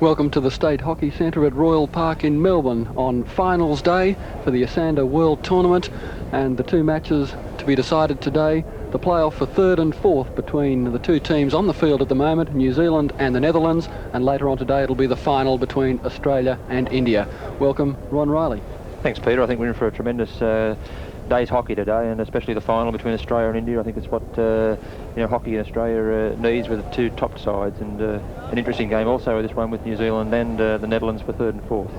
Welcome to the State Hockey Centre at Royal Park in Melbourne on finals day for the Esanda World Tournament, and the two matches to be decided today, the playoff for third and fourth between the two teams on the field at the moment, New Zealand and the Netherlands, and later on today it'll be the final between Australia and India. Welcome, Ron Riley. Thanks, Peter. I think we're in for a tremendous day's hockey today, and especially the final between Australia and India. I think it's what hockey in Australia needs, with the two top sides, and an interesting game also this one with New Zealand and the Netherlands for third and fourth.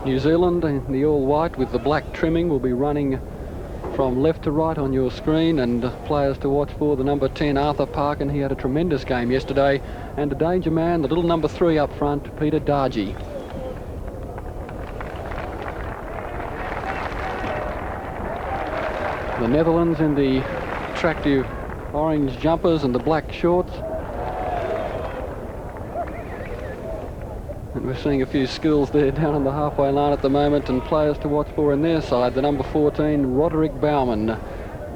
New Zealand in the all-white with the black trimming will be running from left to right on your screen, and players to watch for: the number 10 Arthur Parkin. He had a tremendous game yesterday, and a danger man, the little number 3 up front, Peter Dargy. The Netherlands in the attractive orange jumpers and the black shorts. And we're seeing a few skills there down on the halfway line at the moment, and players to watch for in their side, the number 14, Roderick Baumann.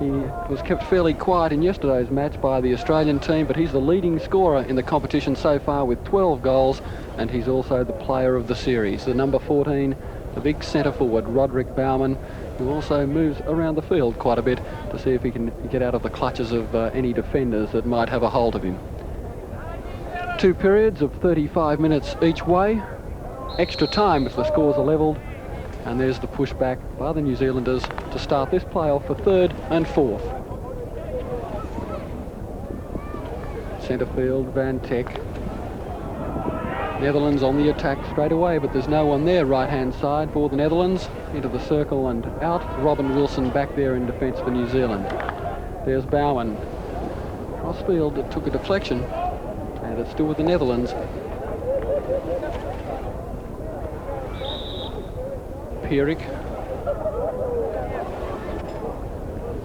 He was kept fairly quiet in yesterday's match by the Australian team, but he's the leading scorer in the competition so far with 12 goals, and he's also the player of the series. The number 14, the big centre forward, Roderick Baumann, who also moves around the field quite a bit to see if he can get out of the clutches of any defenders that might have a hold of him. 2 periods of 35 minutes each way, extra time if the scores are levelled, and there's the pushback by the New Zealanders to start this playoff for third and fourth. Centre field, Van Teck. Netherlands on the attack straight away, but there's no one there right-hand side for the Netherlands. Into the circle and out. Robin Wilson back there in defence for New Zealand. There's Baumann. Crossfield that took a deflection, and it's still with the Netherlands. Pierik,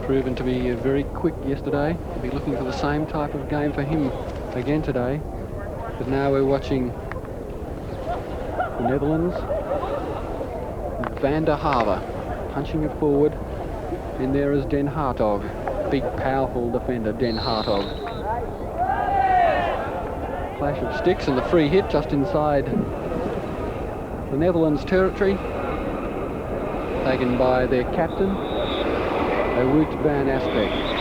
proven to be very quick yesterday. We'll be looking for the same type of game for him again today. But now we're watching the Netherlands. Van der Haver punching it forward. In there is Den Hartog. Big, powerful defender, Den Hartog. Flash of sticks and the free hit just inside the Netherlands territory. Taken by their captain, Wout van Aspek.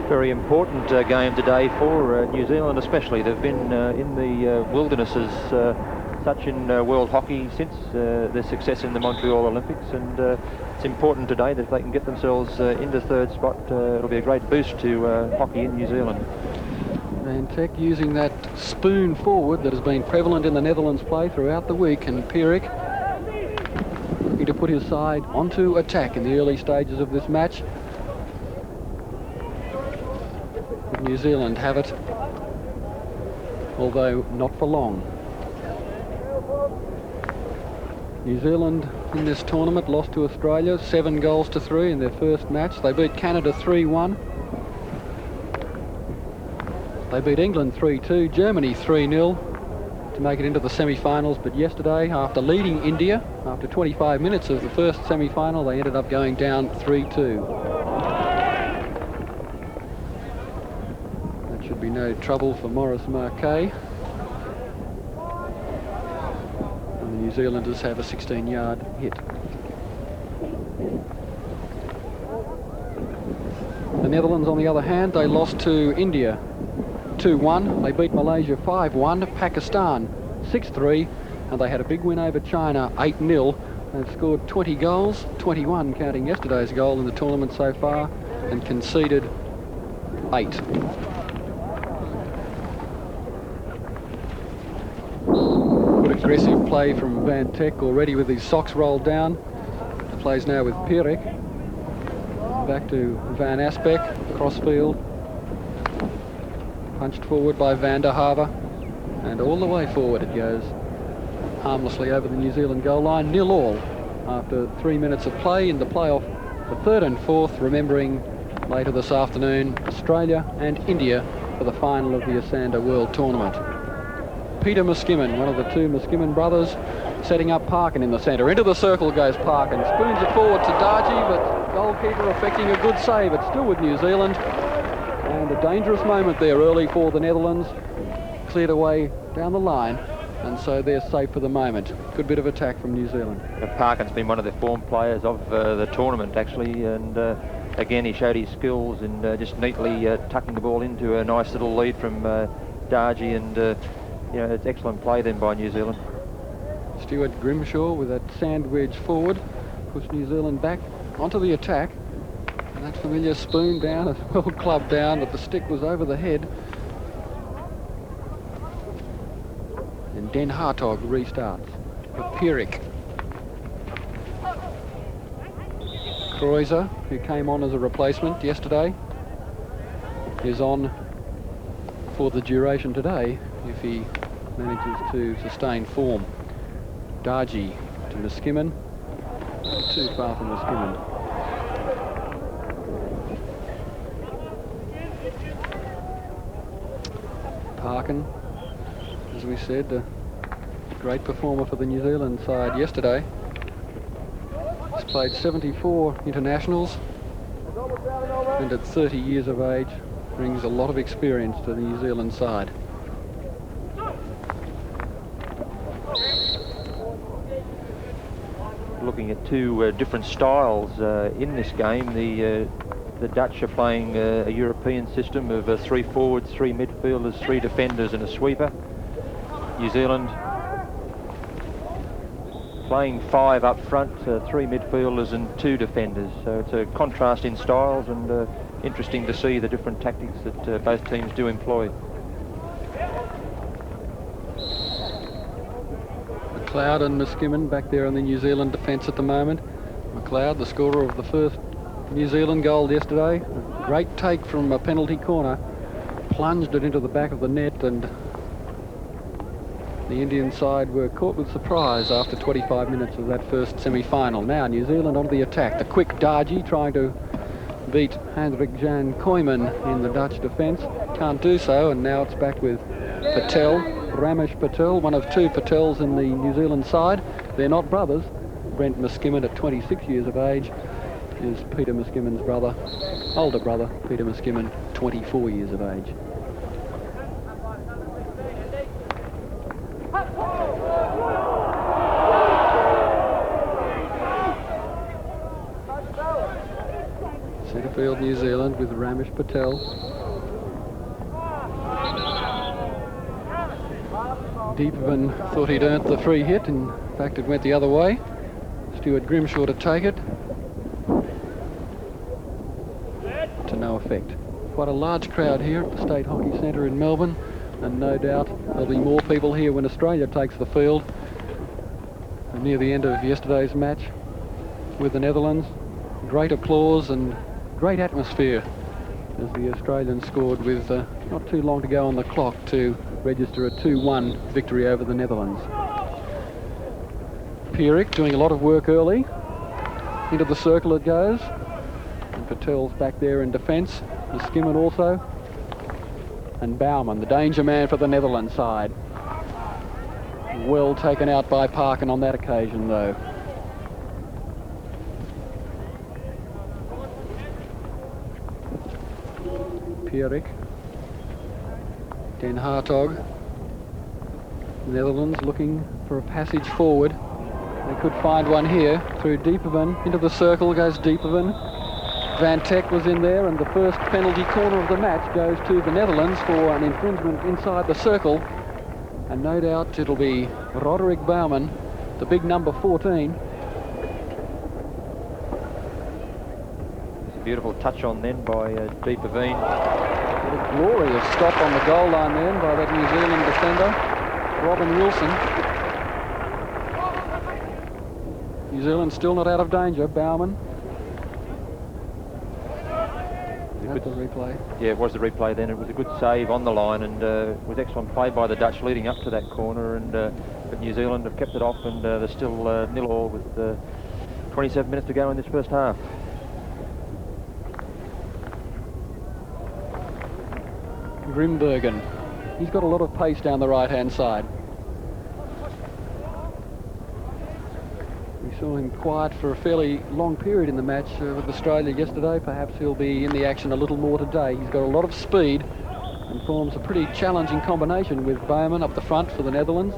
Very important game today for New Zealand especially. They've been in the wildernesses such in world hockey since their success in the Montreal Olympics, and it's important today that if they can get themselves into third spot, it'll be a great boost to hockey in New Zealand. Van Teck using that spoon forward that has been prevalent in the Netherlands play throughout the week, and Pierik looking to put his side onto attack in the early stages of this match. New Zealand have it, although not for long. New Zealand in this tournament lost to Australia 7 goals to 3 in their first match. They beat Canada 3-1. They beat England 3-2, Germany 3-0 to make it into the semi-finals. But yesterday, after leading India, after 25 minutes of the first semi-final, they ended up going down 3-2. Should be no trouble for Maurice Marquet. And the New Zealanders have a 16-yard hit. The Netherlands, on the other hand, they lost to India 2-1. They beat Malaysia 5-1, Pakistan 6-3, and they had a big win over China 8-0. They've scored 20 goals, 21 counting yesterday's goal in the tournament so far, and conceded 8. Aggressive play from Van Teck already with his socks rolled down. He plays now with Pierik. Back to Van Aspek, crossfield. Punched forward by Van der Haver. And all the way forward it goes. Harmlessly over the New Zealand goal line. 0-0 after 3 minutes of play in the playoff for third and fourth. Remembering later this afternoon, Australia and India for the final of the Esanda World Tournament. Peter Muskimen, one of the 2 Muskimen brothers, setting up Parkin in the centre. Into the circle goes Parkin. Spoons it forward to Dargy, but goalkeeper effecting a good save. It's still with New Zealand. And a dangerous moment there early for the Netherlands. Cleared away down the line, and so they're safe for the moment. Good bit of attack from New Zealand. Parkin's been one of the form players of the tournament, actually, and again, he showed his skills in just neatly tucking the ball into a nice little lead from Dargy, and you know, it's excellent play then by New Zealand. Stuart Grimshaw with that sand wedge forward pushed New Zealand back onto the attack. And that familiar spoon down, as well clubbed down, but the stick was over the head. And Den Hartog restarts for Pierik. Kreuzer, who came on as a replacement yesterday, is on for the duration today if he manages to sustain form. Dargy to Miskimen, too far from Miskimen. Parkin, as we said, a great performer for the New Zealand side yesterday. He's played 74 internationals, and at 30 years of age brings a lot of experience to the New Zealand side. Looking at two different styles in this game, the Dutch are playing a European system of 3 forwards, 3 midfielders, 3 defenders and a sweeper. New Zealand playing 5 up front, 3 midfielders and 2 defenders. So it's a contrast in styles, and interesting to see the different tactics that both teams do employ. McLeod and Miskimen back there on the New Zealand defence at the moment. McLeod, the scorer of the first New Zealand goal yesterday. A great take from a penalty corner. Plunged it into the back of the net, and the Indian side were caught with surprise after 25 minutes of that first semi-final. Now New Zealand on the attack. The quick Dargy trying to beat Hendrik Jan Koyman in the Dutch defence. Can't do so, and now it's back with Patel. Ramesh Patel, one of 2 Patels in the New Zealand side. They're not brothers. Brent Miskimen, at 26 years of age, is Peter Miskimen's brother, older brother, Peter Miskimen, 24 years of age. Centrefield New Zealand with Ramesh Patel. Deepman thought he'd earned the free hit. In fact, it went the other way. Stuart Grimshaw to take it. To no effect. Quite a large crowd here at the State Hockey Centre in Melbourne, and no doubt there'll be more people here when Australia takes the field. And near the end of yesterday's match with the Netherlands, great applause and great atmosphere as the Australians scored with not too long to go on the clock to register a 2-1 victory over the Netherlands. Pierik doing a lot of work early. Into the circle it goes. And Patel's back there in defence. Miskimen also. And Bouwman, the danger man for the Netherlands side. Well taken out by Parkin on that occasion, though. Pierik. Den Hartog. Netherlands looking for a passage forward. They could find one here through Dieperman. Into the circle goes Dieperman. Van Teck was in there, and the first penalty corner of the match goes to the Netherlands for an infringement inside the circle. And no doubt it'll be Roderick Bouwman, the big number 14. Beautiful touch on then by Dieperman. What a glorious stop on the goal line then by that New Zealand defender, Robin Wilson. New Zealand still not out of danger. Bouwman. That's the replay. Yeah, it was the replay then. It was a good save on the line, and it was excellent play by the Dutch leading up to that corner, and but New Zealand have kept it off, and they're still 0-0 with 27 minutes to go in this first half. Grimbergen. He's got a lot of pace down the right-hand side. We We saw him quiet for a fairly long period in the match with Australia yesterday. Perhaps he'll be in the action a little more today. He's got a lot of speed and forms a pretty challenging combination with Bowman up the front for the Netherlands.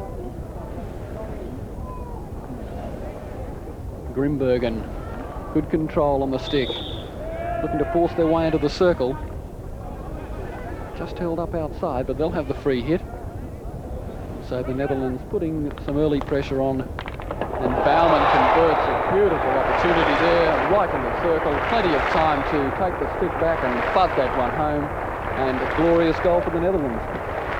Grimbergen, good control on the stick, looking to force their way into the circle. Just held up outside, but they'll have the free hit. So the Netherlands putting some early pressure on, and Bowman converts a beautiful opportunity there, right in the circle. Plenty of time to take the stick back and fuzz that one home, and a glorious goal for the Netherlands.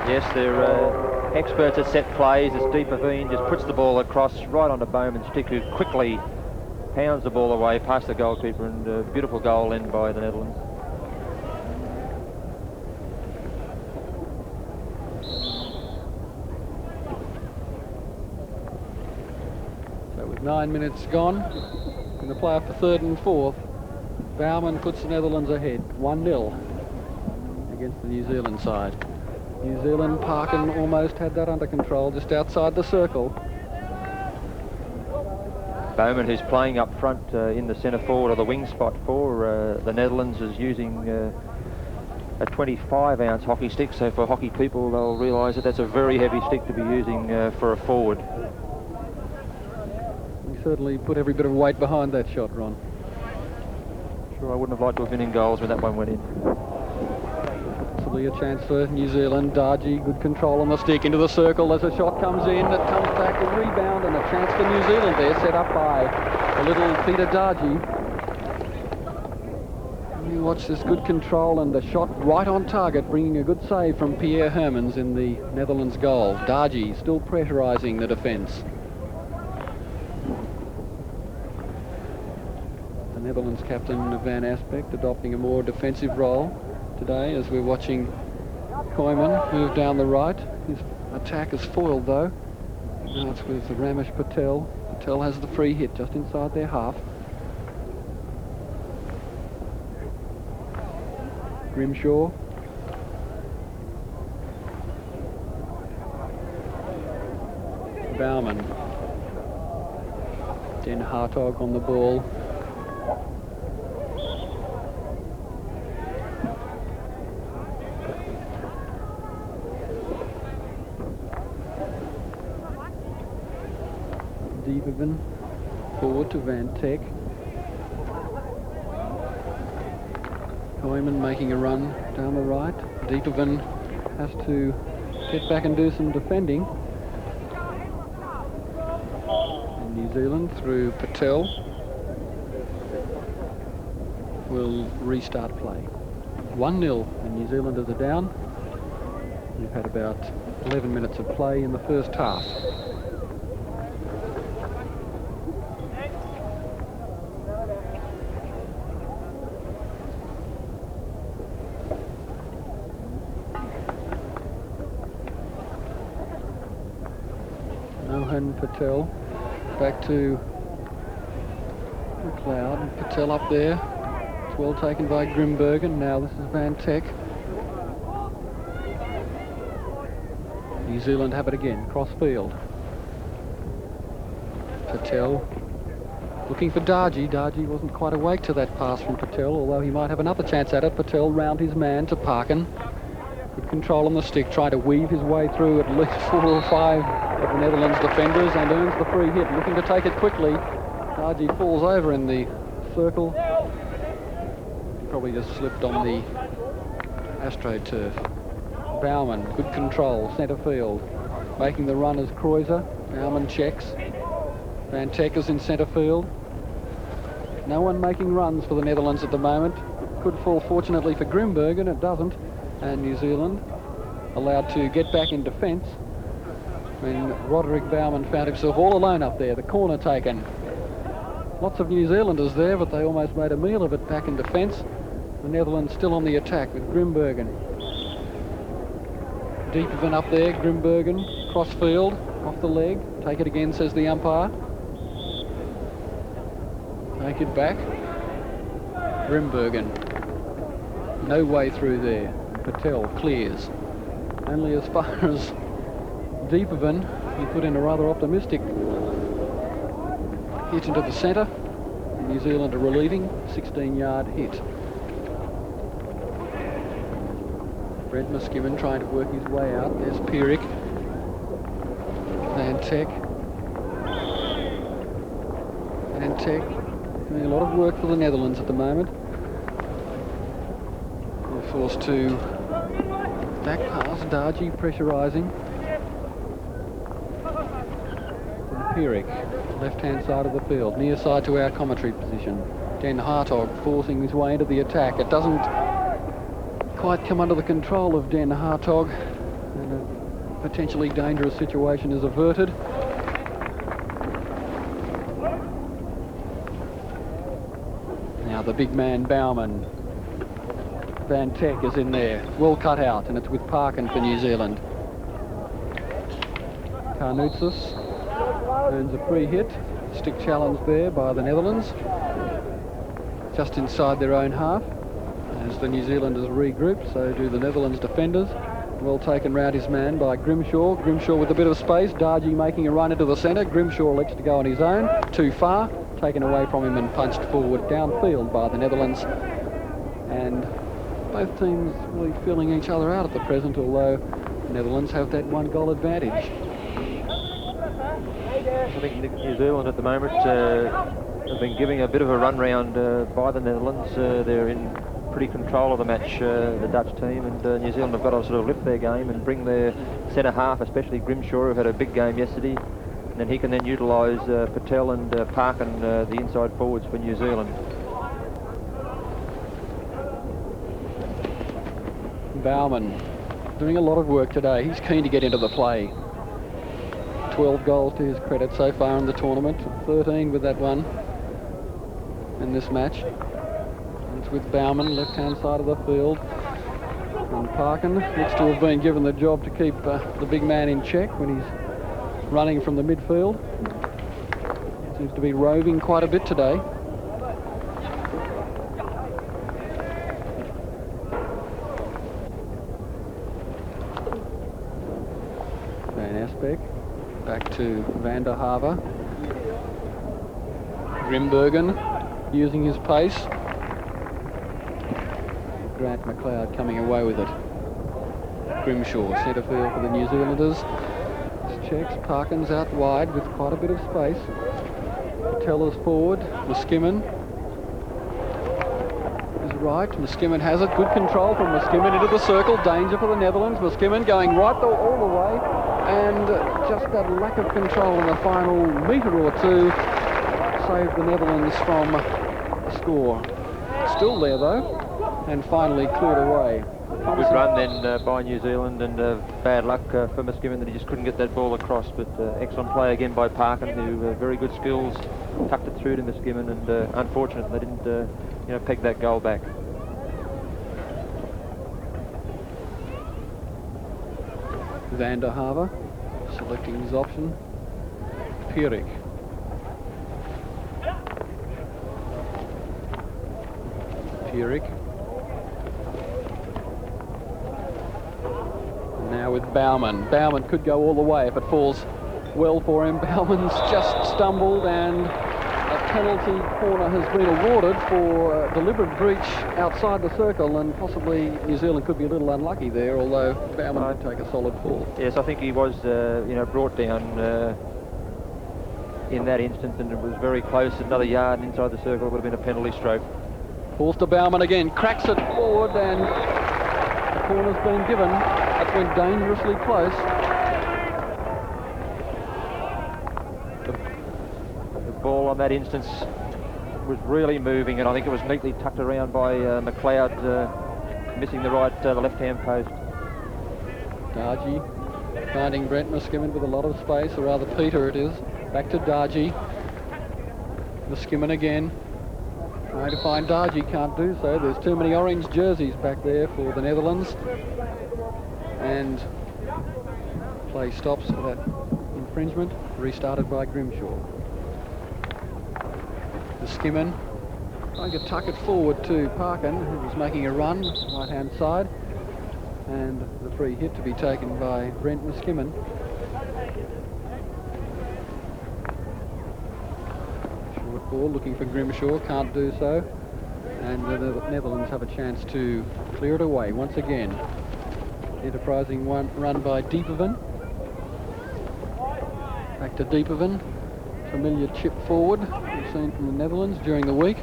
Yes, they're experts at set plays. It's Deepaveen just puts the ball across right onto Bowman's stick, who quickly pounds the ball away past the goalkeeper, and a beautiful goal in by the Netherlands. So with 9 minutes gone, in the play for third and fourth, Bowman puts the Netherlands ahead, 1-0 against the New Zealand side. New Zealand, Parkin almost had that under control, just outside the circle. Bowman, who's playing up front in the centre forward or the wing spot for the Netherlands, is using a 25-ounce hockey stick. So for hockey people, they'll realise that that's a very heavy stick to be using for a forward. He certainly put every bit of weight behind that shot, Ron. Sure, I wouldn't have liked to have been in goals when that one went in. Possibly a chance for New Zealand. Darji, good control on the stick into the circle as a shot comes in. It comes back, a rebound, and a chance for New Zealand there, set up by a little Peter Darji. You watch this good control and the shot right on target, bringing a good save from Pierre Hermans in the Netherlands goal. Darji still pressurising the defence. The Netherlands captain Van Aspect adopting a more defensive role today as we're watching Koyman move down the right. His attack is foiled though. Now it's with Ramesh Patel. Patel has the free hit just inside their half. Grimshaw. Bowman. Den Hartog on the ball. Deepaveen forward to Van Teck. Koyman making a run down the right. Deepaveen has to get back and do some defending. And New Zealand through Patel will restart play. 1-0 and New Zealanders are down. We've had about 11 minutes of play in the first half. Patel back to McLeod. Patel up there. It's well taken by Grimbergen. Now this is Van Teck. New Zealand have it again. Cross field. Patel looking for Darji. Darji wasn't quite awake to that pass from Patel, although he might have another chance at it. Patel round his man to Parkin. Good control on the stick, trying to weave his way through at least 4 or 5 of the Netherlands defenders and earns the free hit, looking to take it quickly. Darji falls over in the circle. Probably just slipped on the AstroTurf. Bowman, good control, centre field. Making the run as Kreuzer. Bowman checks. Van Teck is in centre field. No one making runs for the Netherlands at the moment. Could fall fortunately for Grimbergen, it doesn't. And New Zealand allowed to get back in defence when Roderick Bowman found himself all alone up there. The corner taken. Lots of New Zealanders there, but they almost made a meal of it back in defence. The Netherlands still on the attack with Grimbergen. Deepaveen up there, Grimbergen, cross field, off the leg. Take it again, says the umpire. Take it back. Grimbergen. No way through there. Patel clears. Only as far as Deepaveen. He put in a rather optimistic hit into the centre. New Zealand are relieving, 16-yard hit. Brent Muskimen trying to work his way out. There's Pierik. Van Teck. Van Teck doing a lot of work for the Netherlands at the moment. They're forced to back pass. Darji pressurising. Pierik, left-hand side of the field, near side to our commentary position. Den Hartog forcing his way into the attack. It doesn't quite come under the control of Den Hartog, and a potentially dangerous situation is averted. Now the big man Baumann. Van Teck is in there, well cut out, and it's with Parkin for New Zealand. Carnoutsis earns a free hit. Stick challenge there by the Netherlands. Just inside their own half. As the New Zealanders regroup, so do the Netherlands defenders. Well taken round his man by Grimshaw. Grimshaw with a bit of space. Darji making a run into the centre. Grimshaw elects to go on his own. Too far. Taken away from him and punched forward downfield by the Netherlands. And both teams really feeling each other out at the present, although the Netherlands have that 1-goal advantage. I think New Zealand at the moment have been giving a bit of a run round by the Netherlands. They're in pretty control of the match, the Dutch team, and New Zealand have got to sort of lift their game and bring their centre half, especially Grimshaw, who had a big game yesterday, and then he can then utilise Patel and Parkin, the inside forwards for New Zealand. Baumann doing a lot of work today. He's keen to get into the play. 12 goals to his credit so far in the tournament, 13 with that one in this match. And it's with Baumann, left-hand side of the field. And Parkin looks to have been given the job to keep the big man in check when he's running from the midfield. Seems to be roving quite a bit today. Van Asbeck. Back to Van der Haver. Grimbergen using his pace. Grant McLeod coming away with it. Grimshaw, centre field for the New Zealanders. Checks, Parkin's out wide with quite a bit of space. Teller's forward, Muskimen is right. Muskimen has it, good control from Muskimen into the circle. Danger for the Netherlands. Muskimen going right all the way. And just that lack of control in the final metre or two saved the Netherlands from a score. Still there though, and finally cleared away. Good run then by New Zealand, and bad luck for Muskimen that he just couldn't get that ball across, but excellent play again by Parkin, who very good skills, tucked it through to Muskimen, and unfortunate they didn't peg that goal back. Van der Haver selecting his option. Pierik. Pierik. Now with Baumann. Baumann could go all the way if it falls well for him. Baumann's just stumbled, and a penalty corner has been awarded for deliberate breach outside the circle, and possibly New Zealand could be a little unlucky there, although Baumann did take a solid fall. Yes, I think he was brought down in that instance, and it was very close. Another yard inside the circle would have been a penalty stroke. Falls to Baumann again, cracks it forward, and the corner's been given. That went dangerously close. The ball on that instance was really moving, and I think it was neatly tucked around by McLeod, missing the left-hand post. Darji finding Brent Muskimen with a lot of space, or rather Peter it is. Back to Darji. Muskimen again. Trying to find Darji, can't do so. There's too many orange jerseys back there for the Netherlands. And play stops for that infringement. Restarted by Grimshaw. Muskimen trying to tuck it forward to Parkin, who was making a run, right-hand side. And the free hit to be taken by Brent Muskimen. ball, looking for Grimshaw, can't do so. And the Netherlands have a chance to clear it away once again. Enterprising run by Dieperven. Back to Dieperven. Familiar chip forward we've seen from the Netherlands during the week,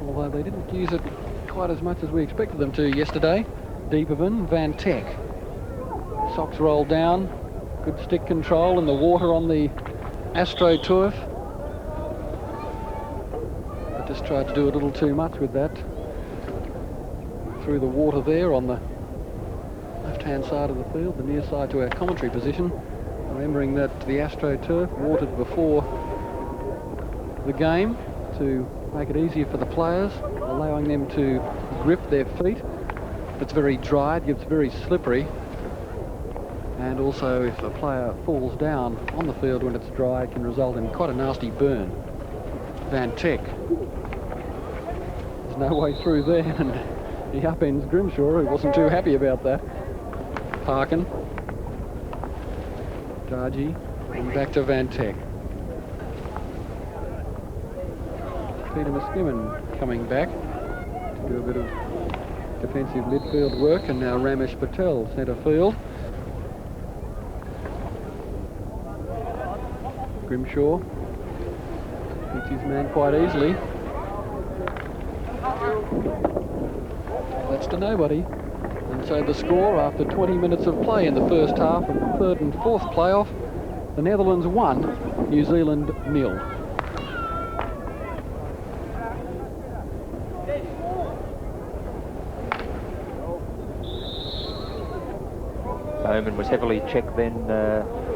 although they didn't use it quite as much as we expected them to yesterday. Dieperven, Van Teck. Socks roll down. Good stick control in the water on the AstroTurf. I just tried to do a little too much with that. Through the water there on the left-hand side of the field, the near side to our commentary position. Remembering that the AstroTurf watered before the game to make it easier for the players, allowing them to grip their feet. If it's very dry, it gets very slippery. And also, if a player falls down on the field when it's dry, it can result in quite a nasty burn. Van Teck. There's no way through there, and he upends Grimshaw, who wasn't too happy about that. Parkin. Dargy. And back to Van Teck. Peter Muskimin coming back to do a bit of defensive midfield work, and now Ramesh Patel, centre field. Grimshaw beats his man quite easily. That's to nobody. And so the score after 20 minutes of play in the first half of the third and fourth playoff, the Netherlands 1, New Zealand 0. Bowman was heavily checked then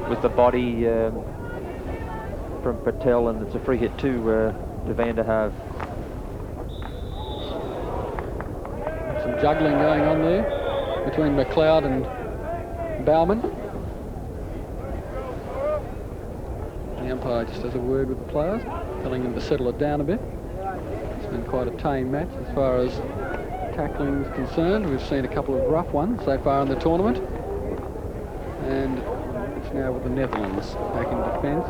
with the body from Patel, and it's a free hit to Van der Haaf. Some juggling going on there between McLeod and Bowman. The umpire just has a word with the players, telling them to settle it down a bit. It's been quite a tame match as far as tackling is concerned. We've seen a couple of rough ones so far in the tournament. And it's now with the Netherlands back in defence.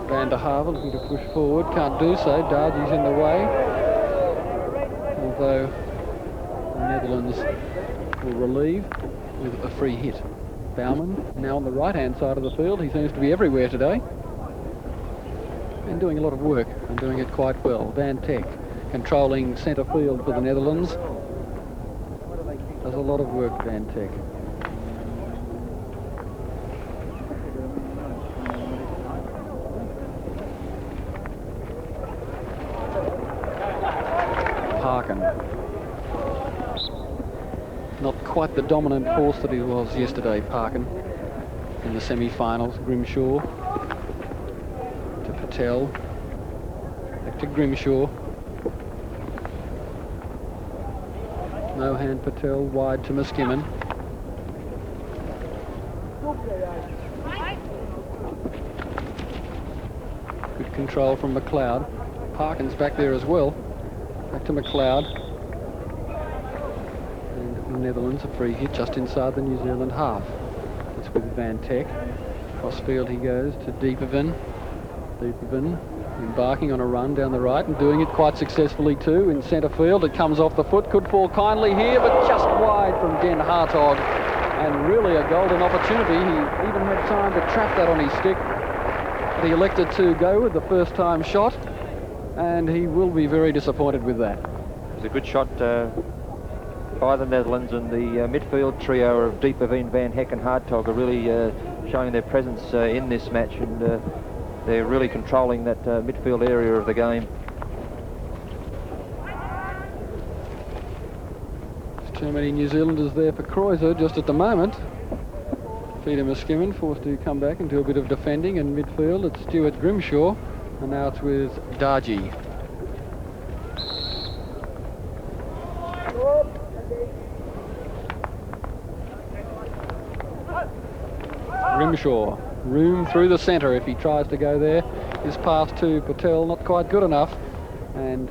Van der Haver looking to push forward, can't do so. Dargy's in the way. Although the Netherlands will relieve with a free hit. Bowman now on the right-hand side of the field. He seems to be everywhere today. And doing a lot of work and doing it quite well. Van Teck controlling centre field for the Netherlands. Does a lot of work, Van Teck. Parkin. Not quite the dominant force that he was yesterday, Parkin, in the semi-finals. Grimshaw to Patel. Back to Grimshaw. No-hand Patel, wide to Muskimin. Good control from McLeod. Parkin's back there as well. Back to McLeod. And the Netherlands, a free hit just inside the New Zealand half. It's with Van Teck. Cross field he goes to Dieperven. Dieperven embarking on a run down the right and doing it quite successfully too in centre field. It comes off the foot, could fall kindly here, but just wide from Den Hartog. And really a golden opportunity. He even had time to trap that on his stick. But he elected to go with the first time shot. And he will be very disappointed with that. It was a good shot by the Netherlands, and the midfield trio of Dieperven, Van Heck and Hartog are really showing their presence in this match, and they're really controlling that midfield area of the game. There's too many New Zealanders there for Kreuzer just at the moment. Peter Muskimin forced to come back and do a bit of defending in midfield. It's Stuart Grimshaw. And now it's with Dargy. Grimshaw, room through the centre if he tries to go there. His pass to Patel, not quite good enough. And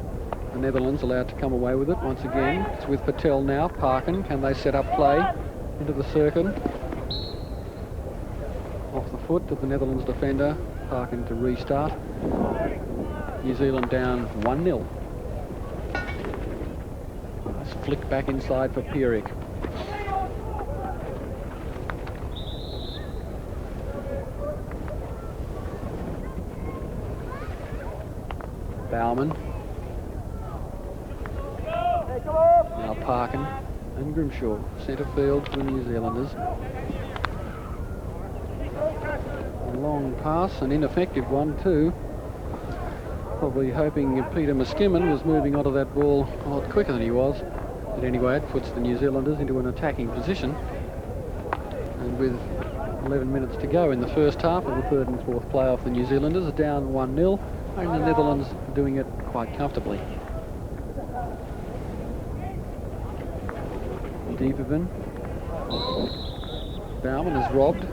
the Netherlands allowed to come away with it once again. It's with Patel now. Parkin, can they set up play into the circuit? Off the foot of the Netherlands defender. Parkin to restart. New Zealand down 1-0. Nice flick back inside for Pierik. Bauman. Now Parkin and Grimshaw, centre field for the New Zealanders. A long pass, an ineffective one too. Probably hoping Peter Muskimen was moving onto that ball a lot quicker than he was. But anyway, it puts the New Zealanders into an attacking position. And with 11 minutes to go in the first half of the third and fourth playoff, the New Zealanders are down 1-0, and the Netherlands are doing it quite comfortably. Deepervin. Bauman is robbed.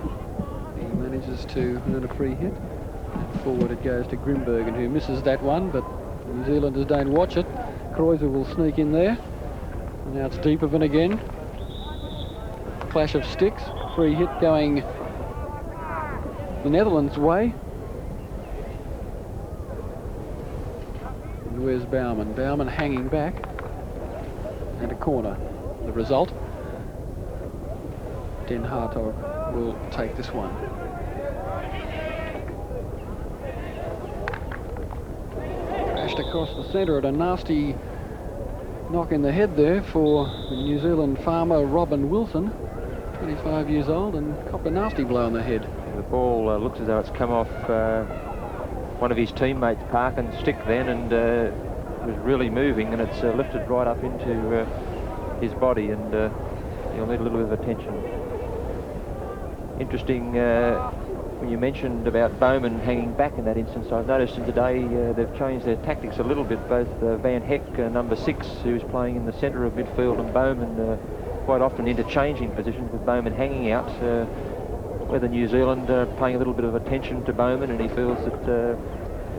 He manages to earn a free hit. And forward it goes to Grimbergen, who misses that one, but the New Zealanders don't watch it. Kreuzer will sneak in there. And now it's Deepervin again. Clash of sticks. Free hit going the Netherlands' way. And where's Bauman? Bauman hanging back. And a corner. The result, Den Hartog will take this one. Crashed across the centre at a nasty knock in the head there for the New Zealand farmer Robin Wilson, 25 years old, and copped a nasty blow on the head. The ball looks as though it's come off one of his teammates, Parkin's stick then, and was really moving, and it's lifted right up into his body, and he'll need a little bit of attention. Interesting, when you mentioned about Bowman hanging back in that instance, I've noticed today they've changed their tactics a little bit. Both Van Heck, number 6, who's playing in the centre of midfield, and Bowman quite often interchanging positions, with Bowman hanging out. Whether New Zealand paying a little bit of attention to Bowman, and he feels that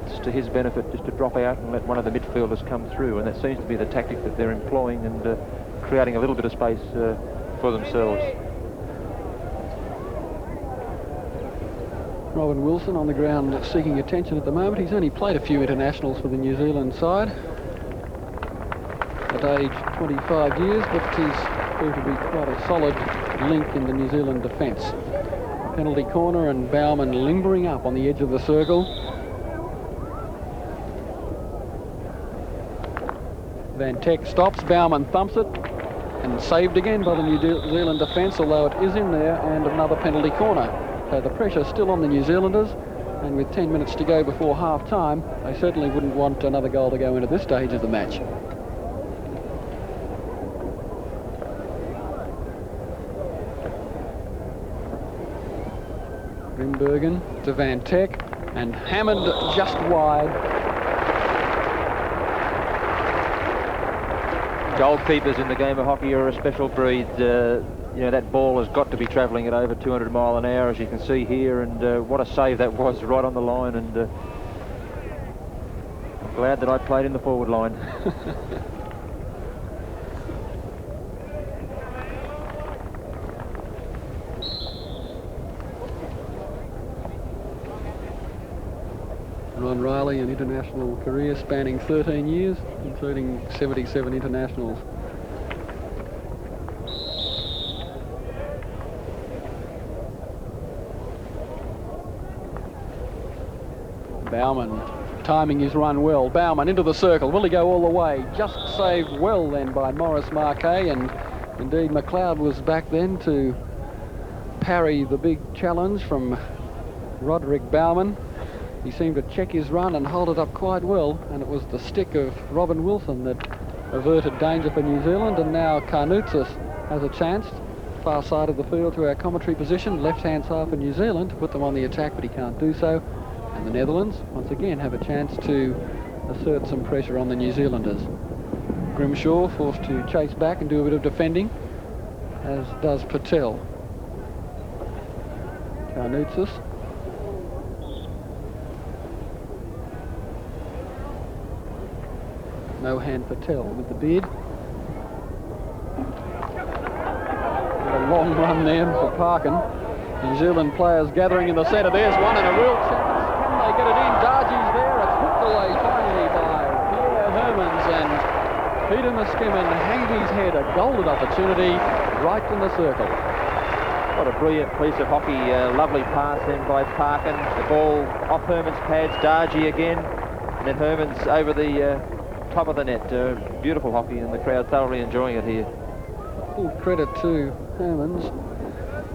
it's to his benefit just to drop out and let one of the midfielders come through, and that seems to be the tactic that they're employing, and creating a little bit of space for themselves. Robin Wilson on the ground seeking attention at the moment. He's only played a few internationals for the New Zealand side at age 25 years, but he's proved to be quite a solid link in the New Zealand defence. Penalty corner, and Bauman limbering up on the edge of the circle. Van Teck stops, Bauman thumps it, and saved again by the New Zealand defence, although it is in there, and another penalty corner. So the pressure's still on the New Zealanders, and with 10 minutes to go before half-time, they certainly wouldn't want another goal to go into this stage of the match. Grimbergen to Van Teck, and hammered just wide. Goalkeepers in the game of hockey are a special breed. You know, that ball has got to be travelling at over 200 mile an hour, as you can see here, and what a save that was, right on the line, and I'm glad that I played in the forward line. Ron Riley, an international career spanning 13 years, including 77 internationals. Bauman timing his run well. Bauman into the circle. Will he go all the way? Just saved well then by Maurice Marquet, and indeed McLeod was back then to parry the big challenge from Roderick Bauman. He seemed to check his run and hold it up quite well, and it was the stick of Robin Wilson that averted danger for New Zealand. And now Carnoutzis has a chance, far side of the field to our commentary position, left-hand side for New Zealand, to put them on the attack, but he can't do so. And the Netherlands, once again, have a chance to assert some pressure on the New Zealanders. Grimshaw forced to chase back and do a bit of defending, as does Patel. Carnoutzis. No hand Patel with the beard. And a long run there for Parkin. New Zealand players gathering in the centre. There's one, and a real chance. Can they get it in? Dargie's there. It's hooked away, trying Peter Muskimen hanging his head, a golden opportunity right in the circle. What a brilliant piece of hockey. Lovely pass then by Parkin. The ball off Herman's pads. Dargy again. And then Herman's over the top of the net. Beautiful hockey, and the crowd thoroughly enjoying it here. Full credit to Hermans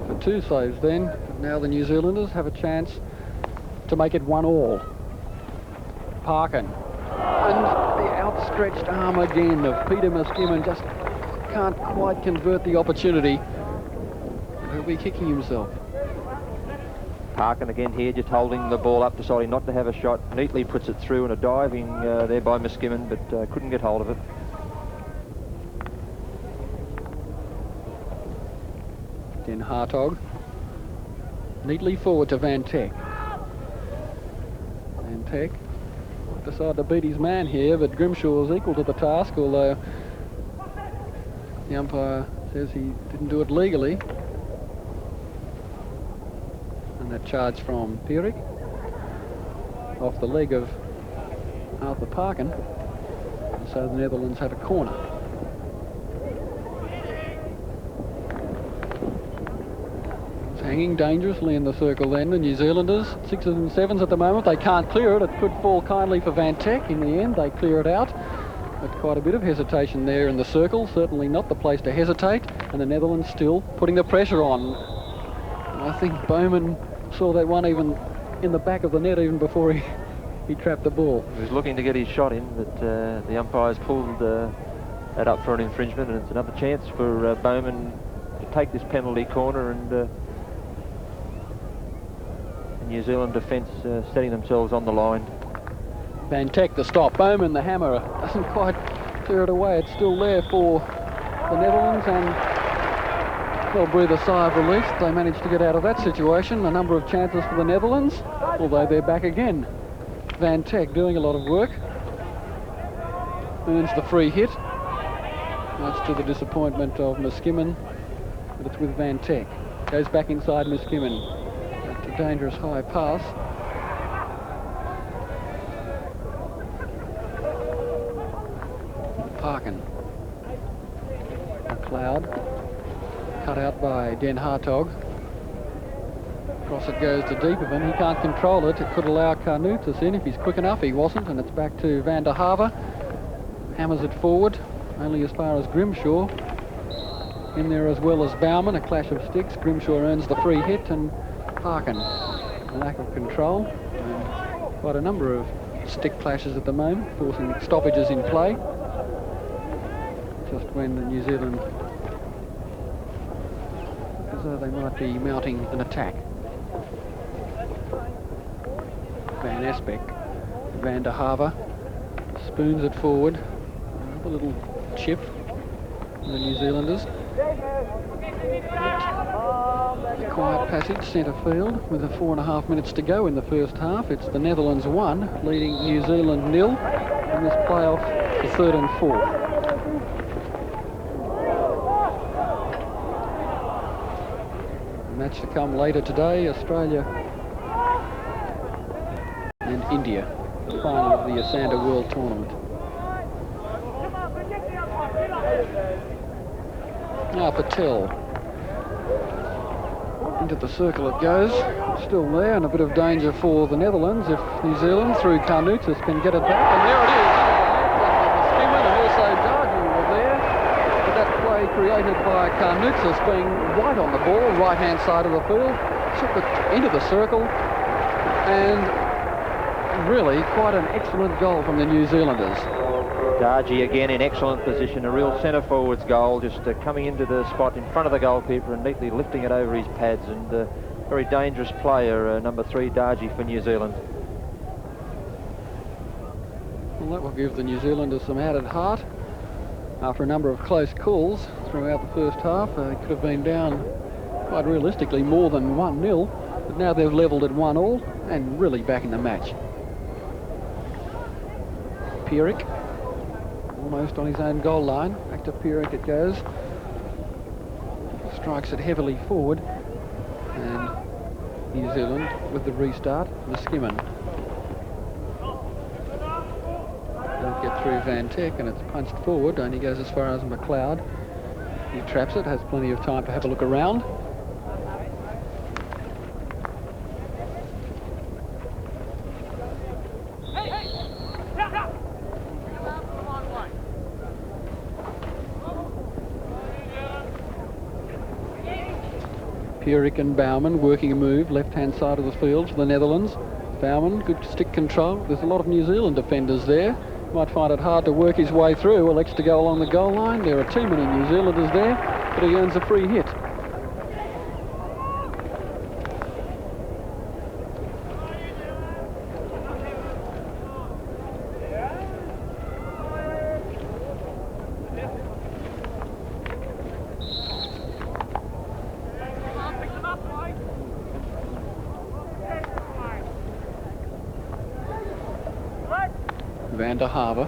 for 2 saves then. Now the New Zealanders have a chance to make it 1-all. Parkin. And the outstretched arm again of Peter Muskimen just can't quite convert the opportunity. He'll be kicking himself. Parkin again here, just holding the ball up, deciding not to have a shot. Neatly puts it through, and a diving there by Muskimen, but couldn't get hold of it. Den Hartog. Neatly forward to Van Teck. Van Teck decided to beat his man here, but Grimshaw was equal to the task, although the umpire says he didn't do it legally. And that charge from Pierik off the leg of Arthur Parkin, and so the Netherlands have a corner. Hanging dangerously in the circle then, the New Zealanders, 6s and 7s at the moment. They can't clear it. It could fall kindly for Van Teck. In the end, they clear it out. But quite a bit of hesitation there in the circle. Certainly not the place to hesitate. And the Netherlands still putting the pressure on. I think Bowman saw that one even in the back of the net even before he trapped the ball. He was looking to get his shot in, but the umpires pulled that up for an infringement, and it's another chance for Bowman to take this penalty corner, and New Zealand defence setting themselves on the line. Van Teck the stop. Bowman the hammer doesn't quite clear it away. It's still there for the Netherlands, and they'll breathe a sigh of relief. They managed to get out of that situation. A number of chances for the Netherlands, although they're back again. Van Teck doing a lot of work. Earns the free hit. Much to the disappointment of Muskimen, but it's with Van Teck. Goes back inside Muskimen. A dangerous high pass. Parkin. McLeod. Cut out by Den Hartog. Across it goes to deep of him. He can't control it. It could allow Carnutis in if he's quick enough. He wasn't, and it's back to Van der Haver. Hammers it forward, only as far as Grimshaw. In there as well as Bauman. A clash of sticks. Grimshaw earns the free hit, and Parkin, a lack of control, and quite a number of stick clashes at the moment, forcing stoppages in play. Just when the New Zealand look as though they might be mounting an attack. Van Esbeck, Van der Haver spoons it forward. A little chip from the New Zealanders. A quiet passage centre field with 4.5 minutes to go in the first half. It's the Netherlands 1 leading New Zealand 0 in this playoff for 3rd and 4th. A match to come later today, Australia and India, the final of the Esanda World Tournament. Now Patel. Into the circle it goes. Still there, and a bit of danger for the Netherlands if New Zealand, through Carnutis, can get it back. And there it is. Muskimen and also Dargy were there. But that play created by Carnutis being right on the ball, right-hand side of the field, took it into the circle, and really quite an excellent goal from the New Zealanders. Dargy again in excellent position, a real centre forwards goal, just coming into the spot in front of the goalkeeper and neatly lifting it over his pads, and very dangerous player, number 3 Dargy for New Zealand. Well, that will give the New Zealanders some added heart after a number of close calls throughout the first half. They could have been down quite realistically more than 1-0, but now they've levelled at 1-all and really back in the match. Pierik. Almost on his own goal line. Back to Pierik it goes. Strikes it heavily forward. And New Zealand with the restart. Muskimen. Don't get through Van Teck, and it's punched forward. Only goes as far as McLeod. He traps it, has plenty of time to have a look around. Pierik and Bouwman working a move, left-hand side of the field for the Netherlands. Bouwman, good stick control. There's a lot of New Zealand defenders there. Might find it hard to work his way through. Elects to go along the goal line. There are too many New Zealanders there, but he earns a free hit. Van der Haver,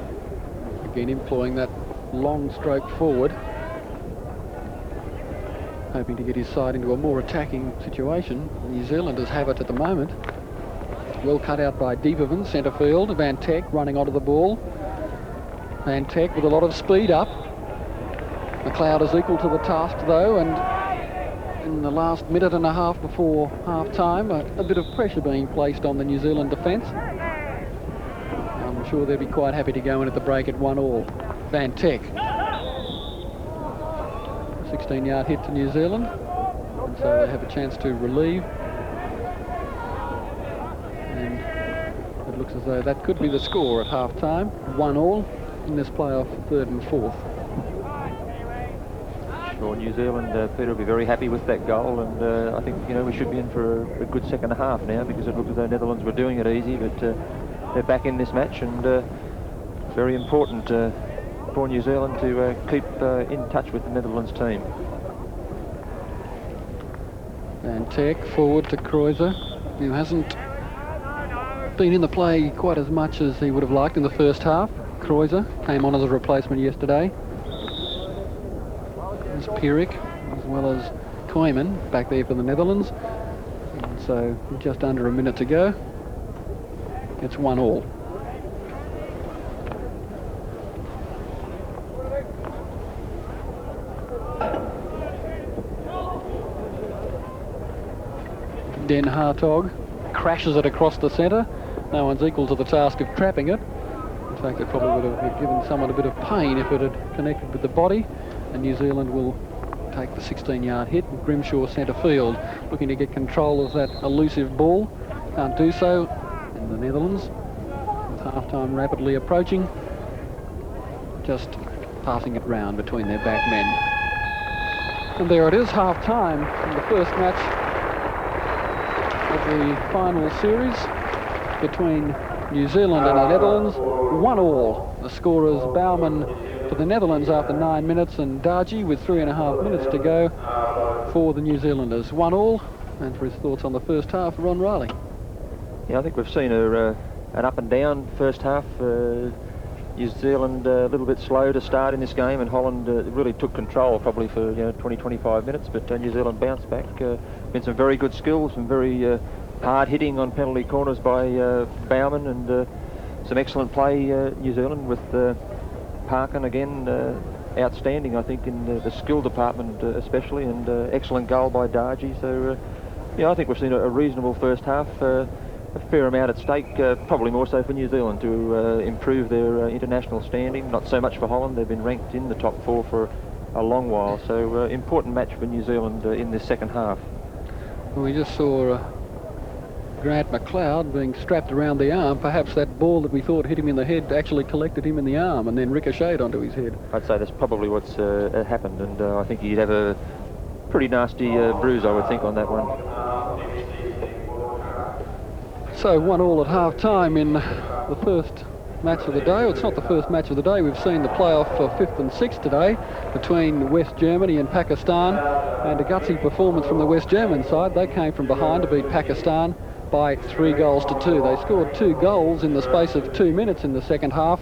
again employing that long stroke forward, hoping to get his side into a more attacking situation. New Zealanders have it at the moment. Well cut out by Dieperman, centre field. Van Teck running onto the ball. Van Teck with a lot of speed up. McLeod is equal to the task though, and in the last minute and a half before half-time, a bit of pressure being placed on the New Zealand defence. I'm sure they'd be quite happy to go in at the break at 1-1. Van Teck. 16-yard hit to New Zealand, and so they have a chance to relieve. And it looks as though that could be the score at half-time. 1-1 in this playoff, third and fourth. Sure, New Zealand, Peter, will be very happy with that goal, and I think, you know, we should be in for a good second half now, because it looked as though Netherlands were doing it easy, but they're back in this match, and very important for New Zealand to keep in touch with the Netherlands team. Van Teck forward to Kreuzer, who hasn't been in the play quite as much as he would have liked in the first half. Kreuzer came on as a replacement yesterday. There's Pierik as well as Koeman back there for the Netherlands. And so just under a minute to go. It's 1-1. Den Hartog crashes it across the centre. No one's equal to the task of trapping it. In fact, it probably would have given someone a bit of pain if it had connected with the body. And New Zealand will take the 16-yard hit. Grimshaw centre field, looking to get control of that elusive ball. Can't do so in the Netherlands. With half-time rapidly approaching. Just passing it round between their back men. And there it is, half-time in the first match of the final series between New Zealand and the Netherlands. 1-1. The scorers Bouwman for the Netherlands after 9 minutes, and Darji with 3.5 minutes to go for the New Zealanders. 1-1. And for his thoughts on the first half, Ron Riley. Yeah, I think we've seen an up and down first half. New Zealand a little bit slow to start in this game, and Holland really took control probably for 20-25 minutes, but New Zealand bounced back. Been some very good skills, some very hard hitting on penalty corners by Bouwman, and some excellent play New Zealand with Parkin again outstanding, I think, in the skill department especially, and excellent goal by Darji. So I think we've seen a reasonable first half. A fair amount at stake, probably more so for New Zealand to improve their international standing. Not so much for Holland. They've been ranked in the top 4 for a long while. So important match for New Zealand in this second half. Well, we just saw Grant McLeod being strapped around the arm. Perhaps that ball that we thought hit him in the head actually collected him in the arm and then ricocheted onto his head. I'd say that's probably what's happened, and I think he'd have a pretty nasty bruise, I would think, on that one. So 1-1 at half-time in the first match of the day. Well, it's not the first match of the day. We've seen the playoff for 5th and 6th today between West Germany and Pakistan, and a gutsy performance from the West German side. They came from behind to beat Pakistan by 3-2. They scored 2 goals in the space of 2 minutes in the second half,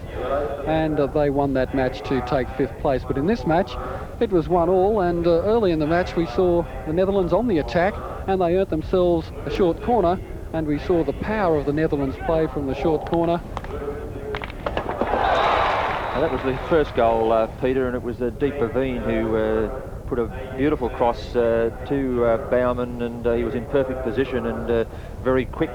and they won that match to take 5th place. But in this match, it was 1-1, and early in the match we saw the Netherlands on the attack, and they earned themselves a short corner, and we saw the power of the Netherlands play from the short corner. And that was the first goal, Peter, and it was Deep Pavine who put a beautiful cross to Bauman, and he was in perfect position and very quick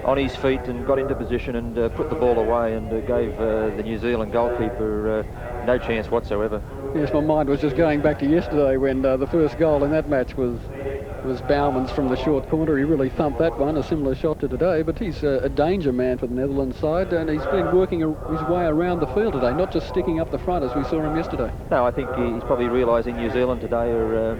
on his feet and got into position and put the ball away and gave the New Zealand goalkeeper no chance whatsoever. Yes, my mind was just going back to yesterday when the first goal in that match was Bauman's from the short corner. He really thumped that one, a similar shot to today, but he's a danger man for the Netherlands side, and he's been working his way around the field today, not just sticking up the front as we saw him yesterday. No, I think he's probably realising New Zealand today are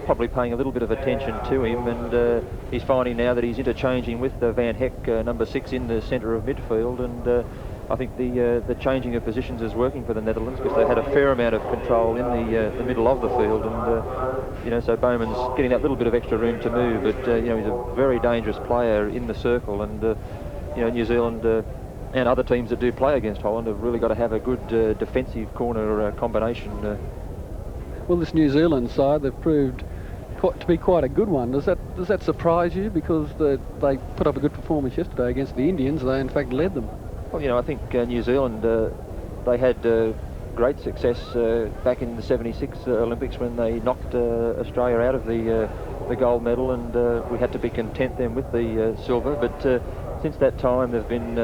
probably paying a little bit of attention to him, and he's finding now that he's interchanging with Van Heck, number 6, in the centre of midfield, and I think the changing of positions is working for the Netherlands because they had a fair amount of control in the middle of the field, and so Bowman's getting that little bit of extra room to move, but he's a very dangerous player in the circle, and New Zealand and other teams that do play against Holland have really got to have a good defensive corner combination. Well, this New Zealand side, they've proved to be quite a good one. Does that surprise you? Because they put up a good performance yesterday against the Indians. They in fact led them. Well, I think New Zealand, they had great success back in the 76 Olympics when they knocked Australia out of the gold medal, and we had to be content then with the silver. But since that time, they've been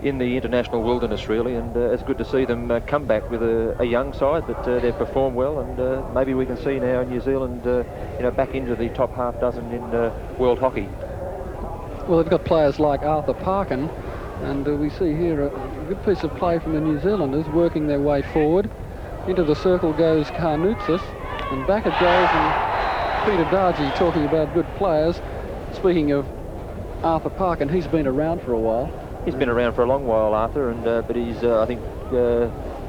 in the international wilderness, really, and it's good to see them come back with a young side that they've performed well, and maybe we can see now New Zealand back into the top half dozen in world hockey. Well, they've got players like Arthur Parkin, and we see here a good piece of play from the New Zealanders working their way forward. Into the circle goes Carnoutsis, and back it goes, and Peter Dargy talking about good players. Speaking of Arthur Parkin, he's been around for a while. He's been around for a long while, Arthur, and but he's, I think,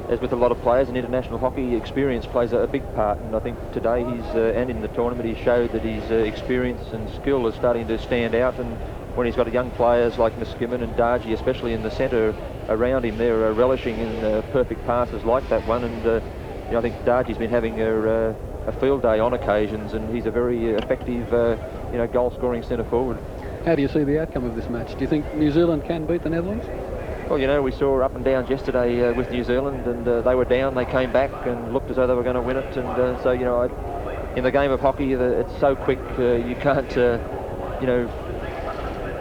as with a lot of players in international hockey, experience plays a big part, and I think today and in the tournament he showed that his experience and skill is starting to stand out, and when he's got young players like Niskanen and Dargy, especially in the centre around him, they're relishing in perfect passes like that one, and I think Dargy's been having a field day on occasions, and he's a very effective goal-scoring centre forward. How do you see the outcome of this match? Do you think New Zealand can beat the Netherlands? Well, we saw up and downs yesterday with New Zealand, and they were down, they came back and looked as though they were going to win it, and so, in the game of hockey, it's so quick, you can't,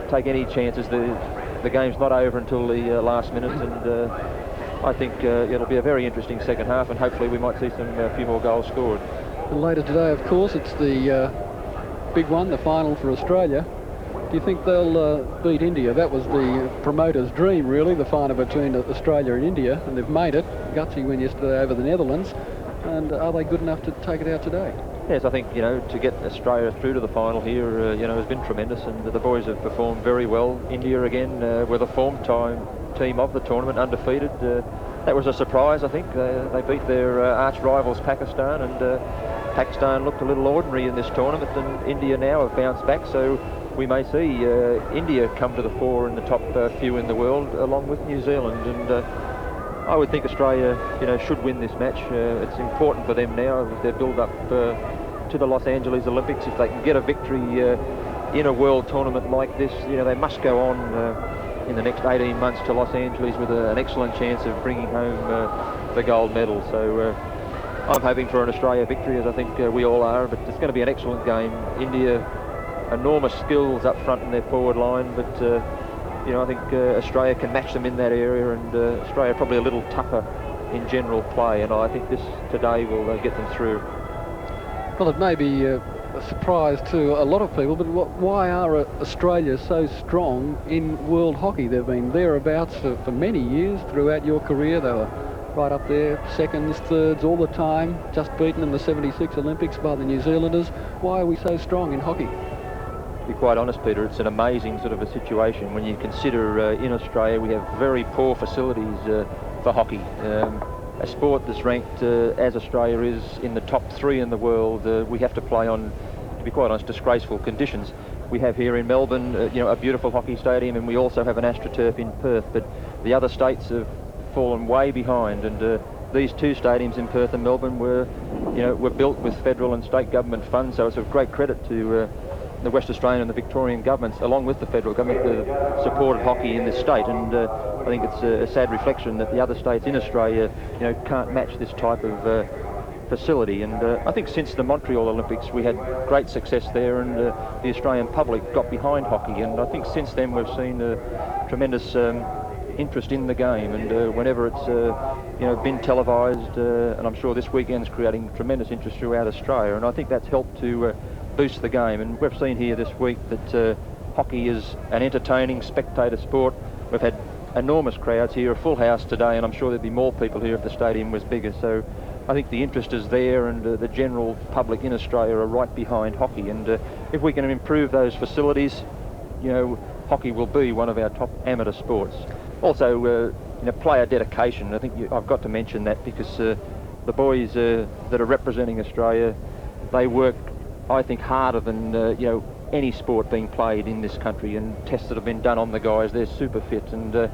take any chances. The game's not over until the last minute, and I think it'll be a very interesting second half, and hopefully we might see a few more goals scored. And later today, of course, it's the big one, the final for Australia. Do you think they'll beat India? That was the promoter's dream, really, the final between Australia and India, and they've made it. Gutsy win yesterday over the Netherlands, and are they good enough to take it out today? Yes, I think, to get Australia through to the final here, has been tremendous, and the boys have performed very well. India, again, were the form team of the tournament, undefeated. That was a surprise, I think. They beat their arch rivals, Pakistan, and Pakistan looked a little ordinary in this tournament, and India now have bounced back, so we may see India come to the fore in the top few in the world, along with New Zealand, and I would think Australia, should win this match. It's important for them now with their build-up to the Los Angeles Olympics. If they can get a victory in a world tournament like this, they must go on in the next 18 months to Los Angeles with an excellent chance of bringing home the gold medal. So I'm hoping for an Australia victory, as I think we all are, but it's going to be an excellent game. India, enormous skills up front in their forward line, but I think Australia can match them in that area, and Australia probably a little tougher in general play, and I think this today will get them through. Well, it may be a surprise to a lot of people, but why are Australia so strong in world hockey? They've been thereabouts for many years throughout your career. They were right up there, seconds, thirds all the time, just beaten in the 76 Olympics by the New Zealanders. Why are we so strong in hockey? To be quite honest, Peter, it's an amazing sort of a situation when you consider in Australia we have very poor facilities for hockey. A sport that's ranked as Australia is in the top 3 in the world, we have to play on, to be quite honest, disgraceful conditions. We have here in Melbourne, a beautiful hockey stadium, and we also have an AstroTurf in Perth, but the other states have fallen way behind, and these two stadiums in Perth and Melbourne were built with federal and state government funds, so it's of great credit to the West Australian and the Victorian governments, along with the federal government, have supported hockey in this state, and I think it's a sad reflection that the other states in Australia, can't match this type of facility. And I think since the Montreal Olympics we had great success there, and the Australian public got behind hockey, and I think since then we've seen tremendous interest in the game, and whenever it's been televised, and I'm sure this weekend's creating tremendous interest throughout Australia, and I think that's helped to boost the game. And we've seen here this week that hockey is an entertaining spectator sport. We've had enormous crowds here, a full house today, and I'm sure there'd be more people here if the stadium was bigger. So I think the interest is there, and the general public in Australia are right behind hockey, and if we can improve those facilities, hockey will be one of our top amateur sports. Also, player dedication. I think I've got to mention that, because the boys that are representing Australia, they work, I think, harder than any sport being played in this country, and tests that have been done on the guys, they're super fit, and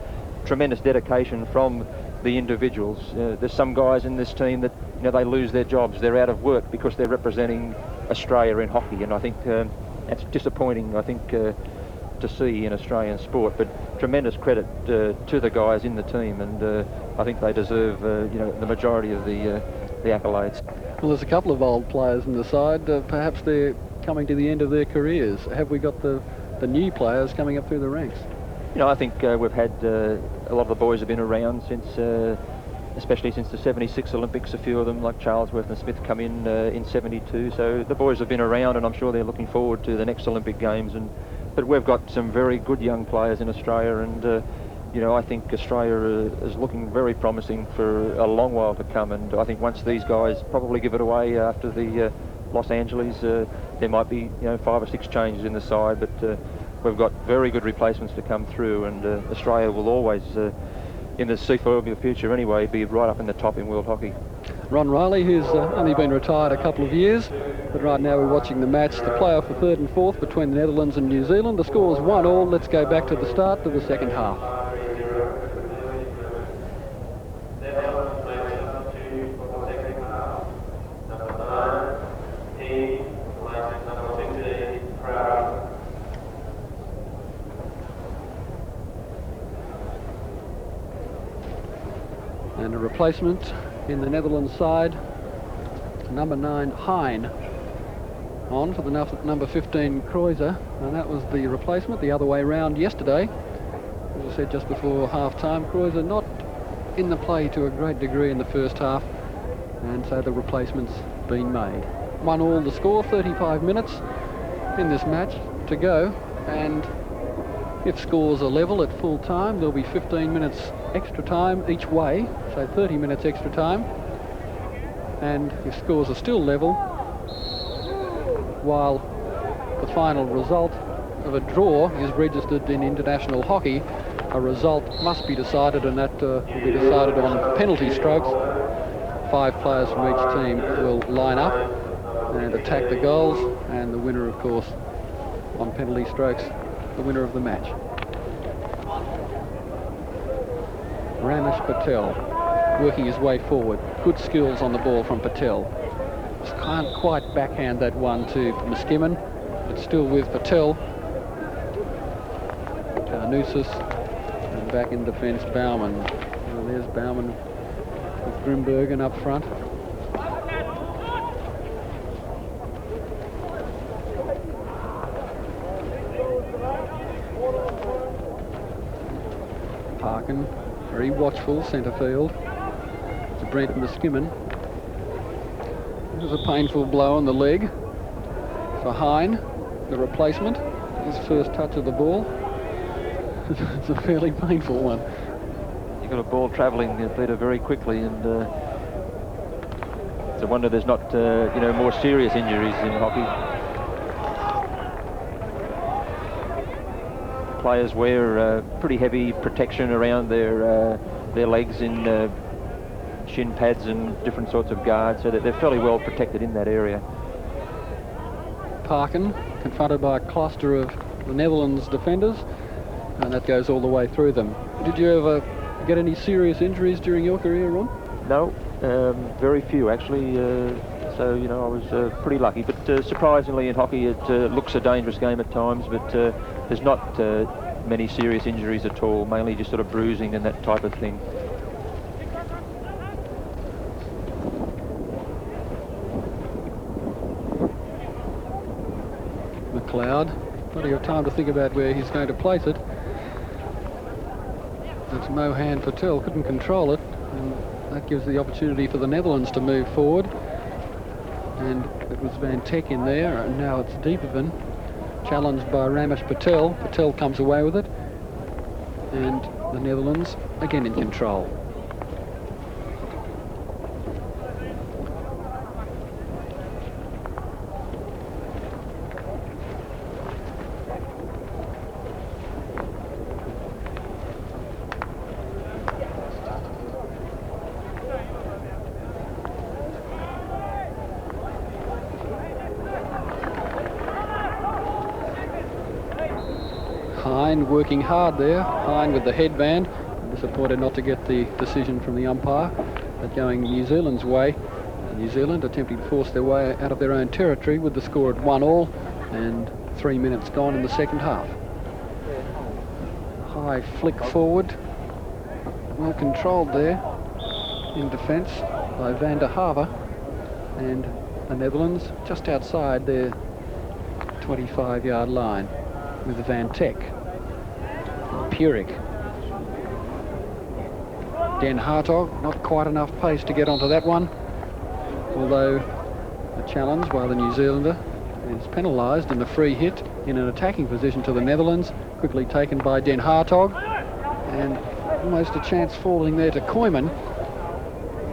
tremendous dedication from the individuals. There's some guys in this team that they lose their jobs, they're out of work because they're representing Australia in hockey, and I think that's disappointing, I think, to see in Australian sport. But tremendous credit to the guys in the team, and I think they deserve the majority of the accolades. Well, there's a couple of old players in the side. Perhaps they're coming to the end of their careers. Have we got the new players coming up through the ranks? I think we've had a lot of the boys have been around since, especially since the 76 Olympics. A few of them, like Charlesworth and Smith, come in 72. So the boys have been around, and I'm sure they're looking forward to the next Olympic Games. But we've got some very good young players in Australia, and I think Australia is looking very promising for a long while to come. And I think once these guys probably give it away after the Los Angeles, there might be 5 or 6 changes in the side, but we've got very good replacements to come through, and Australia will always, in the foreseeable future anyway, be right up in the top in world hockey. Ron Riley, who's only been retired a couple of years, but right now we're watching the match, the play-off for third and fourth between the Netherlands and New Zealand. The score's 1-1. Let's go back to the start of the second half. And a replacement in the Netherlands side, number 9 Hein, on for the number 15 Kreuzer, and that was the replacement the other way round yesterday. As I said just before half-time, Kreuzer not in the play to a great degree in the first half, and so the replacement's been made. 1-1 the score, 35 minutes in this match to go, and if scores are level at full time, there'll be 15 minutes extra time each way, so 30 minutes extra time. And if scores are still level, while the final result of a draw is registered in international hockey, a result must be decided, and that will be decided on penalty strokes. 5 players from each team will line up and attack the goals, and the winner, of course, on penalty strokes, the winner of the match. Ramesh Patel working his way forward. Good skills on the ball from Patel. Just can't quite backhand that one to Muskimen, but still with Patel. Carnousis, and back in defence Bauman. Well, there's Bauman with Grimbergen up front. Parkin, very watchful, centre field, to Brent Muskimen. This is a painful blow on the leg for Hein, the replacement. His first touch of the ball. It's a fairly painful one. You've got a ball travelling, Peter, very quickly, and it's a wonder there's not, more serious injuries in hockey. Players wear pretty heavy protection around their legs in shin pads and different sorts of guards, so that they're fairly well protected in that area. Parkin confronted by a cluster of the Netherlands defenders, and that goes all the way through them. Did you ever get any serious injuries during your career, Ron? No, very few actually. So, you know, I was pretty lucky. But surprisingly in hockey, it looks a dangerous game at times, but there's not many serious injuries at all, mainly just sort of bruising and that type of thing. McLeod, plenty of time to think about where he's going to place it. It's Mohan Patel, couldn't control it, and that gives the opportunity for the Netherlands to move forward. And it was Van Teck in there, and now it's Deeperman, challenged by Ramesh Patel. Patel comes away with it, and the Netherlands again in control. Hine working hard there. Hine with the headband. Disappointed not to get the decision from the umpire, but going New Zealand's way. New Zealand attempting to force their way out of their own territory with the score at 1-1 and 3 minutes gone in the second half. High flick forward. Well controlled there in defence by Van der Haver, and the Netherlands just outside their 25-yard line with Van Teck. Purik. Den Hartog, not quite enough pace to get onto that one, although a challenge by the New Zealander is penalised in the free hit in an attacking position to the Netherlands, quickly taken by Den Hartog, and almost a chance falling there to Koyman.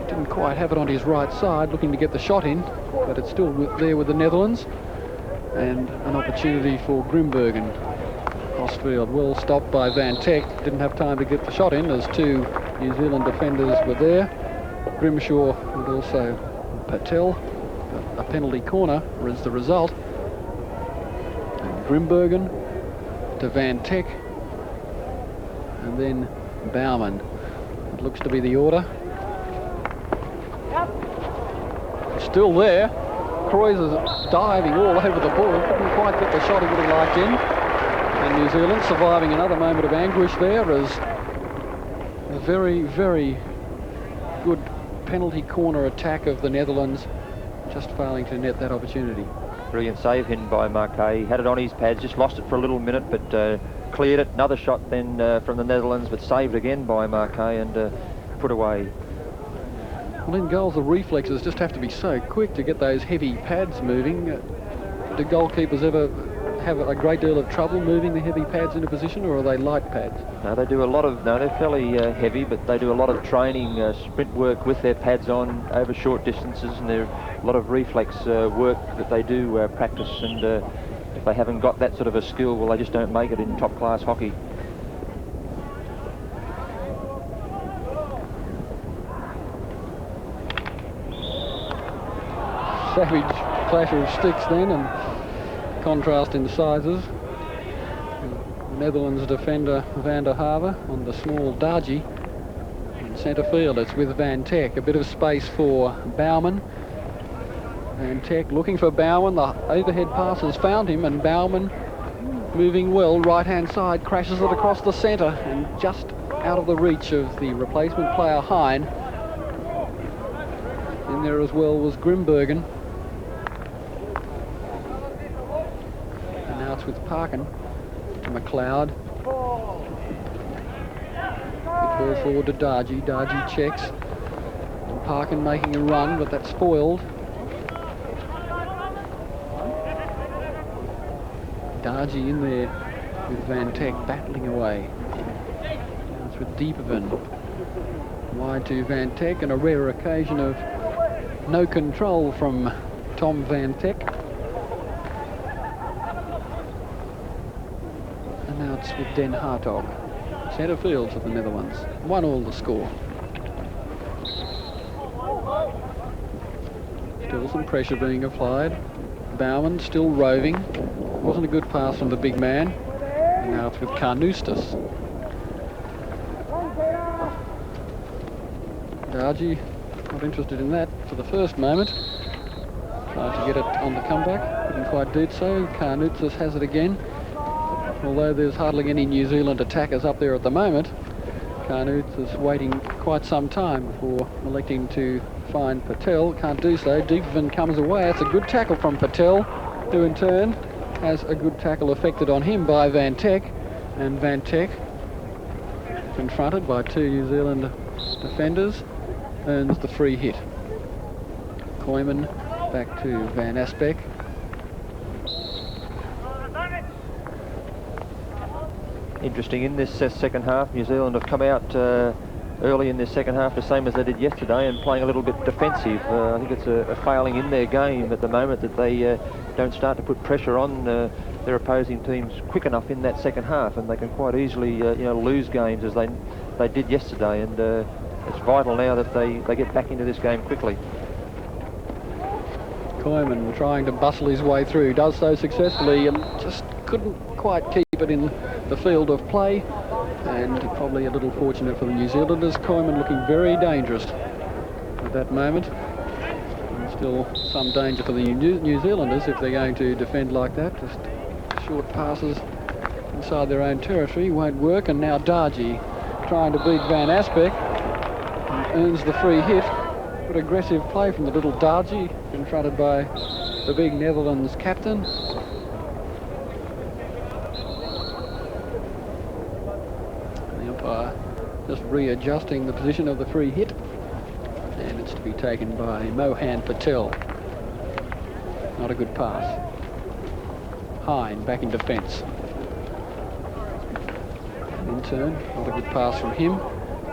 Didn't quite have it on his right side, looking to get the shot in, but it's still there with the Netherlands, and an opportunity for Grimbergen. Crossfield well stopped by Van Teck. Didn't have time to get the shot in as two New Zealand defenders were there. Grimshaw and also Patel. A penalty corner is the result. And Grimbergen to Van Teck, and then Baumann. It looks to be the order. Still there. Kreuzer diving all over the ball. Couldn't quite get the shot he would have liked in. And New Zealand surviving another moment of anguish there as a very, very good penalty corner attack of the Netherlands, just failing to net that opportunity. Brilliant save in by Marquet. He had it on his pads, just lost it for a little minute, but cleared it. Another shot then from the Netherlands, but saved again by Marquet and put away. Well, in goals, the reflexes just have to be so quick to get those heavy pads moving. Do goalkeepers ever have a great deal of trouble moving the heavy pads into position, or are they light pads? No, they do a lot of, no, they're fairly heavy, but they do a lot of training, sprint work with their pads on over short distances, and there's a lot of reflex work that they do practice, and if they haven't got that sort of a skill, well, they just don't make it in top class hockey. Savage clash of sticks then, and contrast in sizes. Netherlands defender Van der Haver on the small Dargy. In centre field it's with Van Teck. A bit of space for Baumann. Van Teck looking for Baumann. The overhead pass has found him, and Baumann moving well, right hand side, crashes it across the centre and just out of the reach of the replacement player Hine. In there as well was Grimbergen. With Parkin to McLeod. Good ball forward to Dargy. Dargy checks. And Parkin making a run, but that's spoiled. Dargy in there with Van Teck battling away. Now it's with Deeperman. Wide to Van Teck, and a rare occasion of no control from Tom Van Teck. With Den Hartog. Centre field for the Netherlands. 1-1 the score. Still some pressure being applied. Baumann still roving. Wasn't a good pass from the big man. And now it's with Carnoustas. Dargy not interested in that for the first moment. Tried to get it on the comeback, couldn't quite do so. Carnutzis has it again. Although there's hardly any New Zealand attackers up there at the moment, Carnutzis waiting quite some time before electing to find Patel. Can't do so. Deepvan comes away. It's a good tackle from Patel, who in turn has a good tackle effected on him by Van Teck. And Van Teck, confronted by two New Zealand defenders, earns the free hit. Koyman back to Van Asbeck. Interesting, in this second half, New Zealand have come out early in this second half, the same as they did yesterday, and playing a little bit defensive. I think it's a failing in their game at the moment that they don't start to put pressure on their opposing teams quick enough in that second half, and they can quite easily lose games as they did yesterday, and it's vital now that they get back into this game quickly. Koyman trying to bustle his way through, does so successfully and just couldn't quite keep it in the field of play, and probably a little fortunate for the New Zealanders. Koyman looking very dangerous at that moment, and still some danger for the New Zealanders if they're going to defend like that. Just short passes inside their own territory won't work, and now Darji trying to beat Van Asbeck and earns the free hit. Good aggressive play from the little Darji, confronted by the big Netherlands captain. The umpire just readjusting the position of the free hit, and it's to be taken by Mohan Patel. Not a good pass. Hine back in defence. In turn, not a good pass from him.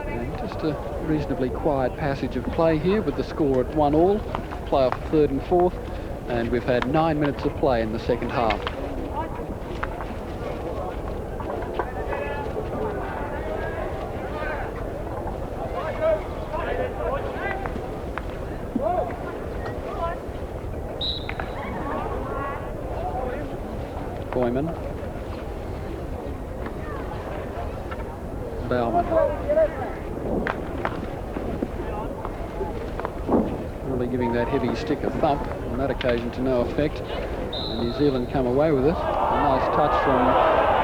And just a reasonably quiet passage of play here with the score at 1-1. Play off third and fourth, and we've had 9 minutes of play in the second half. Koyman. Bauman. Really giving that heavy stick a thump on that occasion to no effect. And New Zealand come away with it. A nice touch from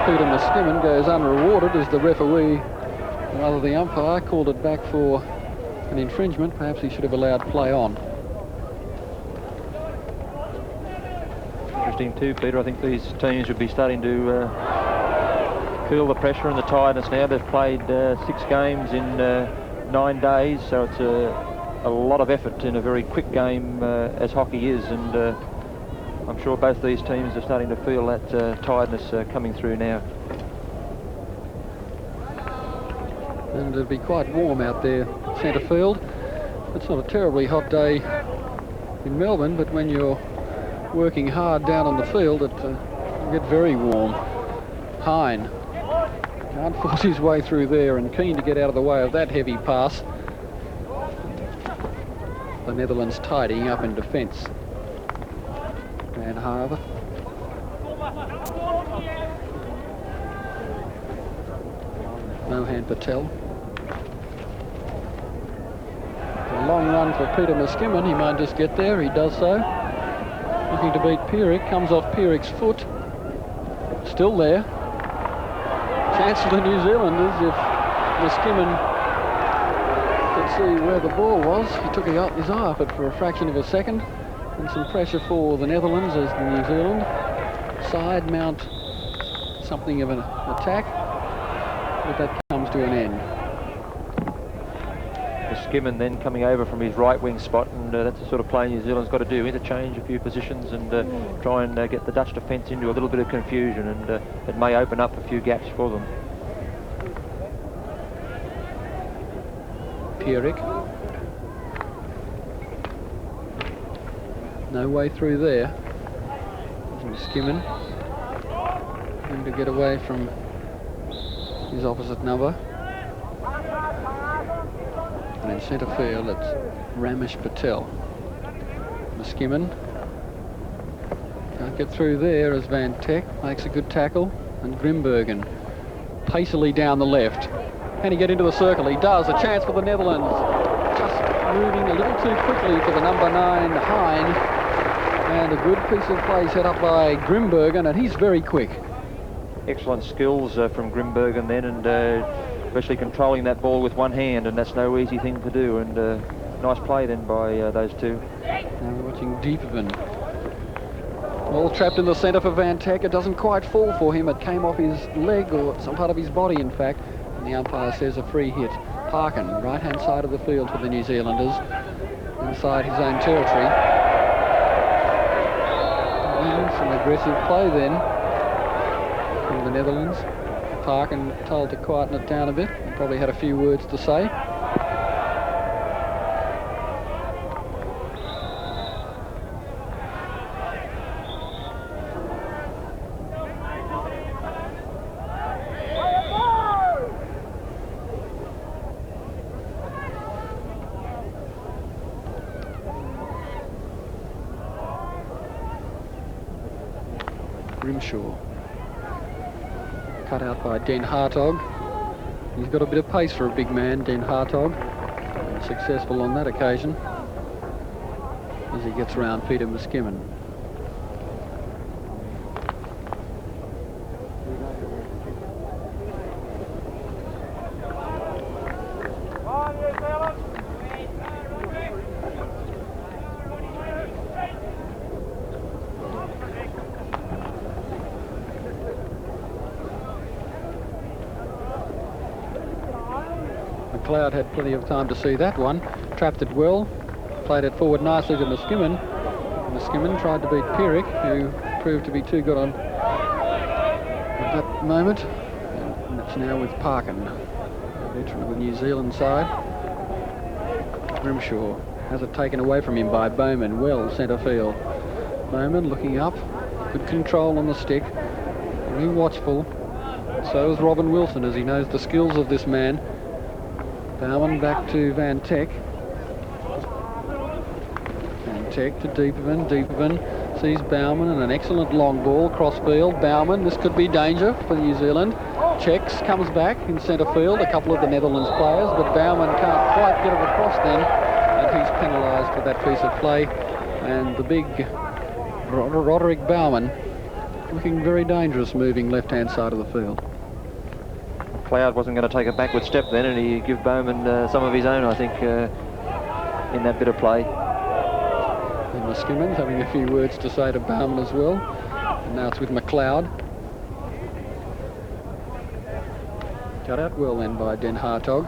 Peter Muskimen goes unrewarded as the referee, or rather the umpire, called it back for an infringement. Perhaps he should have allowed play on. Interesting too, Peter. I think these teams would be starting to feel the pressure and the tiredness now. They've played 6 games in 9 days, so it's a lot of effort in a very quick game as hockey is, and I'm sure both these teams are starting to feel that tiredness coming through now. And it'll be quite warm out there centre field. It's not a terribly hot day in Melbourne, but when you're working hard down on the field, it can get very warm. Hine can't force his way through there, and keen to get out of the way of that heavy pass. The Netherlands tidying up in defence. Van Harver. Mohan Patel. A long run for Peter Muskimen. He might just get there. He does so. Looking to beat Pierik. Comes off Pierik's foot. Still there. Chance for the New Zealanders if Muskimen could see where the ball was. He took his eye off it for a fraction of a second. And some pressure for the Netherlands as the New Zealand side mount something of an attack. But that comes to an end. Muskimen then coming over from his right wing spot, and that's the sort of play New Zealand's got to do, interchange a few positions and try and get the Dutch defence into a little bit of confusion, and it may open up a few gaps for them. Pierik. No way through there. Muskimen trying to get away from his opposite number. And in centre field, it's Ramesh Patel. Muskimen can't get through there as Van Teck makes a good tackle, and Grimbergen pacily down the left. Can he get into the circle? He does. A chance for the Netherlands. Just moving a little too quickly for the number 9 Hine. And a good piece of play set up by Grimbergen, and he's very quick. Excellent skills from Grimbergen then, and especially controlling that ball with one hand, and that's no easy thing to do. And nice play then by those two. Now we're watching Deeperman. All trapped in the centre for Van Teck. It doesn't quite fall for him. It came off his leg, or some part of his body, in fact. And the umpire says a free hit. Parkin, right-hand side of the field for the New Zealanders, inside his own territory. Some aggressive play then from the Netherlands. Parkin told to quieten it down a bit. He probably had a few words to say. Grimshaw. Cut out by Den Hartog. He's got a bit of pace for a big man, Den Hartog. And successful on that occasion as he gets around Peter Muskimen. McLeod had plenty of time to see that one. Trapped it well, played it forward nicely to Muskimen. Muskimen tried to beat Pierrick, who proved to be too good on at that moment. And it's now with Parkin, a veteran of the New Zealand side. Grimshaw has it taken away from him by Bowman, well centre field. Bowman looking up, good control on the stick, very watchful. So is Robin Wilson, as he knows the skills of this man. Bowman back to Van Teck. Van Teck to Deeperman. Deeperman sees Bowman and an excellent long ball cross field. Bowman, this could be danger for New Zealand. Checks, comes back in centre field. A couple of the Netherlands players, but Bowman can't quite get it across then, and he's penalised for that piece of play. And the big Roderick Bowman looking very dangerous, moving left-hand side of the field. Cloud wasn't going to take a backward step then, and he give Bowman some of his own, I think, in that bit of play. And Muskimen's having a few words to say to Bowman as well. And now it's with McLeod. Cut out well then by Den Hartog.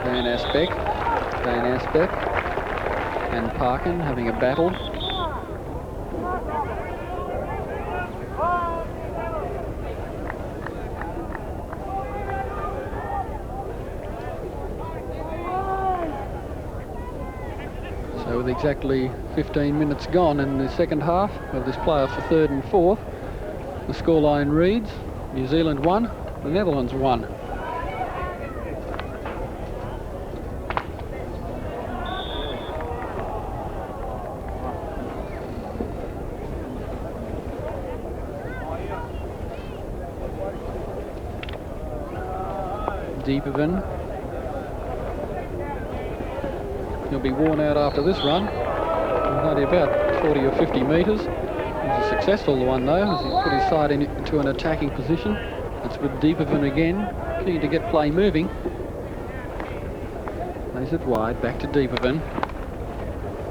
Van Asbeck and Parkin having a battle. So with exactly 15 minutes gone in the second half of this playoff for third and fourth, the scoreline reads New Zealand 1, the Netherlands 1. Deeperman. He'll be worn out after this run. Only about 40 or 50 metres. It was a successful one though, as he put his side into an attacking position. It's with Deeperman again, keen to get play moving. Lays it wide, back to Deeperman.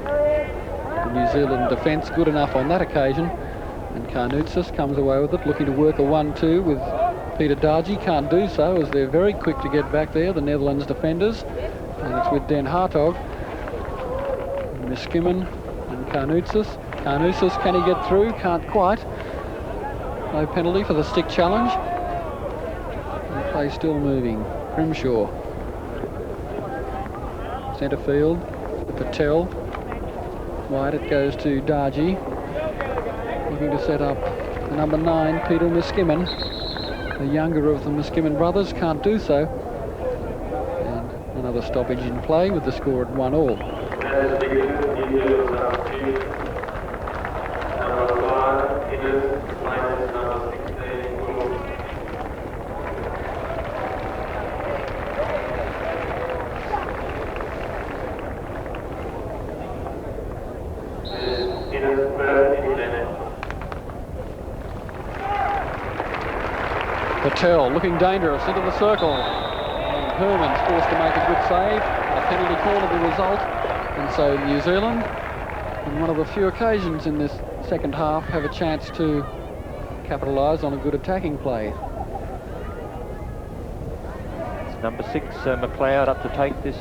The New Zealand defence good enough on that occasion. And Carnoutsis comes away with it, looking to work a 1-2 with Peter Dargy. Can't do so, as they're very quick to get back there, the Netherlands defenders. And it's with Den Hartog. Muskimen and Carnoutsis. Carnoutsis, can he get through? Can't quite. No penalty for the stick challenge. The play still moving. Grimshaw. Centre field. Patel. Wide it goes to Dargy. Looking to set up the number 9, Peter Muskimen. The younger of the Muskimen brothers can't do so. And another stoppage in play with the score at 1-1. Patel looking dangerous into the circle. And Herman's forced to make a good save. A penalty corner the result. And so New Zealand, on one of the few occasions in this second half, have a chance to capitalise on a good attacking play. It's number 6, McLeod, up to take this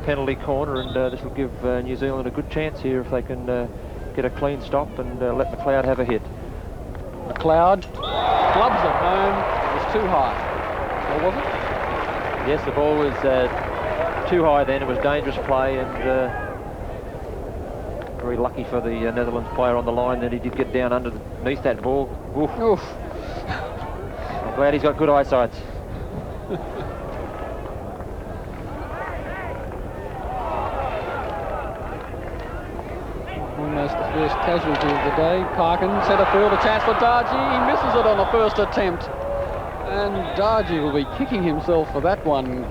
penalty corner, and this will give New Zealand a good chance here if they can get a clean stop and let McLeod have a hit. McLeod clubs it home. It was too high. Or was it? Yes, the ball was too high then. It was dangerous play, and very lucky for the Netherlands player on the line that he did get down underneath that ball. Oof. Oof. I'm glad he's got good eyesight. Almost the first casualty of the day. Parkin, centre field, a chance for Darji. He misses it on the first attempt. And Darji will be kicking himself for that one.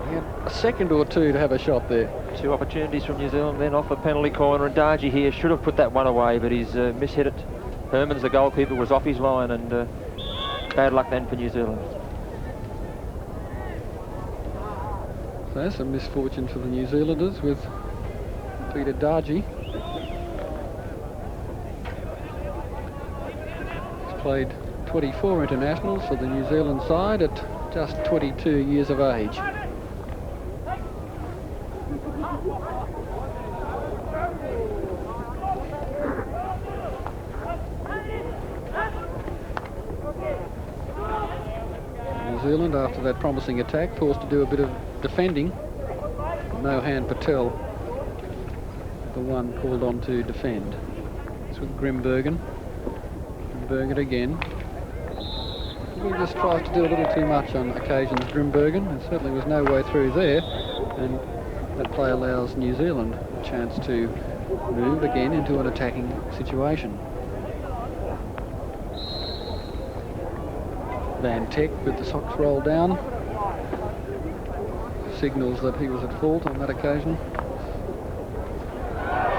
He had a second or two to have a shot there. 2 opportunities from New Zealand then off the penalty corner, and Darji here should have put that one away, but he's mishit it. Herman's the goalkeeper, was off his line, and bad luck then for New Zealand. So some misfortune for the New Zealanders with Peter Darji. He's played 24 internationals for the New Zealand side at just 22 years of age. New Zealand, after that promising attack, forced to do a bit of defending. Mohan Patel, the one called on to defend. It's with Grimbergen. Grimbergen again. He just tries to do a little too much on occasions, Grimbergen. There certainly was no way through there, and that play allows New Zealand a chance to move again into an attacking situation. Van Teck with the socks rolled down. Signals that he was at fault on that occasion.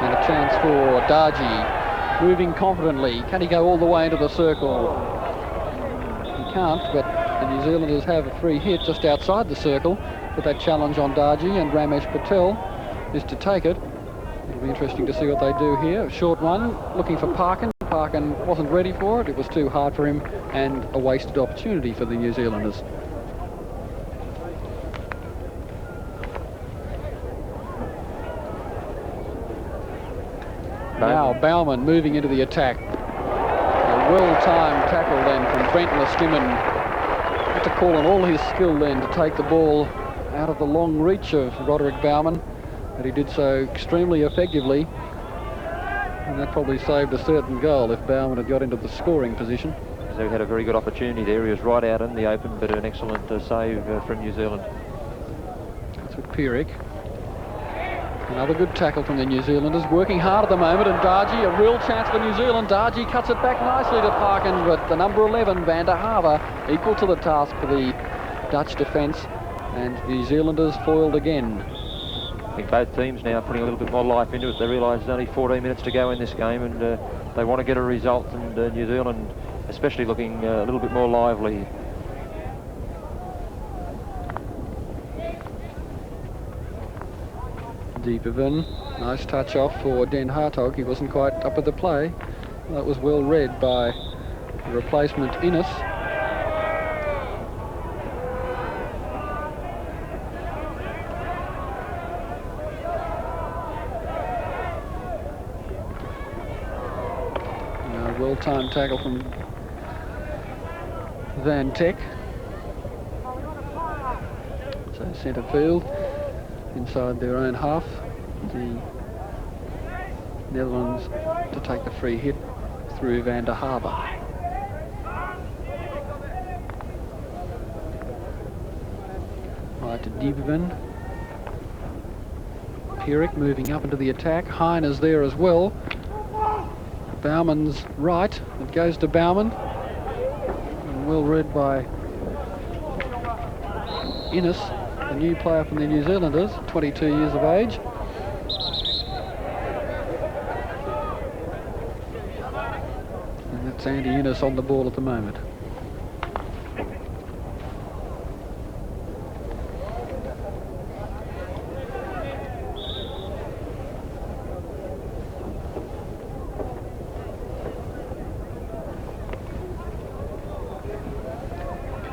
And a chance for Darji, moving confidently. Can he go all the way into the circle? He can't, but the New Zealanders have a free hit just outside the circle. But that challenge on Darji, and Ramesh Patel is to take it. It'll be interesting to see what they do here. A short one, looking for Parkin. Parkin wasn't ready for it. It was too hard for him, and a wasted opportunity for the New Zealanders. Now Bauman moving into the attack. A well-timed tackle then from Brent Lastimon. Had to call on all his skill then to take the ball out of the long reach of Roderick Bauman, but he did so extremely effectively, and that probably saved a certain goal if Bauman had got into the scoring position. So he had a very good opportunity there. He was right out in the open, but an excellent save from New Zealand. That's with Pierik. Another good tackle from the New Zealanders, working hard at the moment, and Darji, a real chance for New Zealand. Darji cuts it back nicely to Parkin, but the number 11, Van der Haver, equal to the task for the Dutch defence, and the New Zealanders foiled again. I think both teams now putting a little bit more life into it. They realise there's only 14 minutes to go in this game, and they want to get a result, and New Zealand especially looking a little bit more lively. Deepervin, nice touch off for Den Hartog. He wasn't quite up with the play. That was well read by the replacement Innes. Well-timed tackle from Van Teck. So centre field, inside their own half. The Netherlands to take the free hit through Van der Haver. Right to Deepervin. Pierik moving up into the attack. Hine is there as well. Bauman's right. It goes to Bauman. And well read by Innes, the new player from the New Zealanders, 22 years of age. And that's Andy Innes on the ball at the moment.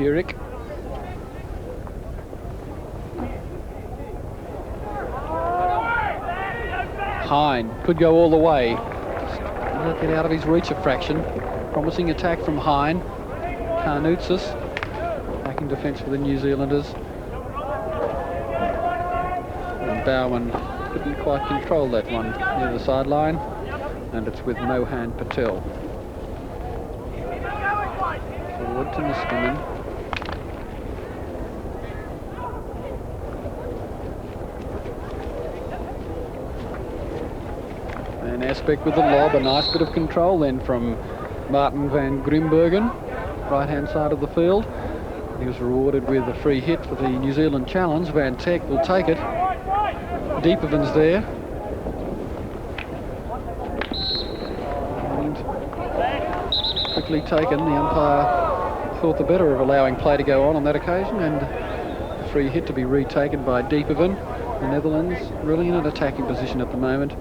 Pierik. Hine could go all the way. Just not get out of his reach a fraction. Promising attack from Hine. Carnoutsis back in defence for the New Zealanders. And Bowman couldn't quite control that one near the sideline. And it's with Mohan Patel. Forward to Niskanen. And Aspect with the lob. A nice bit of control then from Martin van Grimbergen, right-hand side of the field. He was rewarded with a free hit for the New Zealand challenge. Van Teck will take it. Deeperman's there. And quickly taken. The umpire thought the better of allowing play to go on that occasion, and a free hit to be retaken by Deeperman. The Netherlands really in an attacking position at the moment.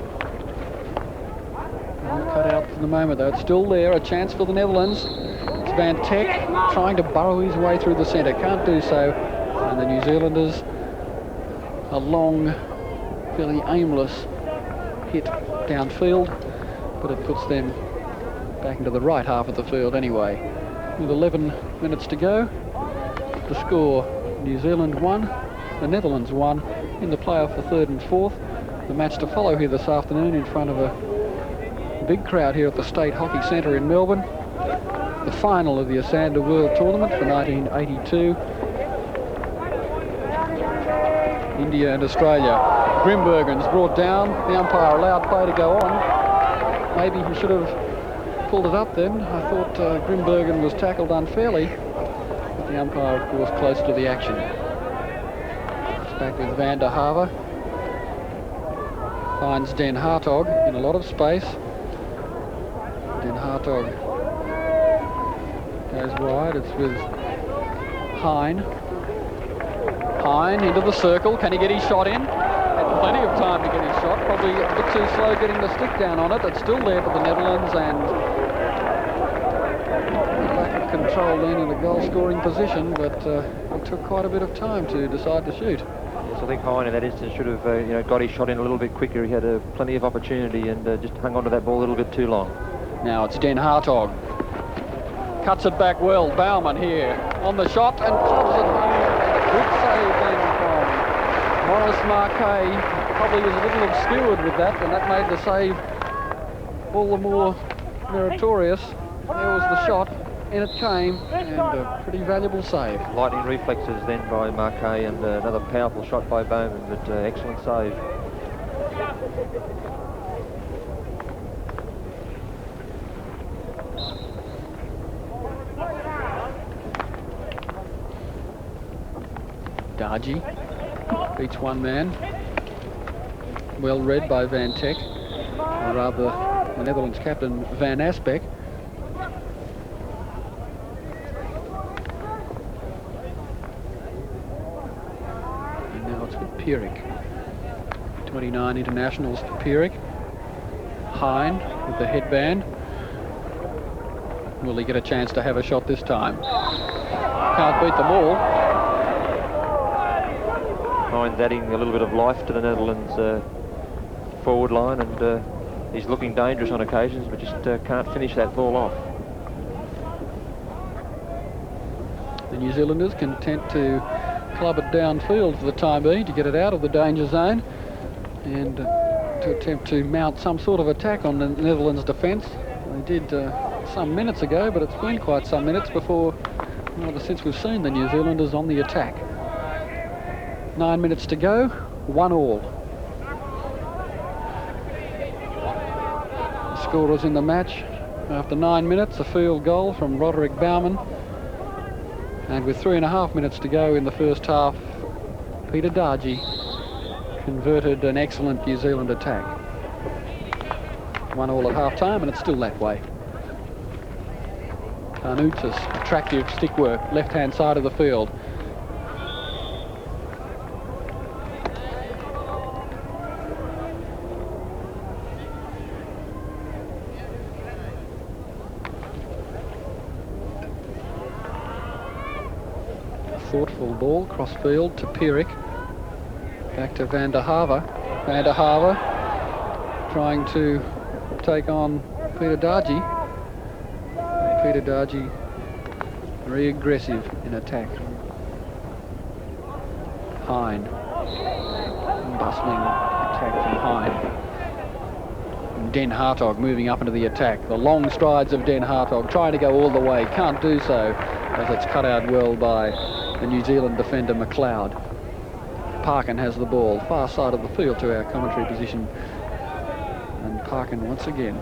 Cut out for the moment though. It's still there. A chance for the Netherlands. It's Van Teck trying to burrow his way through the centre. Can't do so. And the New Zealanders, a long, fairly aimless hit downfield, but it puts them back into the right half of the field anyway. With 11 minutes to go, the score: New Zealand 1, the Netherlands 1 in the playoff for third and fourth. The match to follow here this afternoon in front of a big crowd here at the State Hockey Centre in Melbourne. The final of the Esanda World Tournament for 1982. India and Australia. Grimbergen's brought down. The umpire allowed play to go on. Maybe he should have pulled it up then. I thought Grimbergen was tackled unfairly. But the umpire, of course, close to the action. It's back with Van der Haver. Finds Den Hartog in a lot of space. Den Hartog goes wide. It's with Hine. Hine into the circle. Can he get his shot in? Had plenty of time to get his shot. Probably a bit too slow getting the stick down on it. It's still there for the Netherlands, and lack of control then in the goal-scoring position, but it took quite a bit of time to decide to shoot. Yes, I think Hine in that instance should have got his shot in a little bit quicker. He had plenty of opportunity and just hung on to that ball a little bit too long. Now it's Den Hartog. Cuts it back well. Baumann here on the shot and clubs it home. Good save then from Maurice Marquet. Probably was a little obscured with that, and that made the save all the more meritorious. There was the shot, and it came, and a pretty valuable save. Lightning reflexes then by Marquet, and another powerful shot by Bowman, but excellent save. Dargy beats one man. Well read by Van Teck, or rather the Netherlands captain Van Aspect. And now it's with Pierik. 29 internationals for Pierik. Hine with the headband. Will he get a chance to have a shot this time? Can't beat them all. Hine's adding a little bit of life to the Netherlands forward line, and he's looking dangerous on occasions, but just can't finish that ball off. The New Zealanders content to club it downfield for the time being to get it out of the danger zone and to attempt to mount some sort of attack on the Netherlands defence. They did some minutes ago, but it's been quite some minutes since we've seen the New Zealanders on the attack. 9 minutes to go, 1-1. The scorers in the match after 9 minutes, a field goal from Roderick Baumann. And with 3.5 minutes to go in the first half, Peter Dargy converted an excellent New Zealand attack. 1-1 at half-time, and it's still that way. Carnoutsis, attractive stick work, left-hand side of the field. thoughtful ball, cross field to Pierik. Back to Van der Haver. Van der Haver trying to take on Peter Dargy. Peter Dargy very aggressive in attack. Hine. Bustling attack from Hine. And Den Hartog moving up into the attack. The long strides of Den Hartog trying to go all the way. Can't do so as it's cut out well by the New Zealand defender McLeod. Parkin has the ball, far side of the field to our commentary position. And Parkin once again.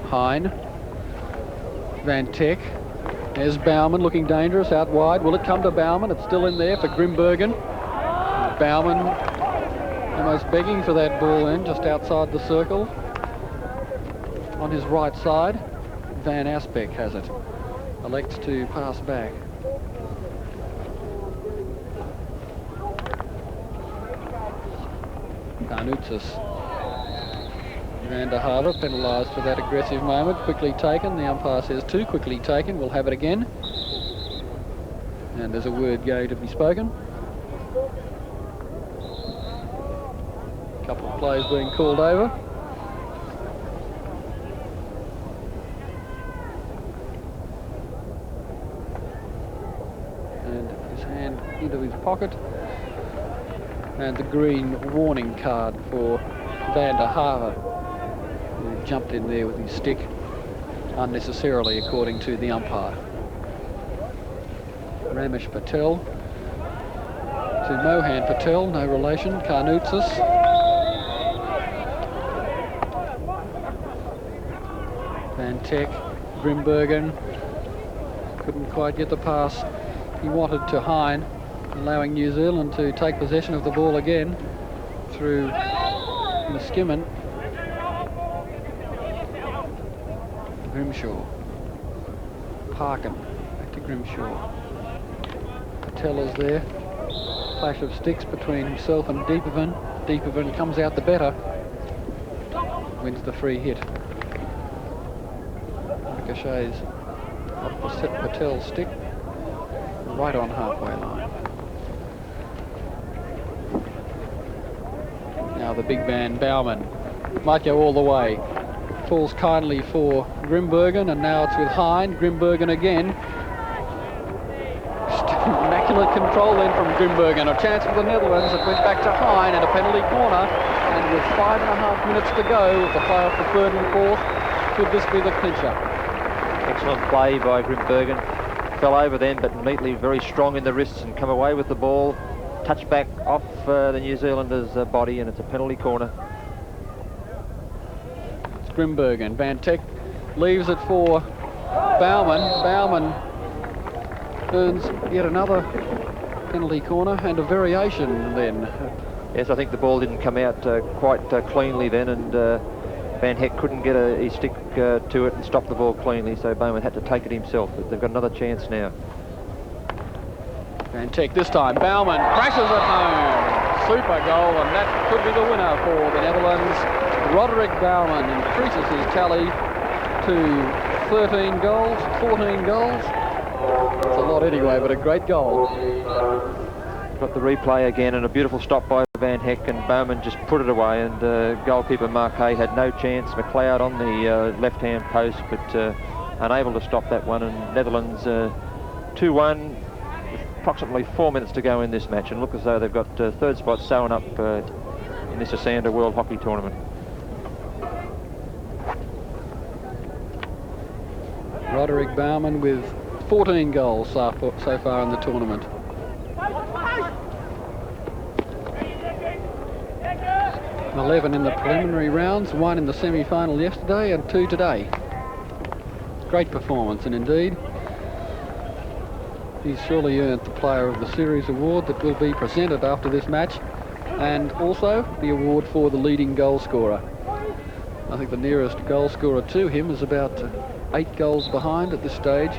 Hine. Van Teck. There's Bauman looking dangerous out wide. Will it come to Bauman? It's still in there for Grimbergen. Bauman almost begging for that ball in, just outside the circle. On his right side, Van Asbeck has it. Elects to pass back. Carnutzis. Van der Haver penalised for that aggressive moment. Quickly taken. The umpire says too quickly taken. We'll have it again. And there's a word going to be spoken. A couple of plays being called over. And his hand into his pocket. And the green warning card for Van der Haver, who jumped in there with his stick unnecessarily, according to the umpire. Ramesh Patel to Mohan Patel, no relation. Carnutzis. Van Teck, Grimbergen couldn't quite get the pass he wanted to Hine, allowing New Zealand to take possession of the ball again through Miskimen. Grimshaw. Parkin. Back to Grimshaw. Patel is there. Clash of sticks between himself and Deepavan. Deepavan comes out the better. Wins the free hit. Ricochets opposite Patel's stick. Right on halfway line. Now the big man Bauman might go all the way. Falls kindly for Grimbergen, and now it's with Hine. Grimbergen again. Immaculate control then from Grimbergen. A chance for the Netherlands. It went back to Hine and a penalty corner. And with 5.5 minutes to go, with the play off the third and fourth, could this be the clincher? Excellent play by Grimbergen. Fell over then, but neatly, very strong in the wrists and come away with the ball. Touch back off the New Zealanders' body, and it's a penalty corner. It's Grimbergen. Van Teck leaves it for Bauman. Bauman earns yet another penalty corner and a variation then. Yes, I think the ball didn't come out quite cleanly then, and Van Heck couldn't get his stick to it and stop the ball cleanly, so Bowman had to take it himself. But they've got another chance now. Van Teck this time. Bauman crashes it home. Super goal, and that could be the winner for the Netherlands. Roderick Bauman increases his tally to 13 goals, 14 goals. It's a lot anyway, but a great goal. Got the replay again, and a beautiful stop by Van Heck, and Bowman just put it away, and goalkeeper Mark Hay had no chance. McLeod on the left-hand post, but unable to stop that one, and Netherlands 2-1 with approximately 4 minutes to go in this match, and look as though they've got third spot sewn up in this Esanda World Hockey Tournament. Roderick Bauman with 14 goals so far in the tournament. 11 in the preliminary rounds, 1 in the semi-final yesterday and 2 today. Great performance, and indeed he's surely earned the Player of the Series award that will be presented after this match, and also the award for the leading goal scorer. I think the nearest goal scorer to him is about 8 goals behind at this stage.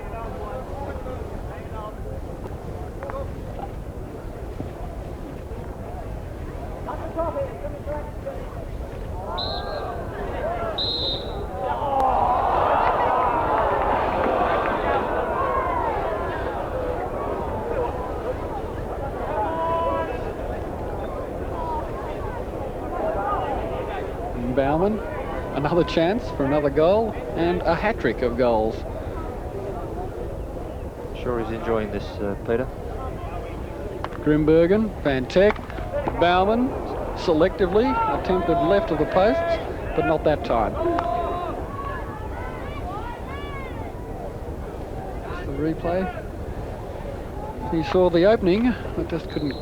Bauman. Another chance for another goal and a hat-trick of goals. Sure he's enjoying this, Peter. Grimbergen, Van Teck, Bauman selectively attempted left of the posts, but not that time. The replay. He saw the opening, but just couldn't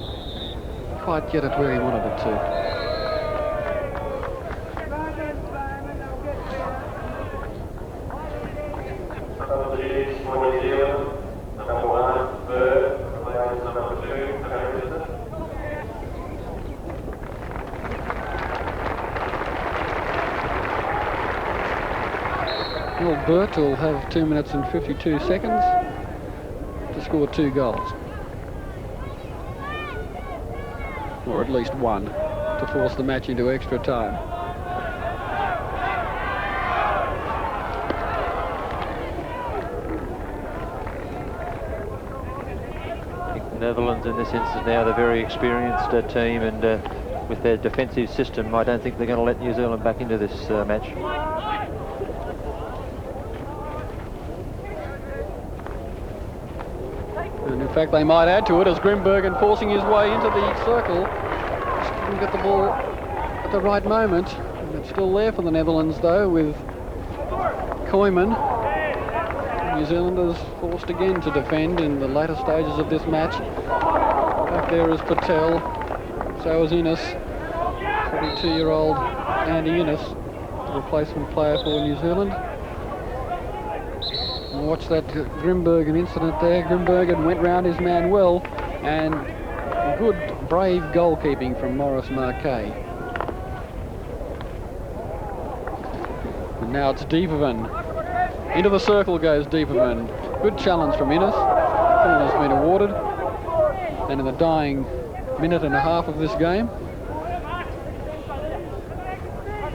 quite get it where he wanted it to. Well, Burt will have 2 minutes and 52 seconds to score 2 goals. Or at least one, to force the match into extra time. I think the Netherlands in this instance now, they're a very experienced team, and with their defensive system, I don't think they're going to let New Zealand back into this match. And in fact, they might add to it as Grimbergen forcing his way into the circle. Just couldn't get the ball at the right moment. And it's still there for the Netherlands, though, with Koeman. New Zealanders forced again to defend in the later stages of this match. Back there is Patel. So is Innes. 42-year-old Andy Innes, the replacement player for New Zealand. Watch that Grimbergen incident there. Grimbergen went round his man well, and good, brave goalkeeping from Maurice Marquet. And now it's Dieperman. Into the circle goes Dieperman. Good challenge from Innes. Corner's been awarded. And in the dying minute and a half of this game,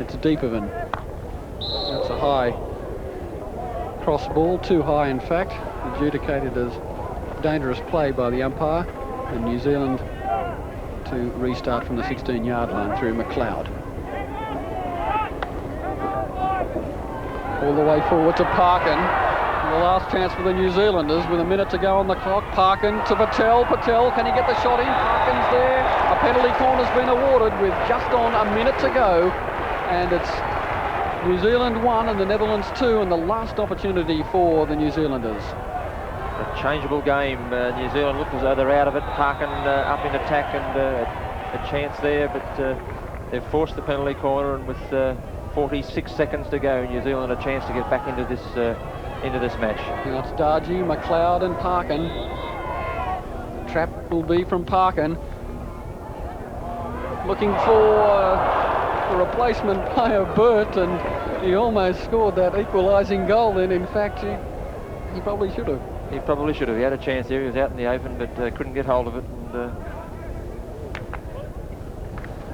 it's Dieperman. That's a high cross ball, too high in fact, adjudicated as dangerous play by the umpire, and New Zealand to restart from the 16-yard line through McLeod. All the way forward to Parkin. The last chance for the New Zealanders with a minute to go on the clock. Parkin to Patel. Patel, can he get the shot in? Parkin's there. A penalty corner's been awarded with just on a minute to go, and it's New Zealand 1 and the Netherlands 2, and the last opportunity for the New Zealanders. A changeable game. New Zealand look as though they're out of it. Parkin up in attack, and a chance there, but they've forced the penalty corner, and with 46 seconds to go, New Zealand a chance to get back into this match. Now it's Dargy, McLeod and Parkin. The trap will be from Parkin. Looking for a replacement player, Burt, and he almost scored that equalising goal then. In fact, he probably should have. He probably should have. He had a chance there. He was out in the open, but couldn't get hold of it. And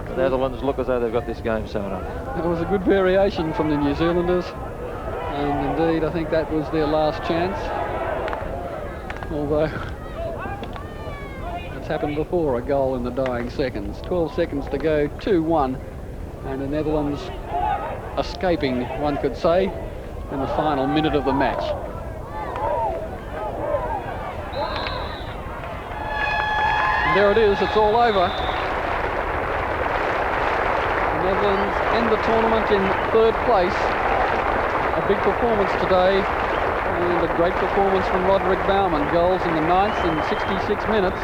the Netherlands look as though they've got this game sewn up. It was a good variation from the New Zealanders, and indeed I think that was their last chance. Although it's happened before, a goal in the dying seconds. 12 seconds to go, 2-1. And the Netherlands escaping, one could say, in the final minute of the match. And there it is, it's all over. The Netherlands end the tournament in 3rd place. A big performance today, and a great performance from Roderick Bauman. Goals in the 9th and 66 minutes.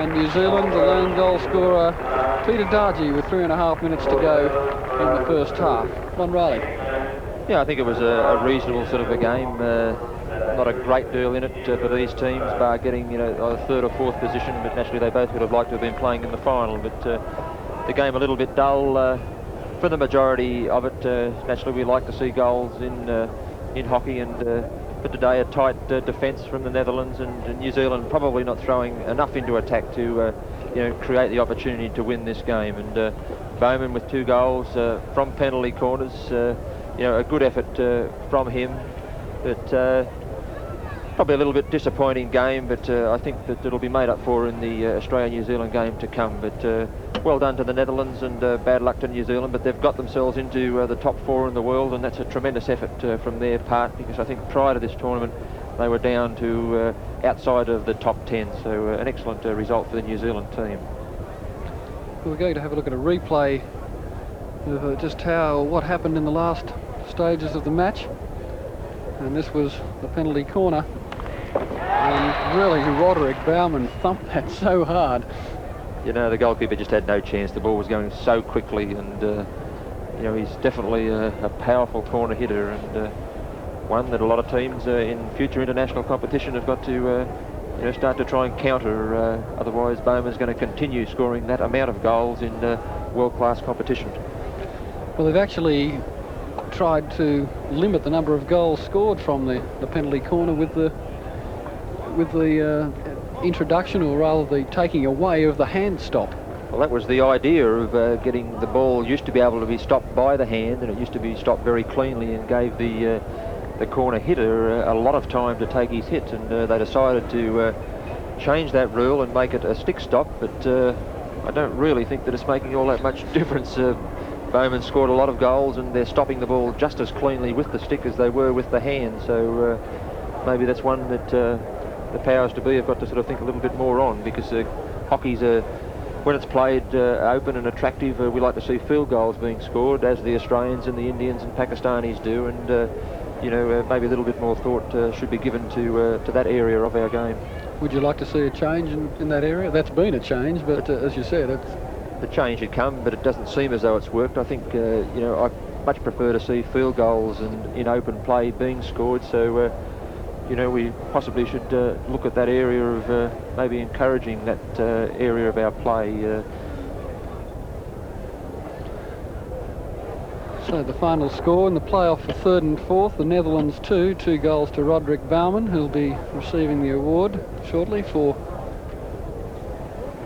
And New Zealand, the lone goal scorer, Peter Dargy, with 3.5 minutes to go in the first half. Ron Riley. Yeah, I think it was a reasonable sort of a game. Not a great deal in it for these teams, bar getting, either 3rd or 4th position, but naturally they both would have liked to have been playing in the final. But the game a little bit dull for the majority of it. Naturally we like to see goals in hockey, and but today a tight defence from the Netherlands, and New Zealand probably not throwing enough into attack to create the opportunity to win this game. And Bowman with 2 goals from penalty corners, a good effort from him, but probably a little bit disappointing game, but I think that it'll be made up for in the Australia-New Zealand game to come. But well done to the Netherlands and bad luck to New Zealand, but they've got themselves into the top 4 in the world, and that's a tremendous effort from their part, because I think prior to this tournament they were down to outside of the top 10, so an excellent result for the New Zealand team. We're going to have a look at a replay of just what happened in the last stages of the match, and this was the penalty corner, and really Roderick Baumann thumped that so hard. You know, the goalkeeper just had no chance. The ball was going so quickly, and you know, he's definitely a powerful corner hitter, and one that a lot of teams in future international competition have got to you know, start to try and counter. Otherwise, Bowman's going to continue scoring that amount of goals in world-class competition. Well, they've actually tried to limit the number of goals scored from the penalty corner with the introduction, or rather the taking away of the hand stop. Well, that was the idea of getting the ball used to be able to be stopped by the hand, and it used to be stopped very cleanly, and gave the corner hitter a lot of time to take his hit, and they decided to change that rule and make it a stick stop, but I don't really think that it's making all that much difference. Bowman scored a lot of goals, and they're stopping the ball just as cleanly with the stick as they were with the hand, so maybe that's one that the powers to be have got to sort of think a little bit more on, because hockey's when it's played open and attractive, we like to see field goals being scored, as the Australians and the Indians and Pakistanis do, and you know, maybe a little bit more thought should be given to that area of our game. Would you like to see a change in that area? That's been a change, but as you said, the change had come, but it doesn't seem as though it's worked. I think you know, I much prefer to see field goals and in open play being scored, so you know, we possibly should look at that area of maybe encouraging that area of our play. So the final score in the playoff for third and fourth, the Netherlands 2 goals to Roderick Baumann, who'll be receiving the award shortly for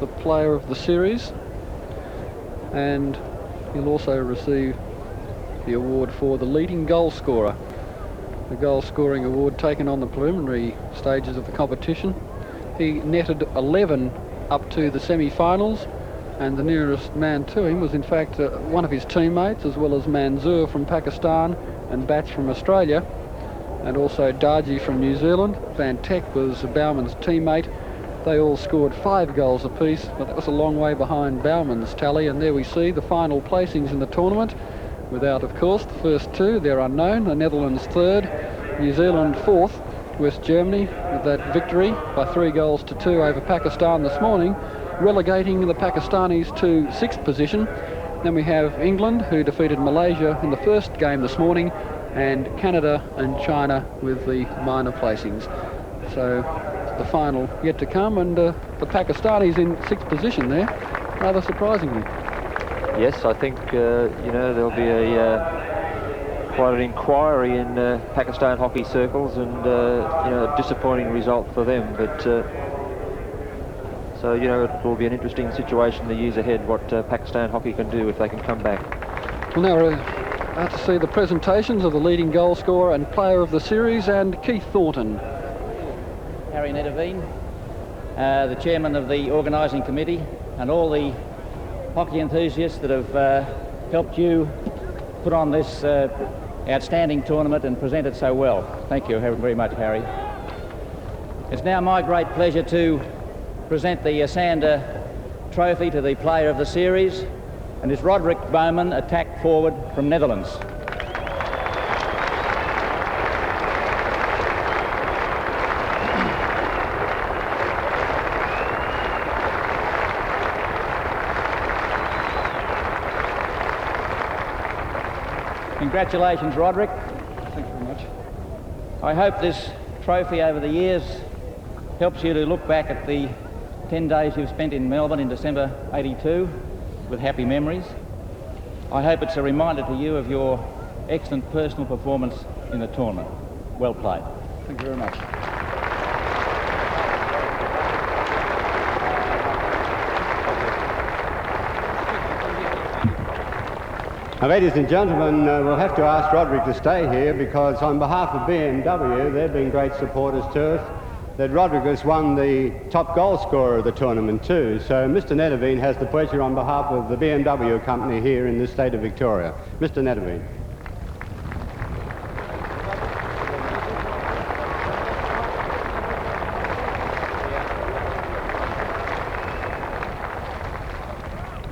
the player of the series, and he'll also receive the award for the leading goal scorer. The goal scoring award taken on the preliminary stages of the competition. He netted 11 up to the semi-finals, and the nearest man to him was in fact one of his teammates, as well as Manzoor from Pakistan and Batch from Australia, and also Darji from New Zealand. Van Teck was Bowman's teammate. They all scored 5 goals apiece, but that was a long way behind Bowman's tally, and there we see the final placings in the tournament. Without, of course, the first 2, they're unknown. The Netherlands 3rd, New Zealand 4th, West Germany with that victory by 3 goals to 2 over Pakistan this morning, relegating the Pakistanis to 6th position. Then we have England, who defeated Malaysia in the first game this morning, and Canada and China with the minor placings. So the final yet to come, and the Pakistanis in 6th position there, rather surprisingly. Yes, I think you know, there'll be quite an inquiry in Pakistan hockey circles, and you know, a disappointing result for them. But so you know, it will be an interesting situation in the years ahead, what Pakistan hockey can do if they can come back. Well, now we're about to see the presentations of the leading goal scorer and player of the series, and Keith Thornton. Harry Nedavine, the chairman of the organising committee, and all the hockey enthusiasts that have helped you put on this outstanding tournament and present it so well. Thank you very much, Harry. It's now my great pleasure to present the Esanda trophy to the player of the series, and it's Roderick Baumann, attack forward from Netherlands. Congratulations, Roderick. Thank you very much. I hope this trophy over the years helps you to look back at the 10 days you've spent in Melbourne in December '82 with happy memories. I hope it's a reminder to you of your excellent personal performance in the tournament. Well played. Thank you very much. Now, ladies and gentlemen, we'll have to ask Roderick to stay here, because on behalf of BMW, they've been great supporters to us. that Rodriguez won the top goal scorer of the tournament too. So Mr. Netterveen has the pleasure on behalf of the BMW company here in the state of Victoria. Mr. Netterveen.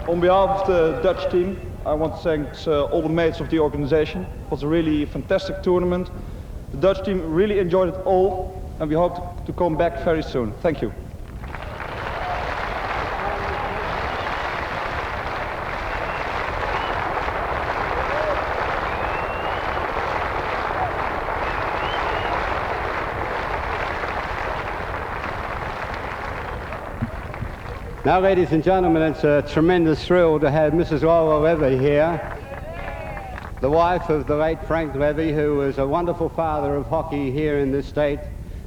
On behalf of the Dutch team, I want to thank all the mates of the organization. It was a really fantastic tournament. The Dutch team really enjoyed it all, and we hope to come back very soon. Thank you. Now, ladies and gentlemen, it's a tremendous thrill to have Mrs. Laura Levy here, the wife of the late Frank Levy, who was a wonderful father of hockey here in the state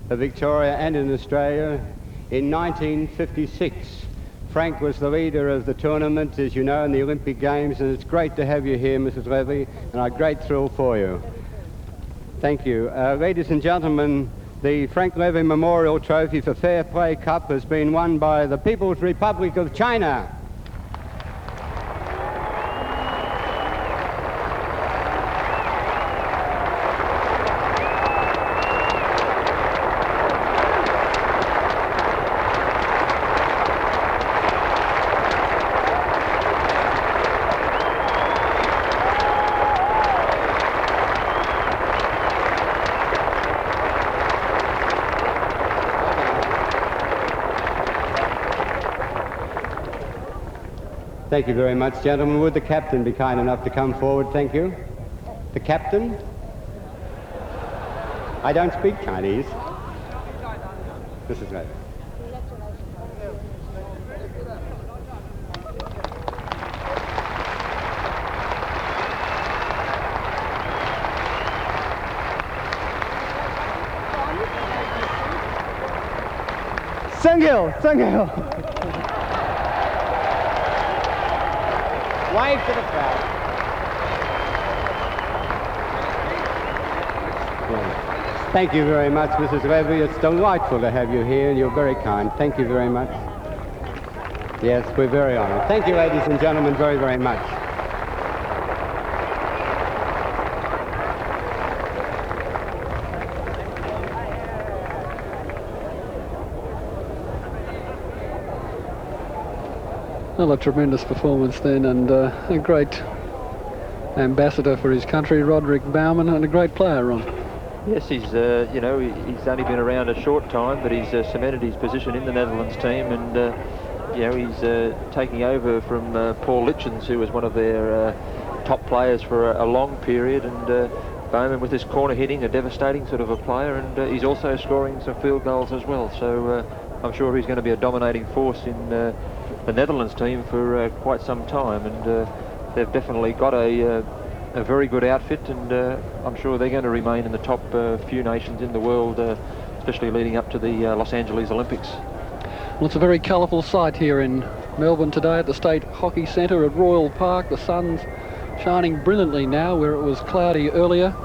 of Victoria and in Australia. In 1956, Frank was the leader of the tournament, as you know, in the Olympic Games, and it's great to have you here, Mrs. Levy, and a great thrill for you. Thank you. Ladies and gentlemen, the Frank Levy Memorial Trophy for Fair Play Cup has been won by the People's Republic of China. Thank you very much, gentlemen. Would the captain be kind enough to come forward? Thank you. The captain? I don't speak Chinese. This is right. Thank you. Thank you. Wave to the crowd. Yeah. Thank you very much, Mrs. Levy. It's delightful to have you here, and you're very kind. Thank you very much. Yes, we're very honored. Thank you, ladies and gentlemen, very, very much. Well, a tremendous performance then, and a great ambassador for his country, Roderick Baumann, and a great player, Ron. Yes, he's you know, he's only been around a short time, but he's cemented his position in the Netherlands team, and you know, he's taking over from Paul Litchens, who was one of their top players for a long period, and Baumann with his corner hitting, a devastating sort of a player, and he's also scoring some field goals as well. So I'm sure he's going to be a dominating force in the Netherlands team for quite some time, and they've definitely got a very good outfit, and I'm sure they're going to remain in the top few nations in the world, especially leading up to the Los Angeles Olympics. Well, it's a very colourful sight here in Melbourne today at the State Hockey Centre at Royal Park. The sun's shining brilliantly now where it was cloudy earlier,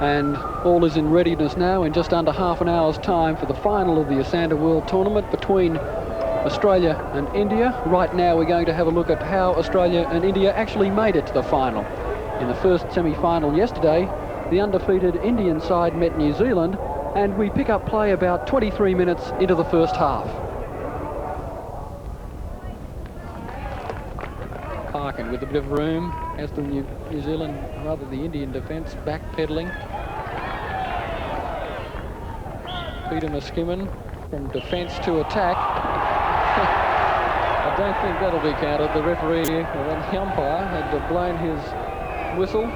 and all is in readiness now in just under half an hour's time for the final of the Esanda World Tournament between Australia and India. Right now we're going to have a look at how Australia and India actually made it to the final. In the first semi-final yesterday, the undefeated Indian side met New Zealand, and we pick up play about 23 minutes into the first half. Parkin with a bit of room as the New Zealand, rather the Indian defence, backpedaling. Peter Muskimen from defence to attack. I don't think that'll be counted. The referee, the umpire, had blown his whistle.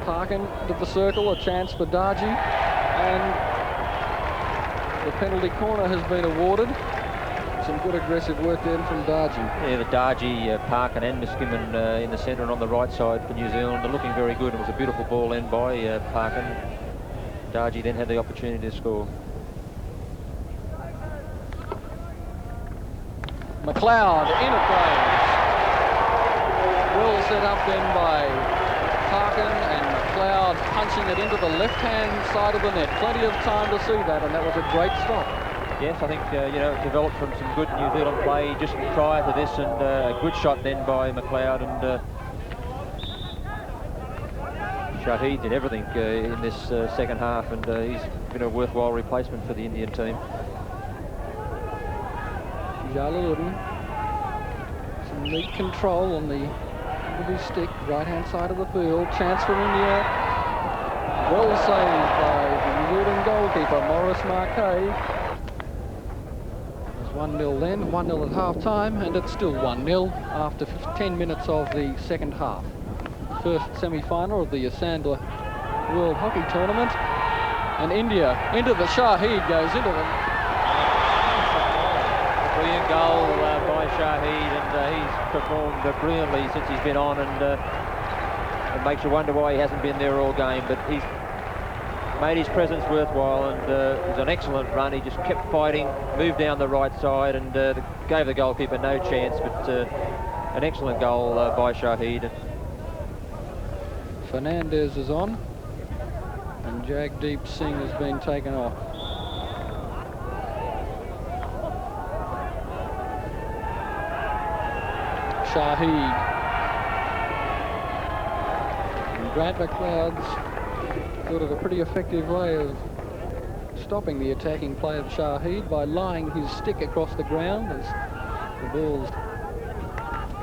Parkin to the circle, a chance for Darji, and the penalty corner has been awarded. Some good aggressive work then from Darji. Yeah, the Darji, Parkin and Muskimen in the centre and on the right side for New Zealand are looking very good. It was a beautiful ball in by Parkin. Darji then had the opportunity to score. McLeod in at plays. Well set up then by Parkin, and McLeod punching it into the left-hand side of the net. Plenty of time to see that, and that was a great stop. Yes, I think, you know, it developed from some good New Zealand play just prior to this, and a good shot then by McLeod, and Shahid did everything in this second half, and he's been a worthwhile replacement for the Indian team. Jalaluddin, some neat control on the end of his stick, right-hand side of the field. Chance for India. Well saved by the New Zealand goalkeeper, Maurice Marquet. It was 1-0 then, 1-0 at half-time, and it's still 1-0 after 10 minutes of the second half. First semi-final of the Esanda World Hockey Tournament. And India into the Shahid, goes into the... Brilliant goal by Shahid, and he's performed brilliantly since he's been on, and it makes you wonder why he hasn't been there all game, but he's made his presence worthwhile, and it was an excellent run. He just kept fighting, moved down the right side, and gave the goalkeeper no chance, but an excellent goal by Shahid. Fernandez is on, and Jagdeep Singh has been taken off. Shahid. And Grant McLeod's sort of a pretty effective way of stopping the attacking play of Shahid by lying his stick across the ground as the ball's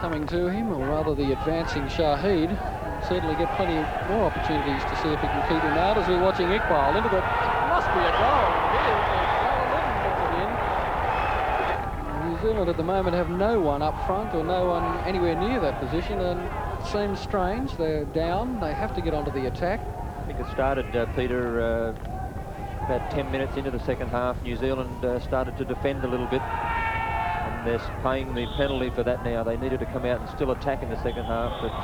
coming to him, or rather the advancing Shahid. Certainly get plenty more opportunities to see if he can keep him out as we're watching Iqbal into the... Must be a goal. New Zealand at the moment have no one up front or no one anywhere near that position, and it seems strange. They're down. They have to get onto the attack. I think it started, Peter, about 10 minutes into the second half. New Zealand started to defend a little bit, and they're paying the penalty for that now. They needed to come out and still attack in the second half, but...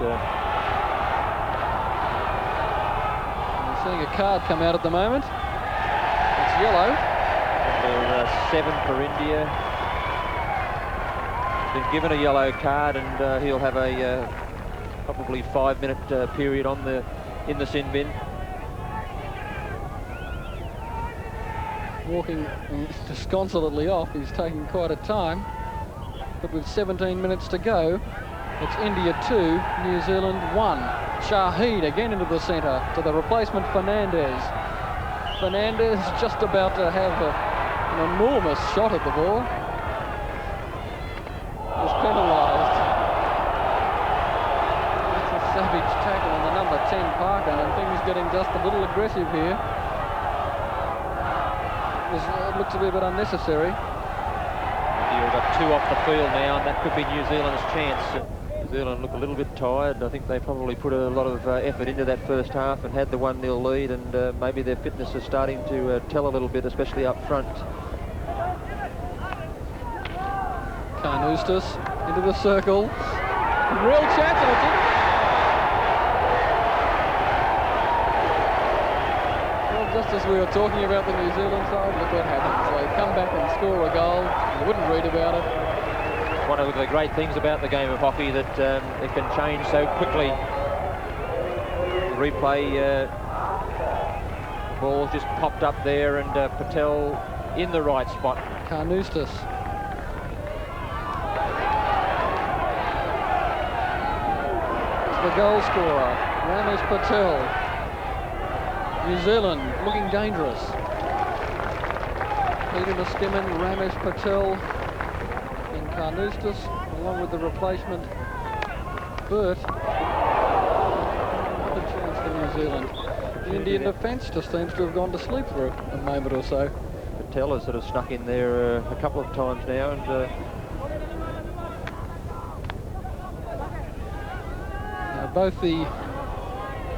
Seeing a card come out at the moment. It's yellow. Number 7 for India. He's been given a yellow card, and he'll have a probably 5-minute period in the sin bin. Walking disconsolately off. He's taking quite a time. But with 17 minutes to go, it's India 2, New Zealand 1. Shahid again into the centre to the replacement Fernandez. Fernandez just about to have an enormous shot at the ball. Was penalised. That's a savage tackle on the number 10 Parker, and things getting just a little aggressive here. It looks to be a bit unnecessary. You've got 2 off the field now, and that could be New Zealand's chance. New Zealand look a little bit tired. I think they probably put a lot of effort into that first half and had the 1-0 lead, and maybe their fitness is starting to tell a little bit, especially up front. Carnoustas into the circle. Real chance, and it's in. Well, just as we were talking about the New Zealand side, look what happens. They come back and score a goal. You wouldn't read about it. One of the great things about the game of hockey, that it can change so quickly. The replay, ball just popped up there, and Patel in the right spot. Carnoustas. The goal scorer, Ramesh Patel. New Zealand looking dangerous. Peter Muskimin, Ramesh Patel, and Carnoustas, along with the replacement Burt. Another chance for New Zealand. The Indian defence just seems to have gone to sleep for a moment or so. Patel has sort of snuck in there a couple of times now, and both the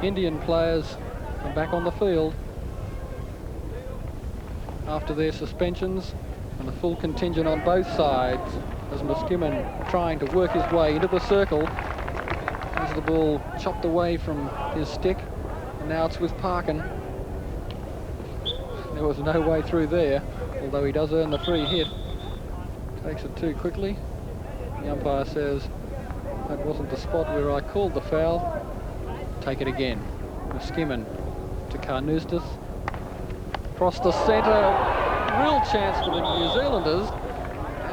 Indian players are back on the field after their suspensions, and a full contingent on both sides as Muskimin trying to work his way into the circle as the ball chopped away from his stick, and now it's with Parkin. There was no way through there, although he does earn the free hit. Takes it too quickly. The umpire says, "That wasn't the spot where I called the foul. Take it again." Muskimin to Carnoustis. Across the centre, real chance for the New Zealanders.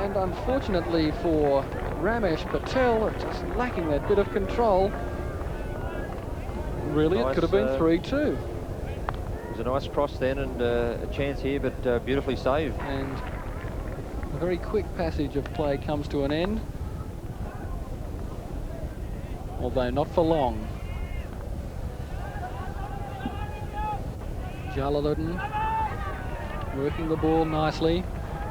And unfortunately for Ramesh Patel, just lacking that bit of control. Really, Nice, it could have been 3-2. It was a nice cross then, and a chance here, but beautifully saved. And a very quick passage of play comes to an end, although not for long. Jalaluddin working the ball nicely,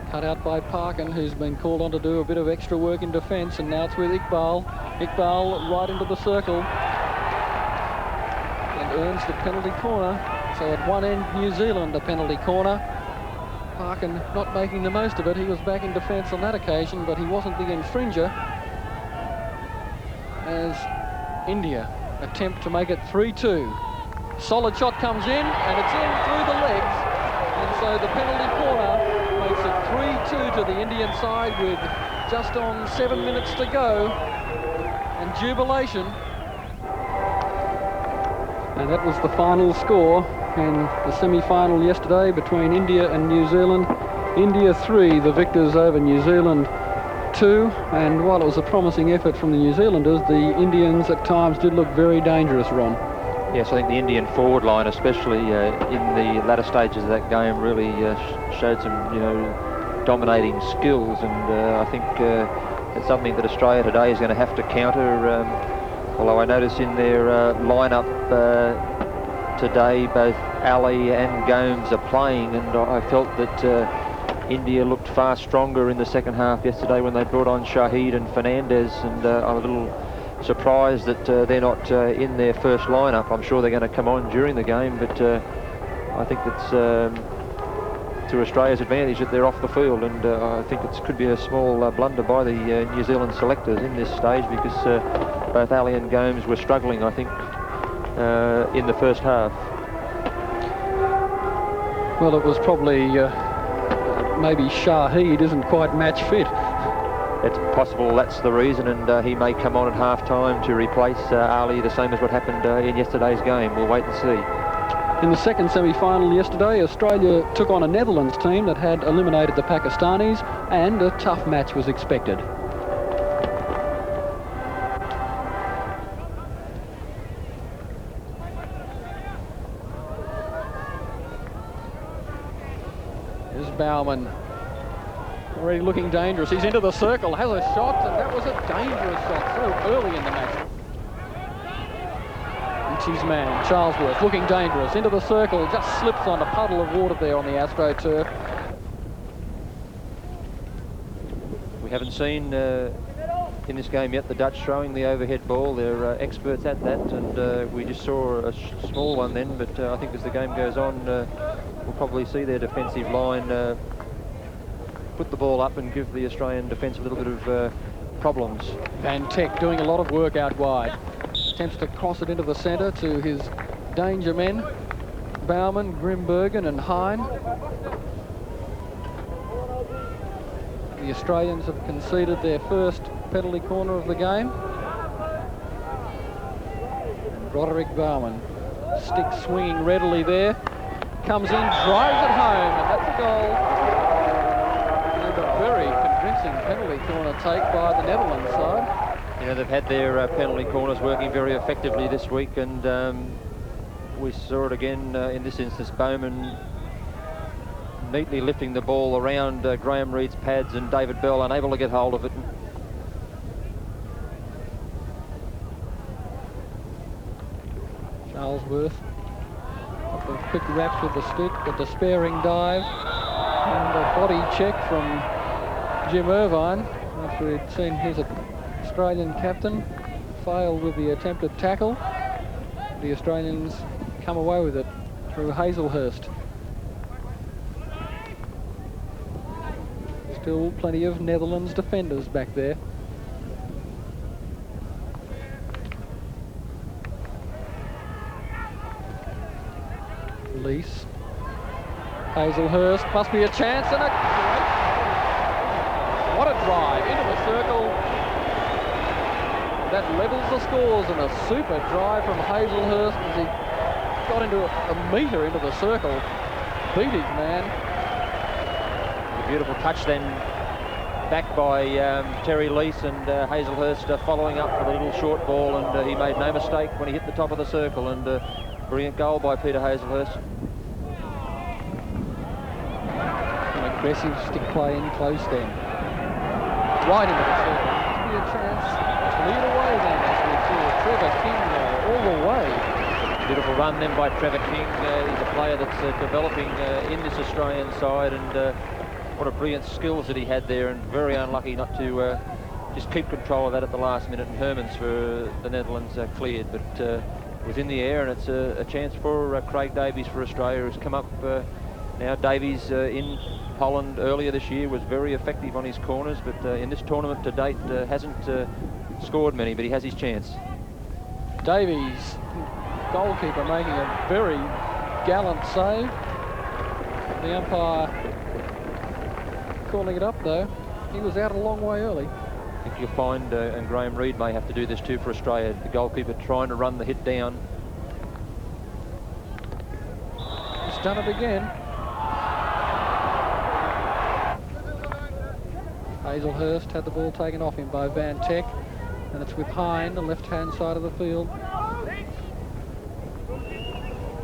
cut out by Parkin, who's been called on to do a bit of extra work in defence, and now it's with Iqbal. Iqbal right into the circle and earns the penalty corner. So at one end, New Zealand, the penalty corner. Parkin not making the most of it. He was back in defence on that occasion, but he wasn't the infringer. As India attempt to make it 3-2. Solid shot comes in, and it's in through the legs. And so the penalty corner makes it 3-2 to the Indian side with just on 7 minutes to go. And jubilation. And that was the final score in the semi-final yesterday between India and New Zealand. India 3, the victors over New Zealand 2. And while it was a promising effort from the New Zealanders, the Indians at times did look very dangerous, Ron. Yes, I think the Indian forward line, especially in the latter stages of that game, really showed some, dominating skills, and I think it's something that Australia today is going to have to counter. Although I notice in their lineup today, both Ali and Gomes are playing, and I felt that India looked far stronger in the second half yesterday when they brought on Shahid and Fernandez, and I'm a little surprised that they're not in their first lineup. I'm sure they're going to come on during the game, but I think it's to Australia's advantage that they're off the field, and I think it could be a small blunder by the New Zealand selectors in this stage, because both Ali and Gomes were struggling, I think, in the first half. Well, it was probably maybe Shahid isn't quite match fit. It's possible that's the reason, and he may come on at half-time to replace Ali, the same as what happened in yesterday's game. We'll wait and see. In the second semi-final yesterday, Australia took on a Netherlands team that had eliminated the Pakistanis, and a tough match was expected. Here's Baumann. Already looking dangerous. He's into the circle, has a shot, and that was a dangerous shot so early in the match. It's his man, Charlesworth, looking dangerous. Into the circle, just slips on a puddle of water there on the AstroTurf. We haven't seen in this game yet the Dutch throwing the overhead ball. They're experts at that, and we just saw a small one then, but I think as the game goes on, we'll probably see their defensive line put the ball up and give the Australian defence a little bit of problems. Van Teck doing a lot of work out wide. Attempts to cross it into the centre to his danger men, Baumann, Grimbergen and Hine. The Australians have conceded their first penalty corner of the game. And Roderick Baumann, stick swinging readily there, comes in, drives it home, and that's a goal. A very convincing penalty corner take by the Netherlands side. You know, they've had their penalty corners working very effectively this week, and we saw it again in this instance. Bowman neatly lifting the ball around Graham Reid's pads, and David Bell unable to get hold of it. Charlesworth, a couple of quick raps with the stick, a despairing dive, and a body check from Jim Irvine after he'd seen his Australian captain fail with the attempted tackle. The Australians come away with it through Hazelhurst. Still plenty of Netherlands defenders back there. Lease. Hazelhurst, must be a chance, and a great... What a drive into the circle. That levels the scores, and a super drive from Hazelhurst as he got into a metre into the circle, beat his man. A beautiful touch then, back by Terry Leese, and Hazelhurst following up for the little short ball, and he made no mistake when he hit the top of the circle, and brilliant goal by Peter Hazelhurst. An aggressive stick play in close then. Right into the circle. Must be a chance. Cleared away then as we saw Trevor King all the way. Beautiful run then by Trevor King. He's a player that's developing in this Australian side, and what a brilliant skills that he had there, and very unlucky not to just keep control of that at the last minute. And Hermans for the Netherlands cleared, but was in the air, and it's a chance for Craig Davies for Australia, who's come up now. Davies in Holland earlier this year was very effective on his corners, but in this tournament to date hasn't scored many, but he has his chance. Davies, goalkeeper, making a very gallant save. The umpire calling it up though. He was out a long way early. I think you'll find, and Graham Reid may have to do this too for Australia, the goalkeeper trying to run the hit down. He's done it again. Hazelhurst had the ball taken off him by Van Teck, and it's with Hine, the left-hand side of the field.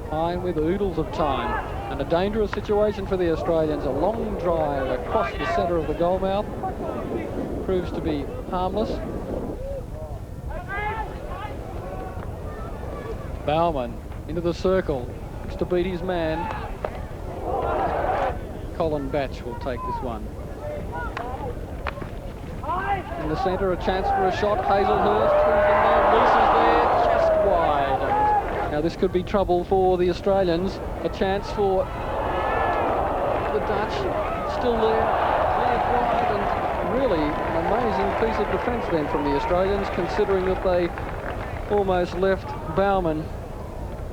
Hine with oodles of time, and a dangerous situation for the Australians. A long drive across the centre of the goal mouth. Proves to be harmless. Baumann into the circle, looks to beat his man. Colin Batch will take this one. In the centre, a chance for a shot. Hazelhurst, who's in there, Leese is there, just wide. And now this could be trouble for the Australians. A chance for the Dutch, still there, cleared wide, and really an amazing piece of defence then from the Australians, considering that they almost left Baumann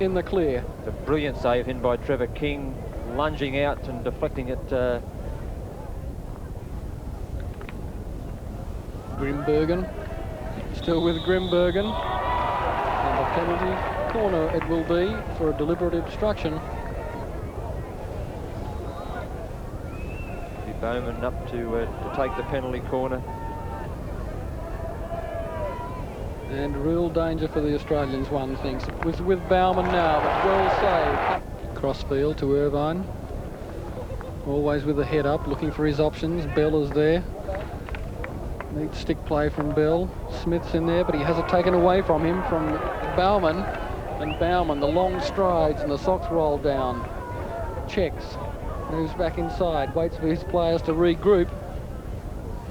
in the clear. A brilliant save in by Trevor King, lunging out and deflecting it. Grimbergen, still with Grimbergen, and a penalty corner it will be for a deliberate obstruction. Bowman up to take the penalty corner. And real danger for the Australians, one thinks. It was with Baumann now, but well saved. Crossfield to Irvine. Always with the head up, looking for his options. Bell is there. Neat stick play from Bell. Smith's in there, but he has it taken away from him from Baumann. And Baumann, the long strides and the socks roll down. Checks. Moves back inside, waits for his players to regroup.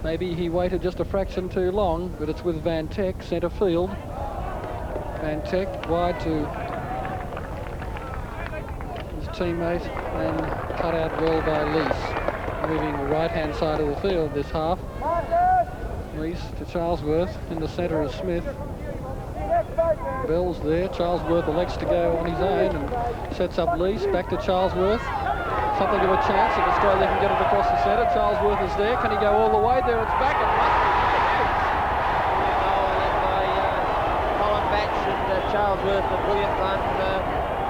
Maybe he waited just a fraction too long, but it's with Van Teck, centre field. Van Teck wide to his teammate, and cut out well by Leese. Moving the right-hand side of the field this half. Leese to Charlesworth, in the centre is Smith. Bell's there, Charlesworth elects to go on his own and sets up Leese, back to Charlesworth. Something of a chance if Australia can get it across the centre. Charlesworth is there. Can he go all the way? There it's back. It must be. Goal led by Colin Batch and Charlesworth. A brilliant run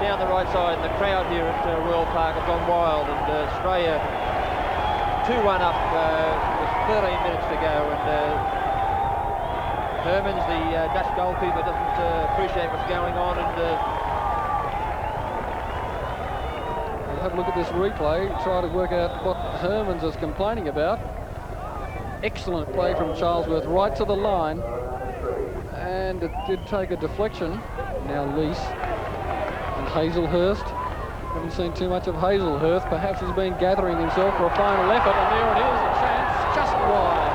down the right side. And the crowd here at Royal Park have gone wild. And Australia 2-1 up with 13 minutes to go. And Hermans, the Dutch goalkeeper, doesn't appreciate what's going on. And have a look at this replay, try to work out what Hermans is complaining about. Excellent play from Charlesworth right to the line, and it did take a deflection. Now Leese and Hazelhurst. Haven't seen too much of Hazelhurst. Perhaps he's been gathering himself for a final effort, and there it is, a chance just wide.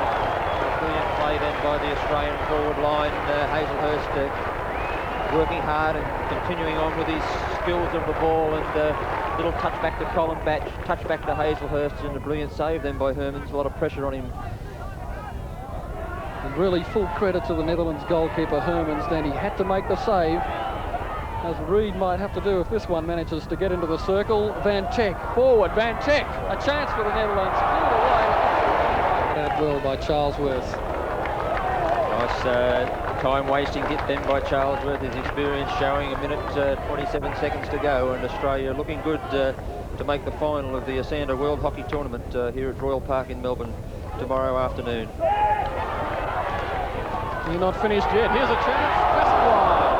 Brilliant play then by the Australian forward line. Hazelhurst working hard and continuing on with his skills of the ball, and little touch back to Colin Batch, touch back to Hazelhurst, and a brilliant save then by Hermans. A lot of pressure on him. And really full credit to the Netherlands goalkeeper Hermans then. He had to make the save, as Reid might have to do if this one manages to get into the circle. Van Teck forward, Van Teck, a chance for the Netherlands, cleared away. Out well by Charlesworth. Nice time wasting hit then by Charlesworth. His experience showing, a minute 27 seconds to go, and Australia looking good to make the final of the Esanda World Hockey Tournament here at Royal Park in Melbourne tomorrow afternoon. You're not finished yet. Here's a chance. Just wide.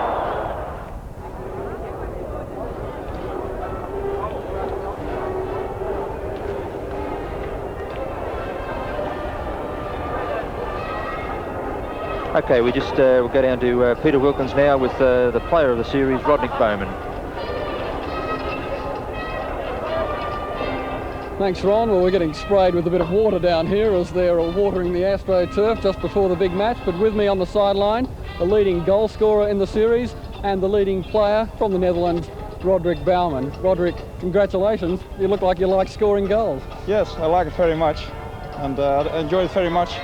Okay, we'll go down to Peter Wilkins now with the player of the series, Roderick Bowman. Thanks, Ron. Well, we're getting sprayed with a bit of water down here as they're watering the AstroTurf just before the big match. But with me on the sideline, the leading goal scorer in the series and the leading player from the Netherlands, Roderick Bowman. Roderick, congratulations. You look like you like scoring goals. Yes, I like it very much, and I enjoy it very much.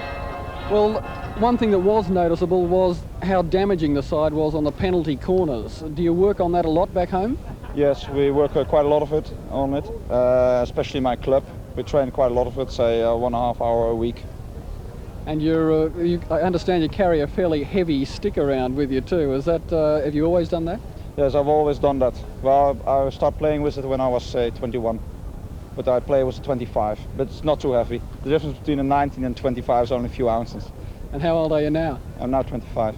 Well, one thing that was noticeable was how damaging the side was on the penalty corners. Do you work on that a lot back home? Yes, we work quite a lot of it on it, especially my club. We train quite a lot of it, say 1.5 hours a week. And I understand you carry a fairly heavy stick around with you too. Is that, have you always done that? Yes, I've always done that. Well, I started playing with it when I was, say, 21. But I play with a 25, but it's not too heavy. The difference between a 19 and 25 is only a few ounces. And how old are you now? I'm now 25.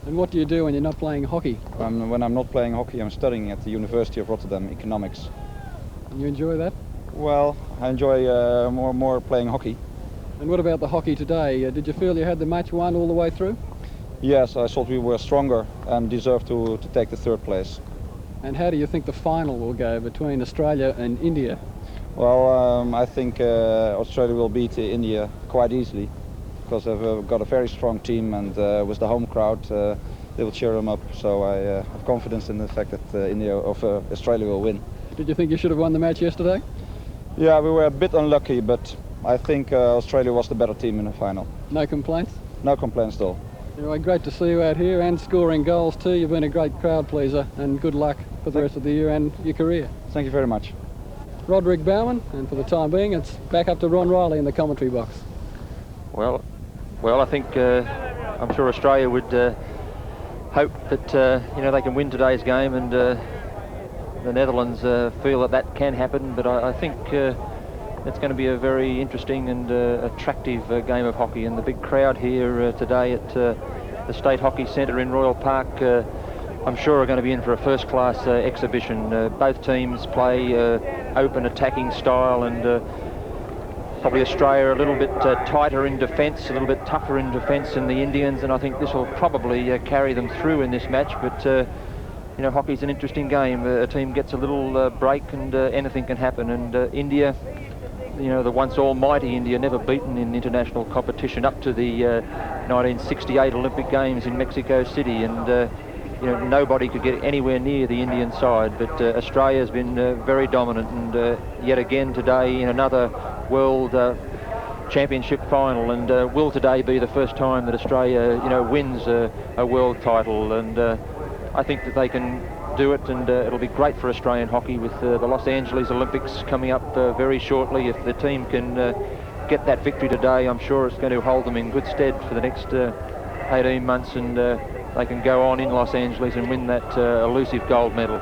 And what do you do when you're not playing hockey? When I'm not playing hockey, I'm studying at the University of Rotterdam, economics. And you enjoy that? Well, I enjoy more playing hockey. And what about the hockey today? Did you feel you had the match won all the way through? Yes, I thought we were stronger and deserved to take the third place. And how do you think the final will go between Australia and India? Well, I think Australia will beat India quite easily because they've got a very strong team, and with the home crowd they will cheer them up. So I have confidence in the fact that Australia will win. Did you think you should have won the match yesterday? Yeah, we were a bit unlucky, but I think Australia was the better team in the final. No complaints? No complaints at all. Anyway, great to see you out here and scoring goals too. You've been a great crowd pleaser, and good luck for the rest of the year and your career. Thank you very much. Roderick Bowman, and for the time being, it's back up to Ron Riley in the commentary box. Well, I think I'm sure Australia would hope that they can win today's game, and the Netherlands feel that can happen. But I think it's going to be a very interesting and attractive game of hockey, and the big crowd here today at the State Hockey Centre in Royal Park, I'm sure are going to be in for a first-class exhibition. Both teams play open attacking style, and probably Australia a little bit tighter in defence, a little bit tougher in defence than the Indians, and I think this will probably carry them through in this match. But hockey's an interesting game. A team gets a little break and anything can happen, and India, the once almighty India, never beaten in international competition up to the 1968 Olympic Games in Mexico City, and nobody could get anywhere near the Indian side. But Australia's been very dominant, and yet again today in another World Championship final, and will today be the first time that Australia wins a world title, and I think that they can do it, and it'll be great for Australian hockey with the Los Angeles Olympics coming up very shortly. If the team can get that victory today, I'm sure it's going to hold them in good stead for the next 18 months, and they can go on in Los Angeles and win that elusive gold medal.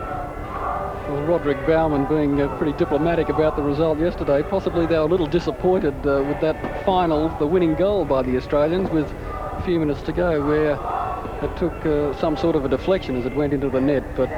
Well, Roderick Bowman being pretty diplomatic about the result yesterday. Possibly they were a little disappointed with that final, the winning goal by the Australians with a few minutes to go, where it took some sort of a deflection as it went into the net, but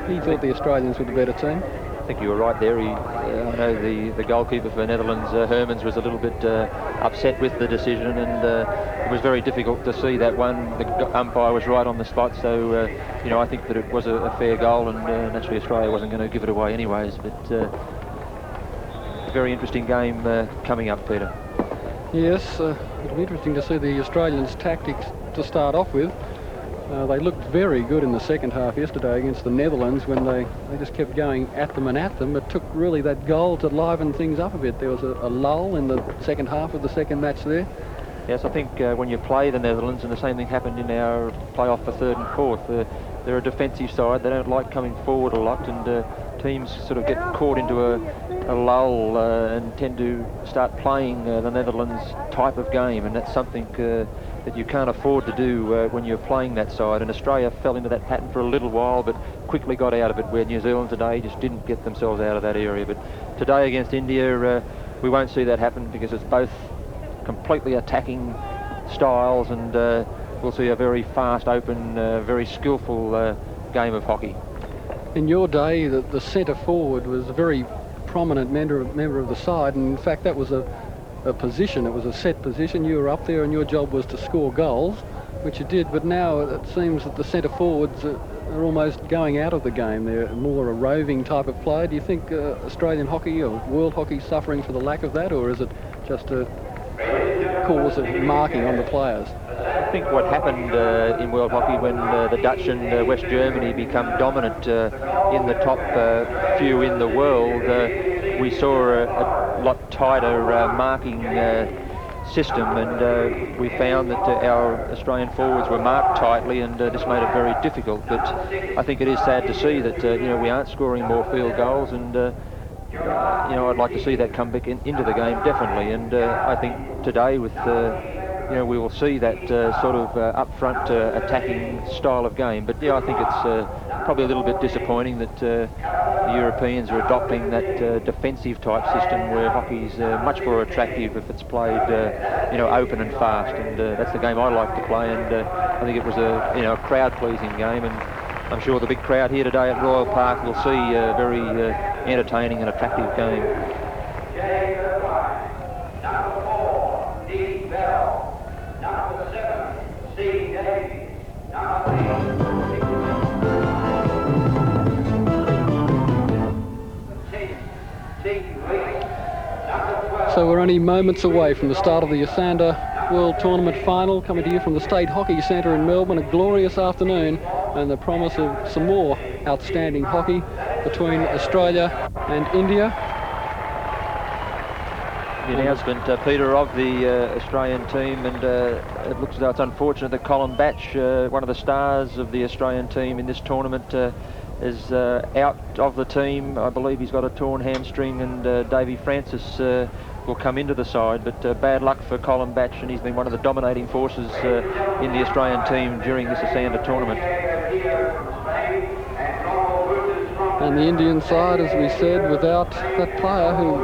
he thought the Australians were the better team. I think you were right there. I know the goalkeeper for Netherlands, Hermans, was a little bit upset with the decision, and it was very difficult to see that one. The umpire was right on the spot, so I think that it was a fair goal, and naturally Australia wasn't going to give it away anyways. But a very interesting game coming up, Peter. Yes, it'll be interesting to see the Australians' tactics to start off with. They looked very good in the second half yesterday against the Netherlands when they just kept going at them and at them. It took really that goal to liven things up a bit. There was a lull in the second half of the second match there. Yes, I think when you play the Netherlands, and the same thing happened in our playoff for third and fourth, they're a defensive side. They don't like coming forward a lot, and teams sort of get caught into a lull and tend to start playing the Netherlands type of game, and that's something that you can't afford to do when you're playing that side. And Australia fell into that pattern for a little while, but quickly got out of it, where New Zealand today just didn't get themselves out of that area. But today against India, we won't see that happen, because it's both completely attacking styles, and we'll see a very fast, open, very skillful game of hockey. In your day, the centre forward was a very prominent member of the side, and in fact that was a position, it was a set position. You were up there and your job was to score goals, which you did, but now it seems that the centre forwards are almost going out of the game. They're more a roving type of player. Do you think Australian hockey or world hockey is suffering for the lack of that, or is it just a cause of marking on the players? I think what happened in world hockey when the Dutch and West Germany become dominant in the top few in the world, we saw a lot tighter marking system, and we found that our Australian forwards were marked tightly, and this made it very difficult. But I think it is sad to see that we aren't scoring more field goals, and I'd like to see that come back into the game, definitely. And I think today with we will see that sort of up-front attacking style of game. But I think it's probably a little bit disappointing that the Europeans are adopting that defensive type system, where hockey's much more attractive if it's played open and fast. And that's the game I like to play. And I think it was a crowd-pleasing game. And I'm sure the big crowd here today at Royal Park will see a very entertaining and attractive game. So we're only moments away from the start of the Esanda World Tournament final, coming to you from the State Hockey Centre in Melbourne. A glorious afternoon and the promise of some more outstanding hockey between Australia and India. The announcement, Peter, of the Australian team, and it looks as though it's unfortunate that Colin Batch, one of the stars of the Australian team in this tournament, is out of the team. I believe he's got a torn hamstring, and Davy Francis will come into the side, but bad luck for Colin Batch, and he's been one of the dominating forces in the Australian team during this Esanda tournament. And the Indian side, as we said, without that player who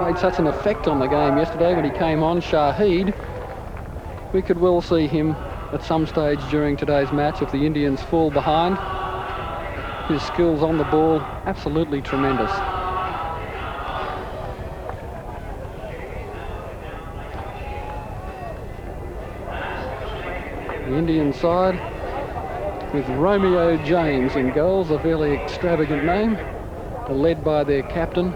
made such an effect on the game yesterday when he came on, Shahid. We could well see him at some stage during today's match if the Indians fall behind. His skills on the ball, absolutely tremendous. The Indian side with Romeo James in goals, a fairly extravagant name, led by their captain,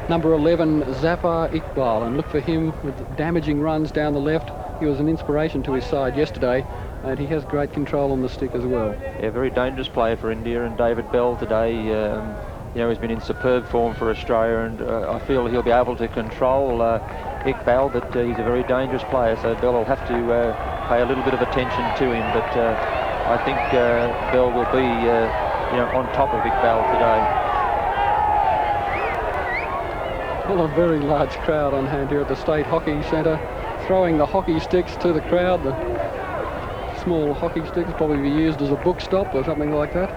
number 11, Zafar Iqbal, and look for him with damaging runs down the left. He was an inspiration to his side yesterday, and he has great control on the stick as well. Yeah, very dangerous player for India, and David Bell today, has been in superb form for Australia, and I feel he'll be able to control Iqbal, but he's a very dangerous player, so Bell will have to pay a little bit of attention to him, but I think Bell will be on top of Iqbal today. Well, a very large crowd on hand here at the State Hockey Centre, throwing the hockey sticks to the crowd. The small hockey sticks probably be used as a book stop or something like that.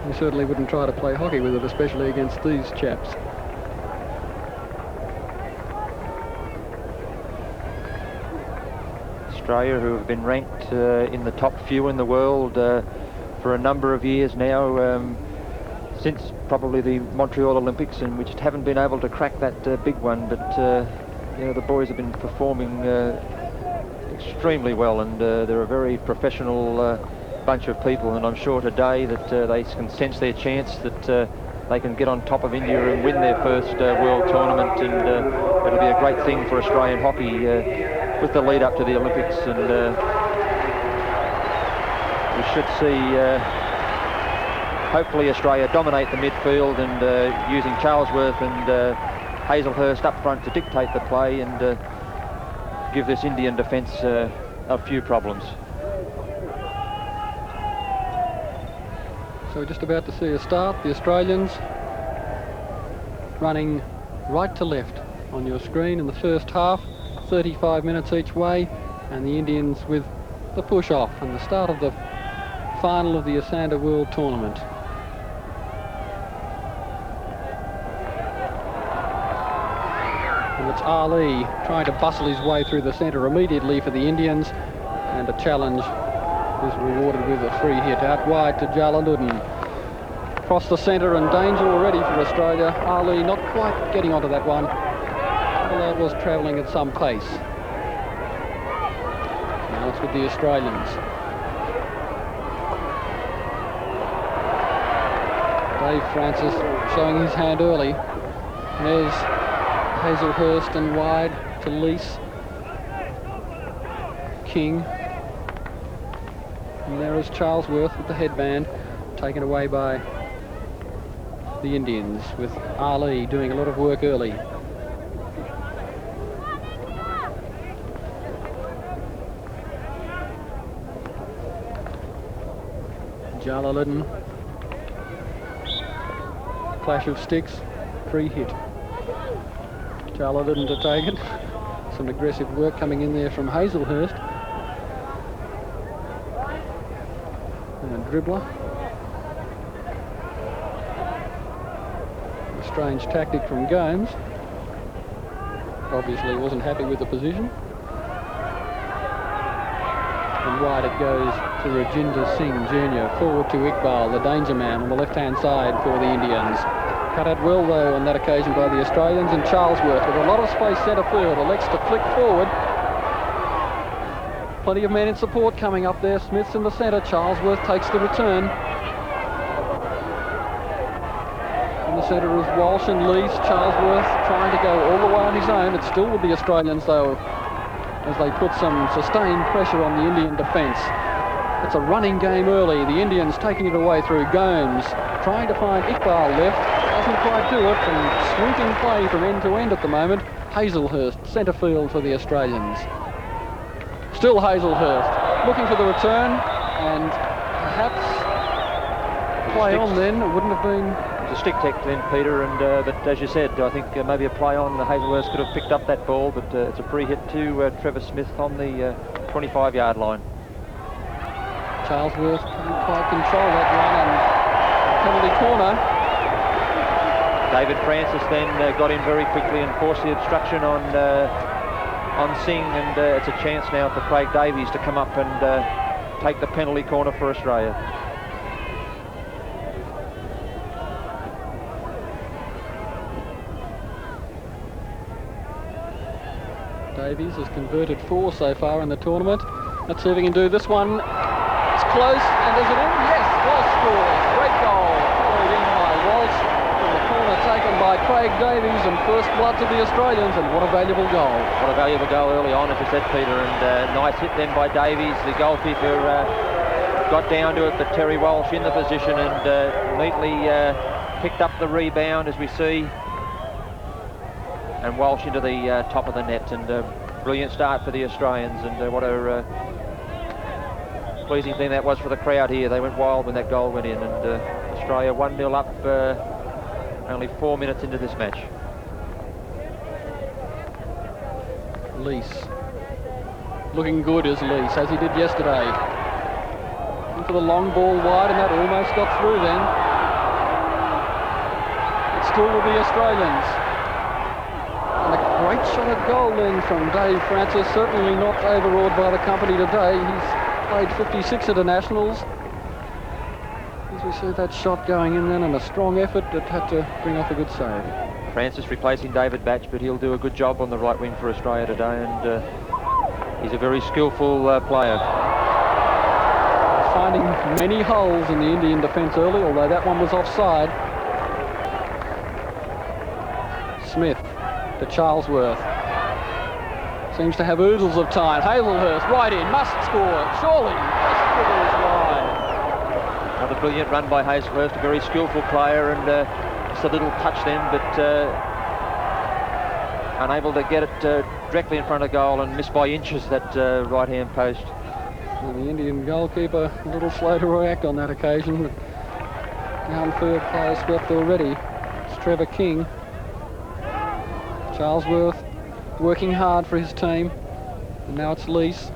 You certainly wouldn't try to play hockey with it, especially against these chaps. Australia, who have been ranked in the top few in the world for a number of years now, since probably the Montreal Olympics, and we just haven't been able to crack that big one. But the boys have been performing extremely well, and they're a very professional bunch of people, and I'm sure today that they can sense their chance that they can get on top of India and win their first world tournament, and it'll be a great thing for Australian hockey with the lead up to the Olympics, and we should see hopefully Australia dominate the midfield, and using Charlesworth and Hazelhurst up front to dictate the play, and give this Indian defence a few problems. So we're just about to see a start. The Australians running right to left on your screen in the first half. 35 minutes each way, and the Indians with the push-off and the start of the final of the Esanda World Tournament. And it's Ali trying to bustle his way through the centre immediately for the Indians, and a challenge is rewarded with a free hit out wide to Jalaluddin. Across the centre and danger already for Australia. Ali not quite getting onto that one, although it was travelling at some pace. Now it's with the Australians. Dave Francis showing his hand early. There's Hazelhurst and wide to Lease. King. And there is Charlesworth with the headband, taken away by the Indians, with Ali doing a lot of work early. Jalaluddin. Clash of sticks, free hit. Jalaluddin to take it. Some aggressive work coming in there from Hazelhurst. And a dribbler. A strange tactic from Gomes. Obviously wasn't happy with the position. And wide it goes to Rajinder Singh Jr. Forward to Iqbal, the danger man on the left-hand side for the Indians. Cut out well, though, on that occasion by the Australians, and Charlesworth with a lot of space centre field elects to flick forward. Plenty of men in support coming up there. Smith's in the centre. Charlesworth takes the return. In the centre is Walsh and Lease. Charlesworth trying to go all the way on his own. It's still with the Australians, though, as they put some sustained pressure on the Indian defence. It's a running game early. The Indians taking it away through Gomes, trying to find Iqbal left. Doesn't quite do it, and sweeping play from end to end at the moment. Hazelhurst, centre field for the Australians. Still Hazelhurst, looking for the return, and perhaps play on then. It wouldn't have been... It was a stick tech then, Peter, and but as you said, I think maybe a play on. Hazelhurst could have picked up that ball, but it's a free hit to Trevor Smith on the 25-yard line. Charlesworth couldn't quite control that run, and penalty corner. David Francis then got in very quickly and forced the obstruction on Singh, and it's a chance now for Craig Davies to come up and take the penalty corner for Australia. Davies has converted 4 so far in the tournament. Let's see if he can do this one. It's close, and is it in? Yes, Walsh scores. Great goal. Carried in by Walsh. From the corner taken by Craig Davies, and first blood to the Australians, and what a valuable goal. What a valuable goal early on, as you said, Peter, and nice hit then by Davies. The goalkeeper got down to it, but Terry Walsh in the position and neatly picked up the rebound, as we see. And Walsh into the top of the net, and a brilliant start for the Australians, and what a pleasing thing that was for the crowd here. They went wild when that goal went in, and Australia 1-0 up only 4 minutes into this match. Lease. Looking good as Lease, as he did yesterday. Into the long ball wide, and that almost got through then. It's still with the Australians. And a great shot at goal then from Dave Francis, certainly not overawed by the company today. He's played 56 internationals. As we see that shot going in then, and a strong effort that had to bring off a good save. Francis replacing David Batch, but he'll do a good job on the right wing for Australia today, and he's a very skillful player. Finding many holes in the Indian defence early, although that one was offside. Smith to Charlesworth. Seems to have oodles of time. Hazelhurst right in, must score, surely. Just dribbles wide. Another brilliant run by Hazelhurst, a very skillful player, and just a little touch then, but unable to get it directly in front of goal, and missed by inches that right-hand post. And the Indian goalkeeper a little slow to react on that occasion. Downfield player swept already. It's Trevor King. Charlesworth working hard for his team. And now it's Lees.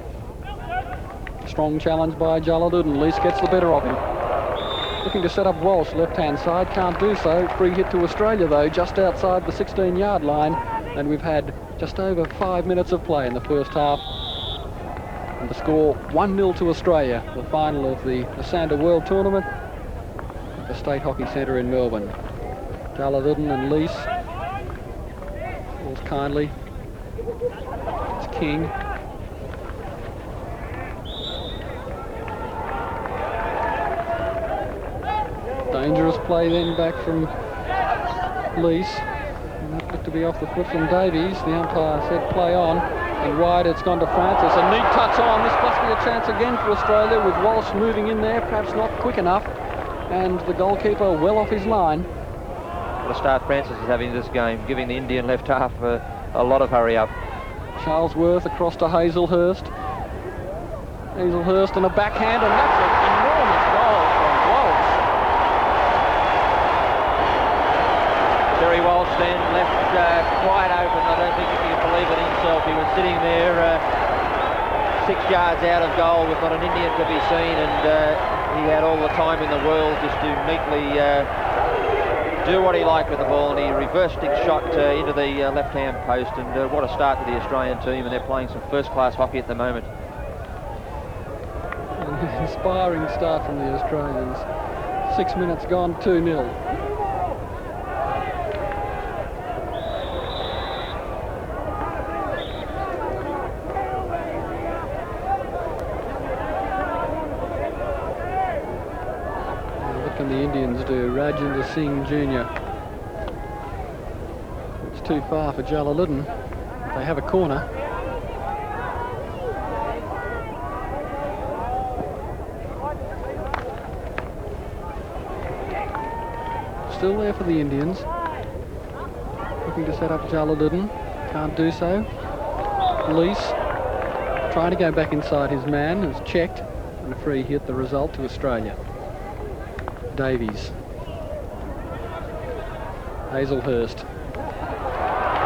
Strong challenge by Jalaluddin. Lees gets the better of him. Looking to set up Walsh, left-hand side, can't do so. Free hit to Australia though, just outside the 16-yard line. And we've had just over 5 minutes of play in the first half. And the score 1-0 to Australia, the final of the Esanda World Tournament at the State Hockey Centre in Melbourne. Jalaluddin and Lees. Falls kindly. It's King. Dangerous play then back from Lees. And that looked to be off the foot from Davies. The umpire said play on. And wide it's gone to Francis. A neat touch on. This must be a chance again for Australia with Walsh moving in there, perhaps not quick enough. And the goalkeeper well off his line. What a start Francis is having this game, giving the Indian left half a lot of hurry up. Charlesworth across to Hazelhurst. Hazelhurst and a backhand, and that's an enormous goal from Walsh. Terry Walsh then left wide open. I don't think he can believe it himself. He was sitting there 6 yards out of goal with not an Indian to be seen, and he had all the time in the world just to neatly do what he liked with the ball, and he reversed his shot into the left-hand post. And what a start to the Australian team, and they're playing some first-class hockey at the moment. An inspiring start from the Australians. 6 minutes gone, 2-0. The Indians do. Rajendra Singh Jr. It's too far for Jalaluddin. They have a corner. Still there for the Indians. Looking to set up Jalaluddin. Can't do so. Lees trying to go back inside his man. Has checked. And a free hit, the result to Australia. Davies. Hazelhurst.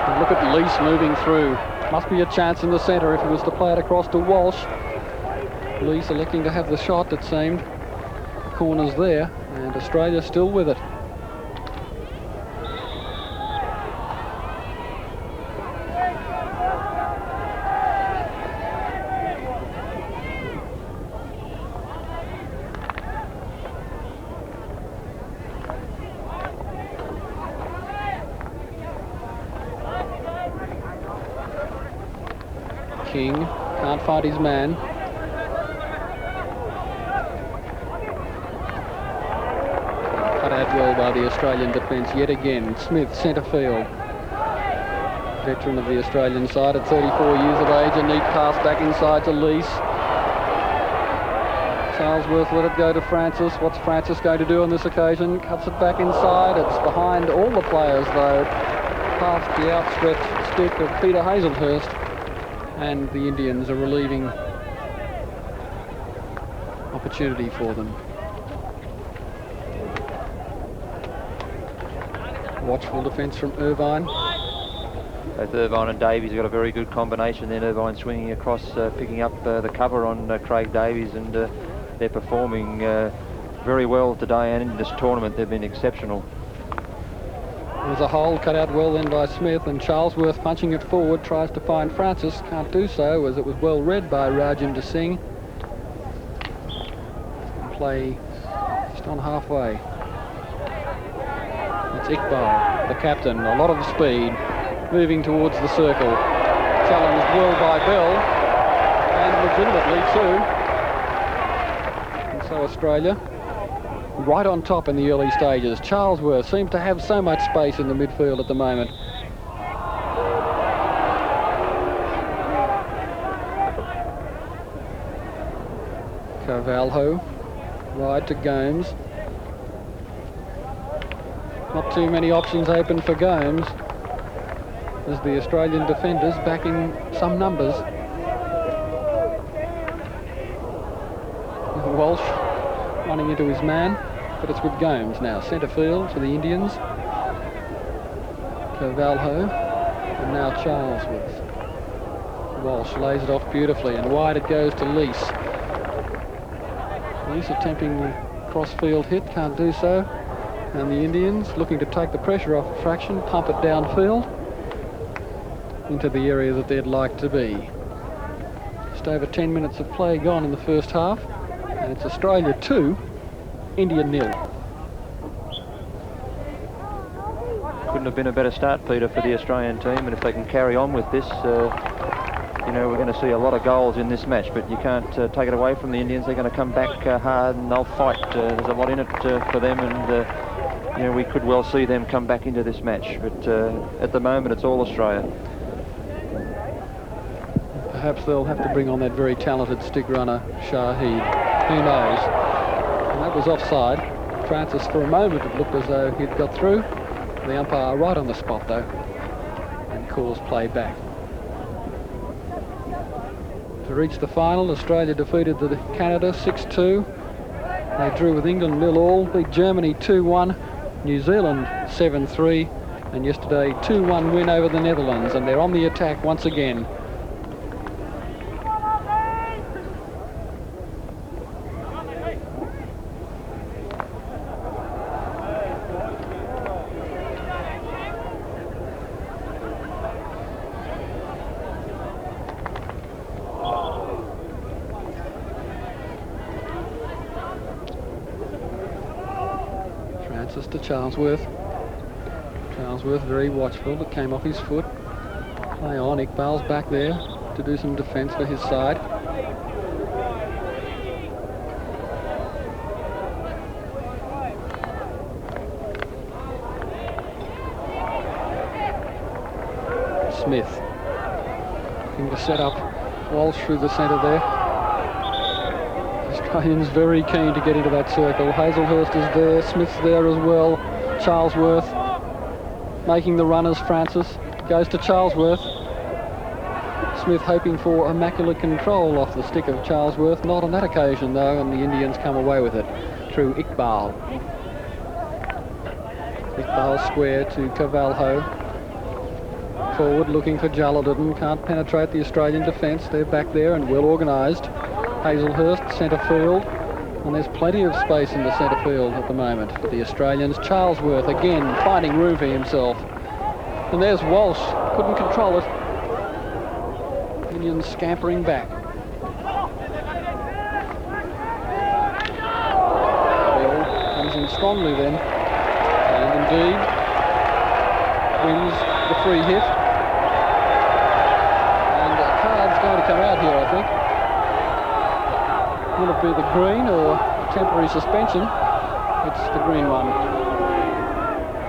And look at Lees moving through. Must be a chance in the centre if he was to play it across to Walsh. Lees electing to have the shot, it seemed. The corner's there, and Australia still with it. King can't find his man. Cut out well by the Australian defence yet again. Smith, centre field. Veteran of the Australian side at 34 years of age. A neat pass back inside to Lees. Charlesworth let it go to Francis. What's Francis going to do on this occasion? Cuts it back inside. It's behind all the players though. Past the outstretched stick of Peter Hazelhurst. And the Indians are relieving opportunity for them. Watchful defence from Irvine. Both Irvine and Davies have got a very good combination. Then Irvine swinging across, picking up the cover on Craig Davies, and they're performing very well today, and in this tournament they've been exceptional. There's a hole cut out well then by Smith, and Charlesworth punching it forward tries to find Francis. Can't do so as it was well read by Rajendra Singh. Play just on halfway. It's Iqbal, the captain. A lot of speed moving towards the circle. Challenged well by Bell, and legitimately too. And so Australia right on top in the early stages. Charlesworth seems to have so much space in the midfield at the moment. Carvalho, wide to Gomes. Not too many options open for Gomes as the Australian defenders back in some numbers. Walsh running into his man, but it's with Gomes now. Centre field for the Indians. Carvalho, and now Charlesworth. Walsh lays it off beautifully, and wide it goes to Lease. Lease attempting the cross-field hit, can't do so. And the Indians looking to take the pressure off a fraction, pump it downfield into the area that they'd like to be. Just over 10 minutes of play gone in the first half, and it's Australia 2, India 0. Couldn't have been a better start, Peter, for the Australian team, and if they can carry on with this, you know, we're going to see a lot of goals in this match, but you can't take it away from the Indians. They're going to come back hard and they'll fight. There's a lot in it for them, and you know, we could well see them come back into this match, but at the moment it's all Australia. Perhaps they'll have to bring on that very talented stick runner, Shahid. Who knows? And that was offside. Francis, for a moment, it looked as though he'd got through. The umpire right on the spot, though, and calls play back. To reach the final, Australia defeated Canada 6-2. They drew with England 0-0, beat Germany 2-1, New Zealand 7-3, and yesterday 2-1 win over the Netherlands, and they're on the attack once again. To Charlesworth. Charlesworth very watchful. It came off his foot. Play on. Iqbal's back there to do some defence for his side. Smith looking to set up Walsh through the centre there. Australians very keen to get into that circle. Hazelhurst is there, Smith's there as well. Charlesworth making the runners. Francis goes to Charlesworth. Smith hoping for immaculate control off the stick of Charlesworth. Not on that occasion though, and the Indians come away with it through Iqbal. Iqbal square to Carvalho. Forward looking for Jalaluddin. Can't penetrate the Australian defence. They're back there and well organised. Hazelhurst, centre field, and there's plenty of space in the centre field at the moment for the Australians. Charlesworth again finding room for himself. And there's Walsh, couldn't control it. Indians scampering back. Bell comes in strongly then, and indeed wins the free hit. And a card's going to come out here, I think. Will it be the green or temporary suspension? It's the green one.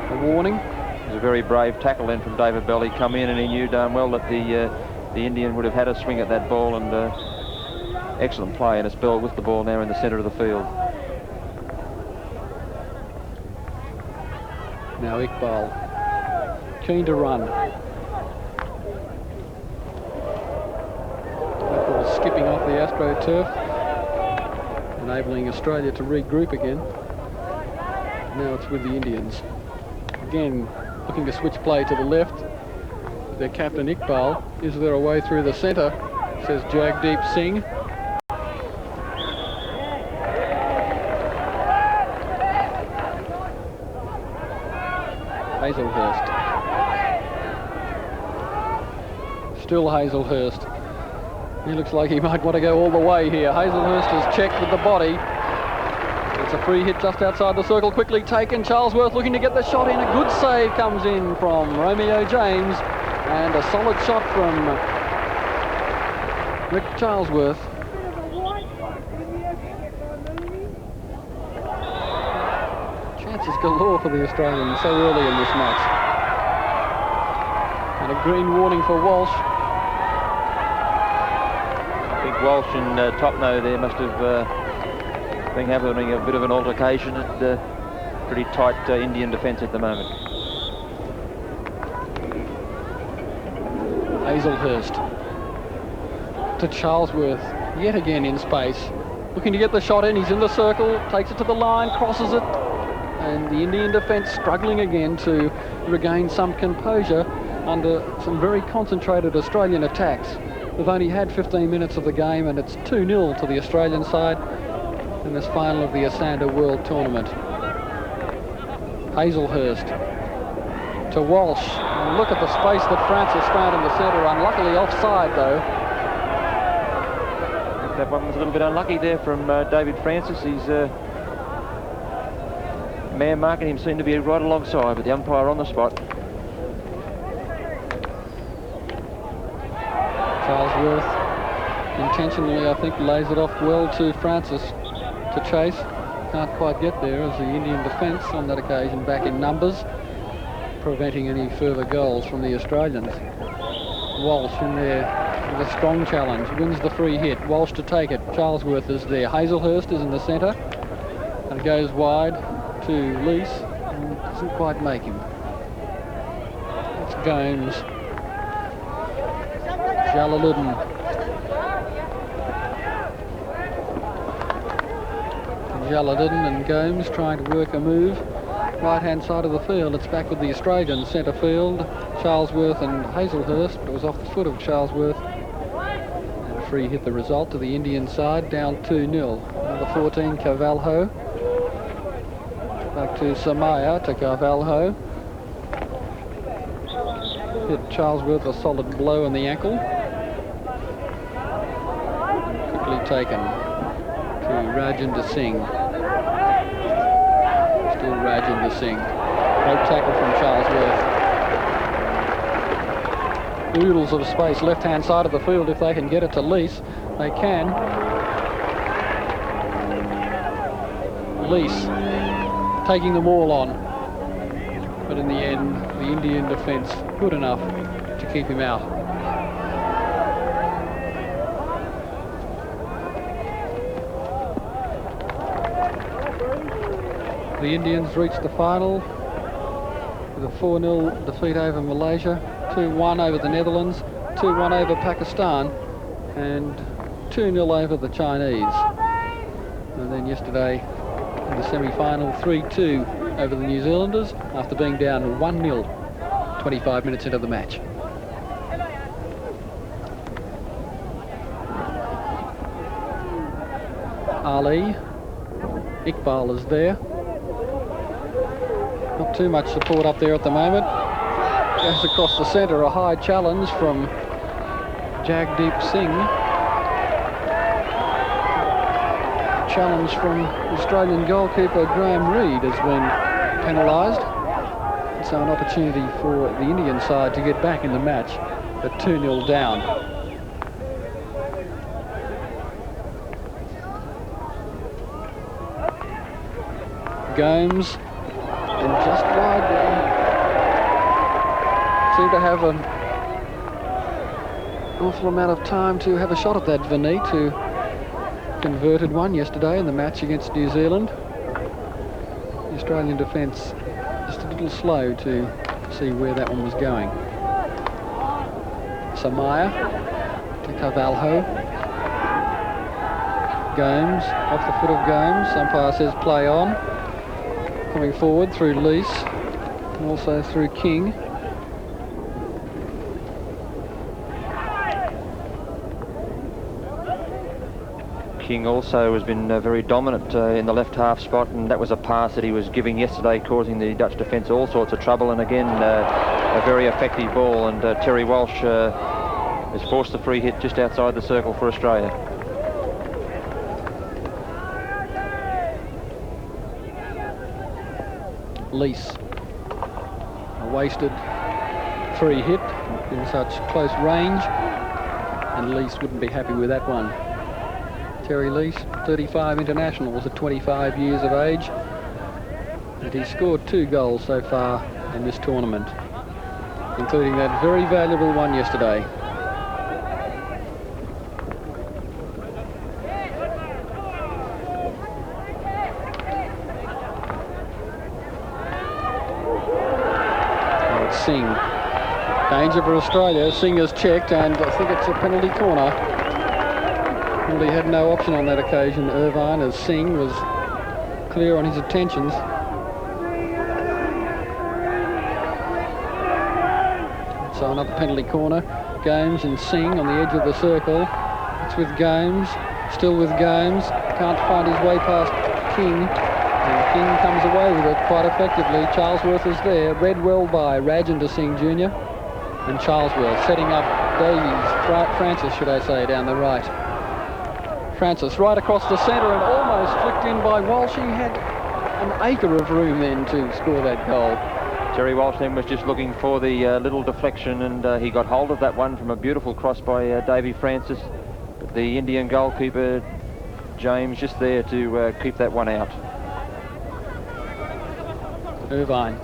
A warning. It was a very brave tackle then from David Bell. He come in and he knew darn well that the Indian would have had a swing at that ball, and excellent play, and it's Bell with the ball now in the centre of the field. Now Iqbal, keen to run. That ball skipping off the AstroTurf, enabling Australia to regroup again. Now it's with the Indians. Again, looking to switch play to the left. Their captain Iqbal. Is there a way through the centre? Says Jagdeep Singh. Hazelhurst. Still Hazelhurst. He looks like he might want to go all the way here. Hazelhurst has checked with the body. It's a free hit just outside the circle, quickly taken. Charlesworth looking to get the shot in. A good save comes in from Romeo James, and a solid shot from Rick Charlesworth. Chances galore for the Australians so early in this match. And a green warning for Walsh. Walsh and Topno there must have been having a bit of an altercation at pretty tight Indian defence at the moment. Hazelhurst to Charlesworth, yet again in space, looking to get the shot in. He's in the circle, takes it to the line, crosses it, and the Indian defence struggling again to regain some composure under some very concentrated Australian attacks. We've only had 15 minutes of the game, and it's 2-0 to the Australian side in this final of the Esanda World Tournament. Hazelhurst to Walsh. And look at the space that Francis found in the centre. Unluckily offside, though. That one was a little bit unlucky there from David Francis. His man marking him seemed to be right alongside, but the umpire on the spot. Charlesworth intentionally, I think, lays it off well to Francis to chase. Can't quite get there as the Indian defence on that occasion back in numbers, preventing any further goals from the Australians. Walsh in there with a strong challenge, wins the free hit. Walsh to take it. Charlesworth is there. Hazelhurst is in the centre and it goes wide to Lease and doesn't quite make him. It's Gomes. Jalaluddin. Jalaluddin and Gomes trying to work a move. Right-hand side of the field, it's back with the Australians. Centre field, Charlesworth and Hazelhurst, but it was off the foot of Charlesworth. And a free hit the result to the Indian side, down 2-0. Number 14, Carvalho. Back to Samaya, to Carvalho. Hit Charlesworth a solid blow in the ankle. Quickly taken to Rajinder Singh. Still Rajinder Singh. Great tackle from Charlesworth. Oodles of space, left-hand side of the field. If they can get it to Lease, they can. Lease taking them all on. But in the end, the Indian defence good enough to keep him out. The Indians reached the final with a 4-0 defeat over Malaysia, 2-1 over the Netherlands, 2-1 over Pakistan, and 2-0 over the Chinese. And then yesterday in the semi-final, 3-2 over the New Zealanders after being down 1-0 25 minutes into the match. Ali, Iqbal is there. Not too much support up there at the moment. Goes across the centre, a high challenge from Jagdeep Singh. Challenge from Australian goalkeeper Graham Reid has been penalised. So an opportunity for the Indian side to get back in the match at 2-0 down. Gomes, and just wide there. Seem to have an awful amount of time to have a shot at that Vinit, who converted one yesterday in the match against New Zealand. The Australian defence just a little slow to see where that one was going. Samaya to Carvalho. Gomes, off the foot of Gomes. Umpire says play on. Coming forward through Lease and also through King. King also has been very dominant in the left half spot, and that was a pass that he was giving yesterday, causing the Dutch defence all sorts of trouble. And again, a very effective ball, and Terry Walsh has forced the free hit just outside the circle for Australia. Lease, a wasted free hit in such close range, and Lease wouldn't be happy with that one. Terry Lease, 35 internationals at 25 years of age, and he's scored 2 goals so far in this tournament, including that very valuable one yesterday. Singh. Danger for Australia. Singh has checked, and I think it's a penalty corner. Well, he had no option on that occasion, Irvine, as Singh was clear on his intentions. So another penalty corner. Gomes and Singh on the edge of the circle. It's with Gomes, still with Gomes. Can't find his way past King. And King comes away with it quite effectively. Charlesworth is there, read well by Rajendra Singh Jr. And Charlesworth setting up Francis, should I say, down the right. Francis right across the centre and almost flicked in by Walsh. He had an acre of room then to score that goal. Terry Walsh then was just looking for the little deflection, and he got hold of that one from a beautiful cross by Davy Francis. But the Indian goalkeeper, James, just there to keep that one out. Irvine.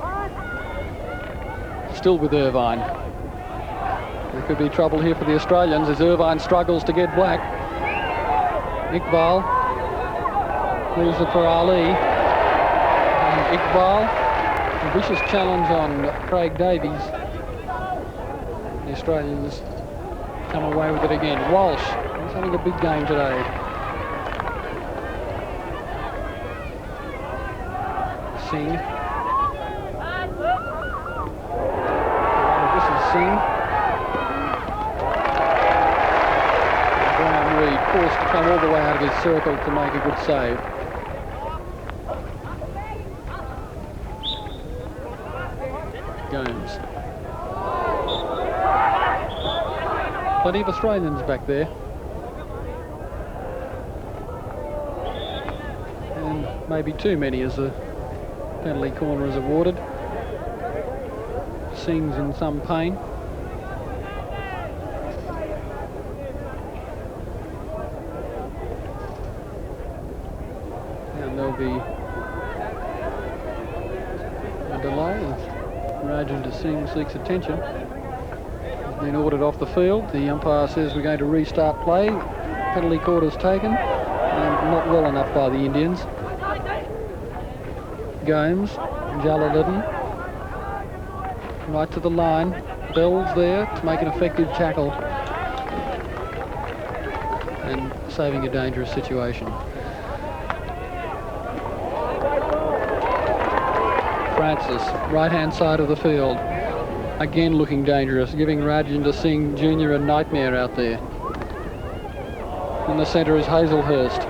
Still with Irvine. There could be trouble here for the Australians as Irvine struggles to get black. Iqbal leaves it for Ali. And Iqbal, a vicious challenge on Craig Davies. The Australians come away with it again. Walsh, he's having a big game today. Singh. This is Singh. Graham Reid forced to come all the way out of his circle to make a good save. Gomes. Plenty of Australians back there. And maybe too many as the penalty corner is awarded. Singh's in some pain. And there'll be a delay as Rajendra Singh seeks attention. He's been ordered off the field. The umpire says we're going to restart play. Penalty quarter's taken, and not well enough by the Indians. Gomes, Jalaluddin, right to the line. Bell's there to make an effective tackle and saving a dangerous situation. Francis, right-hand side of the field, again looking dangerous, giving Rajendra Singh Jr. a nightmare out there. In the centre is Hazelhurst.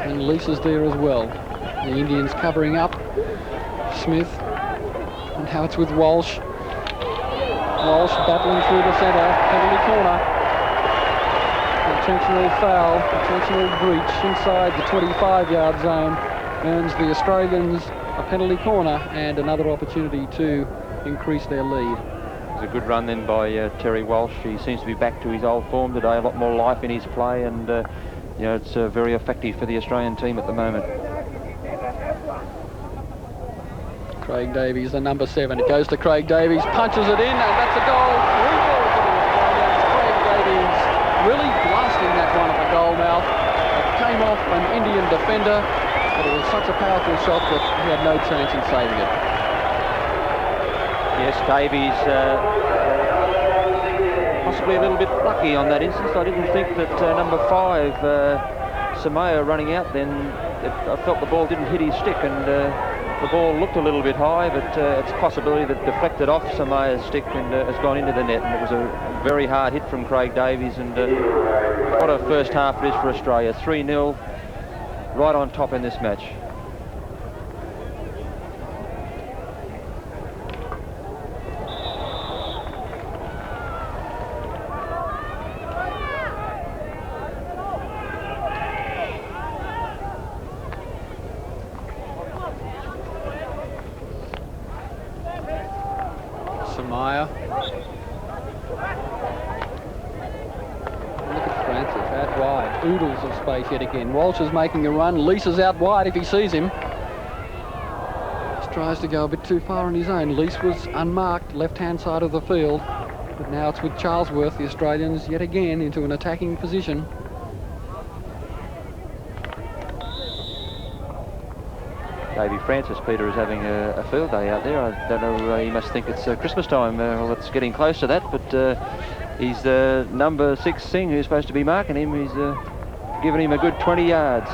And Lisa's there as well. The Indians covering up. Smith. And how it's with Walsh. Walsh battling through the centre. Penalty corner. Intentional foul. Intentional breach inside the 25-yard zone. Earns the Australians a penalty corner and another opportunity to increase their lead. It was a good run then by Terry Walsh. He seems to be back to his old form today, a lot more life in his play, and you know, it's very effective for the Australian team at the moment. Craig Davies, the number 7. It goes to Craig Davies, punches it in, and that's a goal. 3 goals for the Australians. Craig Davies really blasting that one at the goal mouth. It came off an Indian defender, but it was such a powerful shot that he had no chance in saving it. Yes, Davies possibly a little bit lucky on that instance. I didn't think that number 5, Samaya, running out then, I felt the ball didn't hit his stick, and the ball looked a little bit high, but it's a possibility that deflected off Samaya's stick and has gone into the net, and it was a very hard hit from Craig Davies, and what a first half it is for Australia. 3-0, right on top in this match. Samaya. Look at Francis, out wide. Oodles of space yet again. Walsh is making a run. Leese's out wide if he sees him. Just tries to go a bit too far on his own. Leese was unmarked, left-hand side of the field. But now it's with Charlesworth, the Australians, yet again into an attacking position. Davy Francis, Peter, is having a field day out there. I don't know, he must think it's Christmas time. Well, it's getting close to that, but he's number 6 Singh, who's supposed to be marking him. He's given him a good 20 yards.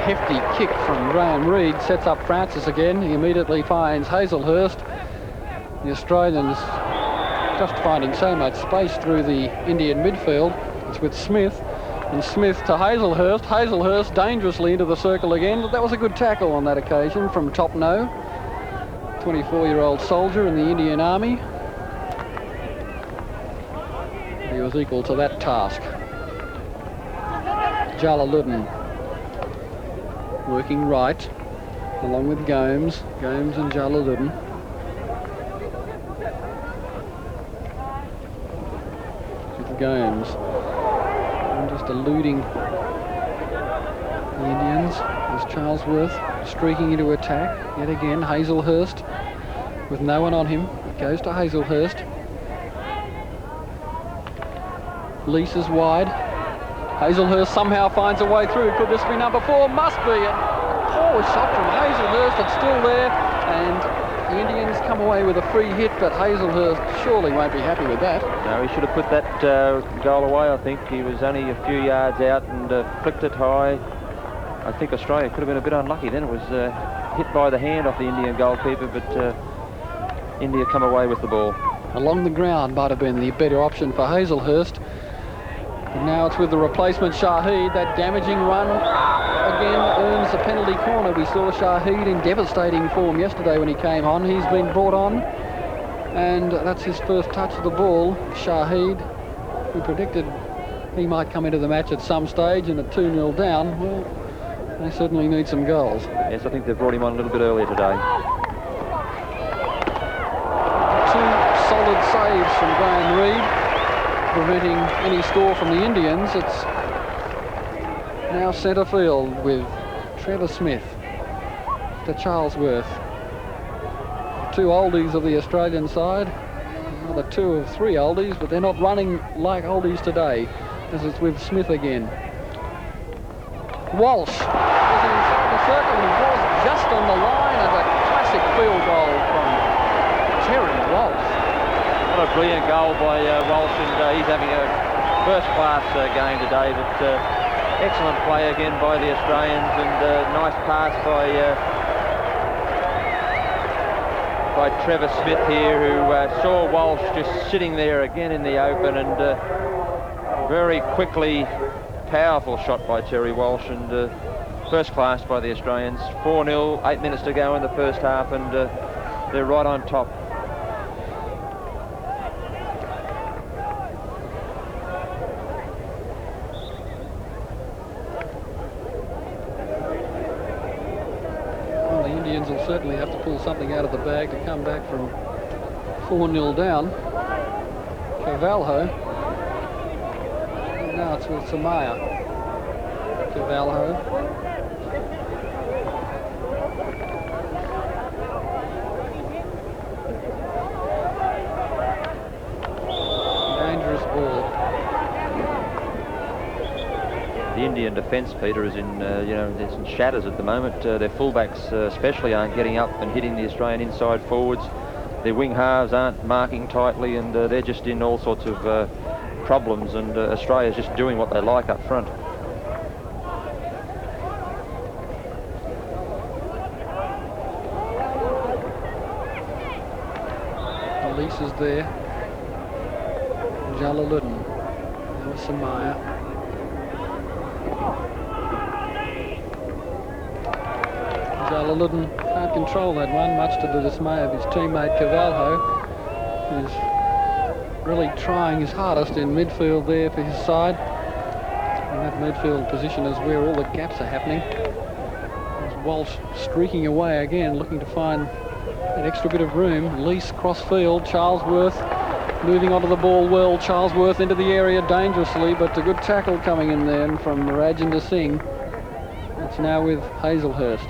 hefty kick from Graham Reid sets up Francis again. He immediately finds Hazelhurst. The Australians just finding so much space through the Indian midfield. It's with Smith, and Smith to Hazelhurst. Hazelhurst dangerously into the circle again. That was a good tackle on that occasion from Topno, 24-year-old soldier in the Indian Army. He was equal to that task. Jalaluddin working right, along with Gomes and Jalaluddin. With Gomes, and just eluding the Indians. There's Charlesworth streaking into attack. Yet again, Hazelhurst with no one on him. It goes to Hazelhurst. Lease is wide. Hazelhurst somehow finds a way through. Could this be number 4? Must be. A poor shot from Hazelhurst. It's still there. And the Indians come away with a free hit, but Hazelhurst surely won't be happy with that. No, he should have put that goal away, I think. He was only a few yards out and flicked it high. I think Australia could have been a bit unlucky then. It was hit by the hand off the Indian goalkeeper, but India come away with the ball. Along the ground might have been the better option for Hazelhurst. And now it's with the replacement Shahid. That damaging run again earns the penalty corner. We saw Shahid in devastating form yesterday when he came on. He's been brought on, and that's his first touch of the ball. Shahid, we predicted he might come into the match at some stage, and at 2-0 down, well, they certainly need some goals. Yes, I think they brought him on a little bit earlier today. 2 solid saves from Graham Reid, preventing any score from the Indians. It's now centre field with Trevor Smith to Charlesworth. 2 oldies of the Australian side, another 2 of 3 oldies, but they're not running like oldies today, as it's with Smith again. Walsh was in the circle. He was just on the line, and a classic field goal from Terry Walsh. What a brilliant goal by Walsh, and he's having a first-class game today, but excellent play again by the Australians, and nice pass by Trevor Smith here, who saw Walsh just sitting there again in the open, and very quickly, powerful shot by Terry Walsh, and first class by the Australians. 4-0, 8 minutes to go in the first half, and they're right on top. Well, the Indians will certainly have to pull something out of the bag to come back from 4-0 down. Cavalho. Now it's with Samaya. Cavalho. Dangerous ball. The Indian defence, Peter, is in, there's some shatters at the moment. Their fullbacks especially aren't getting up and hitting the Australian inside forwards. Their wing halves aren't marking tightly, and they're just in all sorts of problems, and Australia's just doing what they like up front. Elise is there. Jalaluddin. Now Samaya. Jalaluddin can't control that one, much to the dismay of his teammate Cavalho, who's really trying his hardest in midfield there for his side. And that midfield position is where all the gaps are happening. There's Walsh streaking away again, looking to find an extra bit of room. Lease cross field, Charlesworth moving onto the ball well. Charlesworth into the area dangerously, but a good tackle coming in there from Rajinder Singh. It's now with Hazelhurst.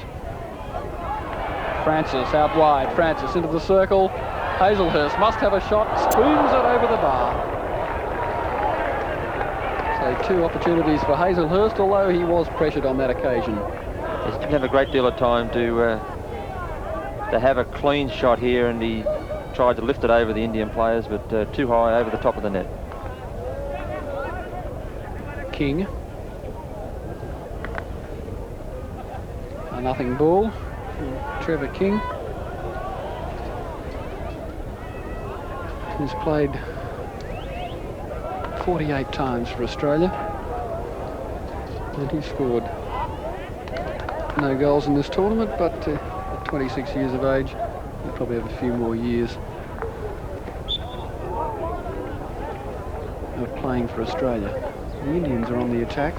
Francis out wide. Francis into the circle. Hazelhurst must have a shot. Spoons it over the bar. So 2 opportunities for Hazelhurst, although he was pressured on that occasion. He didn't have a great deal of time to have a clean shot here, and he tried to lift it over the Indian players, but too high over the top of the net. King. 1-0 ball from Trevor King. He's played 48 times for Australia, and he scored no goals in this tournament, but at 26 years of age, he'll probably have a few more years of playing for Australia. The Indians are on the attack.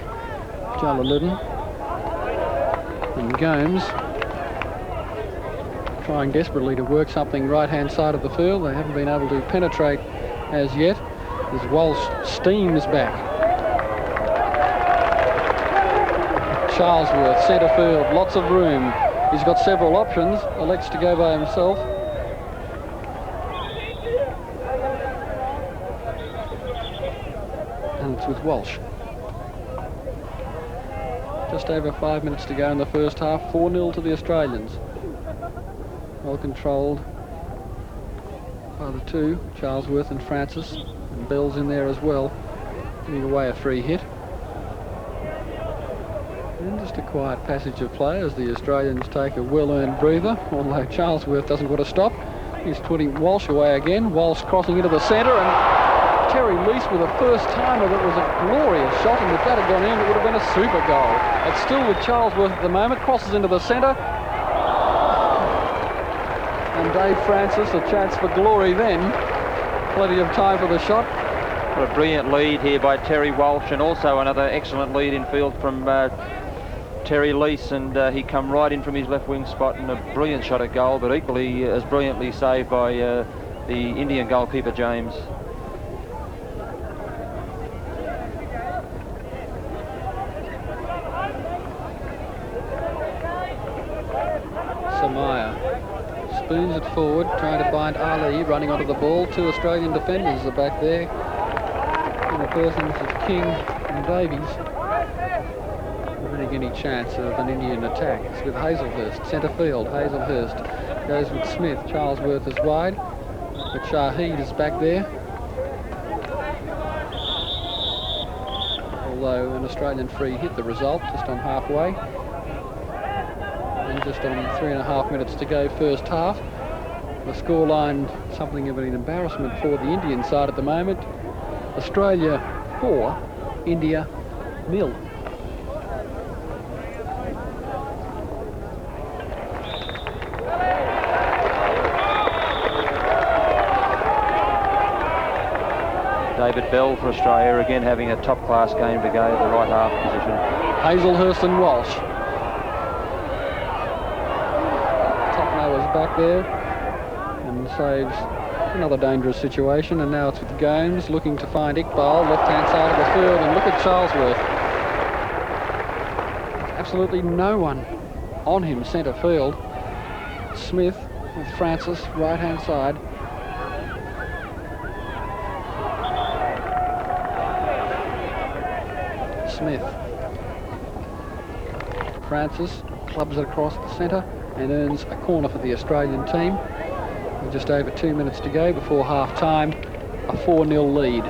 Jalaluddin and Gomes trying desperately to work something right-hand side of the field. They haven't been able to penetrate as yet, as Walsh steams back. Charlesworth, centre field, lots of room. He's got several options, elects to go by himself. And it's with Walsh. Just over 5 minutes to go in the first half, 4-0 to the Australians. Well controlled by the two, Charlesworth and Francis, and Bell's in there as well, giving away a free hit. And just a quiet passage of play as the Australians take a well-earned breather, although Charlesworth doesn't want to stop. He's putting Walsh away again, Walsh crossing into the centre, and Terry Lease with a first-timer that was a glorious shot, and if that had gone in, it would have been a super goal. It's still with Charlesworth at the moment, crosses into the centre. And Dave Francis, a chance for glory then. Plenty of time for the shot. What a brilliant lead here by Terry Walsh, and also another excellent lead in field from Terry Lease, and he come right in from his left wing spot, and a brilliant shot at goal, but equally as brilliantly saved by the Indian goalkeeper James. Samaya spoons it forward, trying to find Ali, running onto the ball. Two Australian defenders are back there in the persons of King and Davies. Not any chance of an Indian attack. It's with Hazelhurst, centre field. Hazelhurst goes with Smith. Charlesworth is wide, but Shahid is back there. Although an Australian free hit the result, just on halfway. And just on 3.5 minutes to go first half. The scoreline, something of an embarrassment for the Indian side at the moment. Australia 4, India 0. David Bell for Australia, again having a top-class game to go at the right half position. Hazelhurst and Walsh. Topno is back there and saves another dangerous situation, and now it's with Gomes looking to find Iqbal, left-hand side of the field, and look at Charlesworth. Absolutely no one on him centre field. Smith with Francis, right-hand side. Smith. Francis clubs it across the centre and earns a corner for the Australian team. With just over 2 minutes to go before half-time, a 4-0 lead.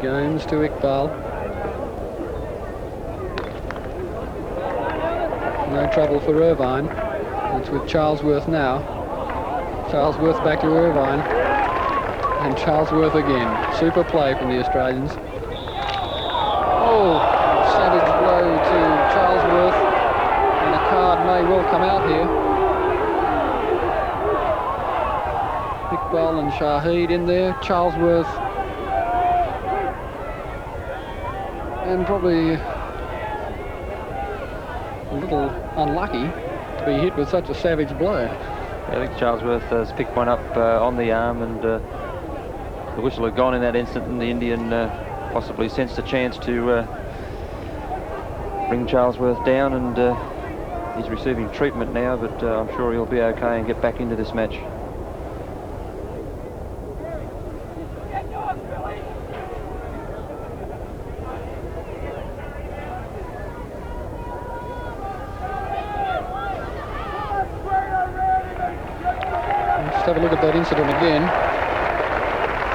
Gomes to Iqbal. No trouble for Irvine. It's with Charlesworth now. Charlesworth back to Irvine. And Charlesworth again. Super play from the Australians. Oh, savage blow to Charlesworth. And a card may well come out here. Iqbal and Shahid in there. Charlesworth. And probably a little unlucky to be hit with such a savage blow. I think Charlesworth has picked one up on the arm, and the whistle had gone in that instant, and the Indian possibly sensed a chance to bring Charlesworth down, and he's receiving treatment now, but I'm sure he'll be okay and get back into this match. have a look at that incident again.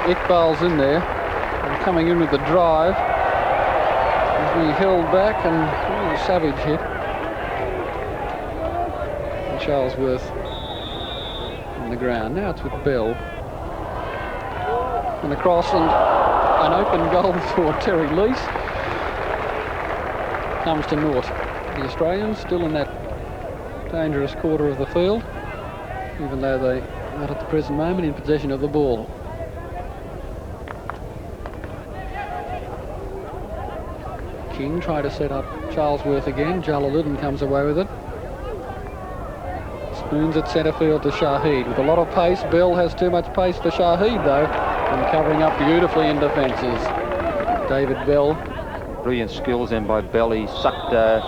Iqbal's in there and coming in with the drive. He's being held back and a savage hit. And Charlesworth on the ground. Now it's with Bell. And across, and an open goal for Terry Lease. Comes to naught. The Australians still in that dangerous quarter of the field, even though they are not at the present moment in possession of the ball. King tried to set up Charlesworth again. Jalaluddin comes away with it. Spoons at centre field to Shahid with a lot of pace. Bell has too much pace for Shahid though, and covering up beautifully in defences. David Bell. Brilliant skills then by Bell. He sucked the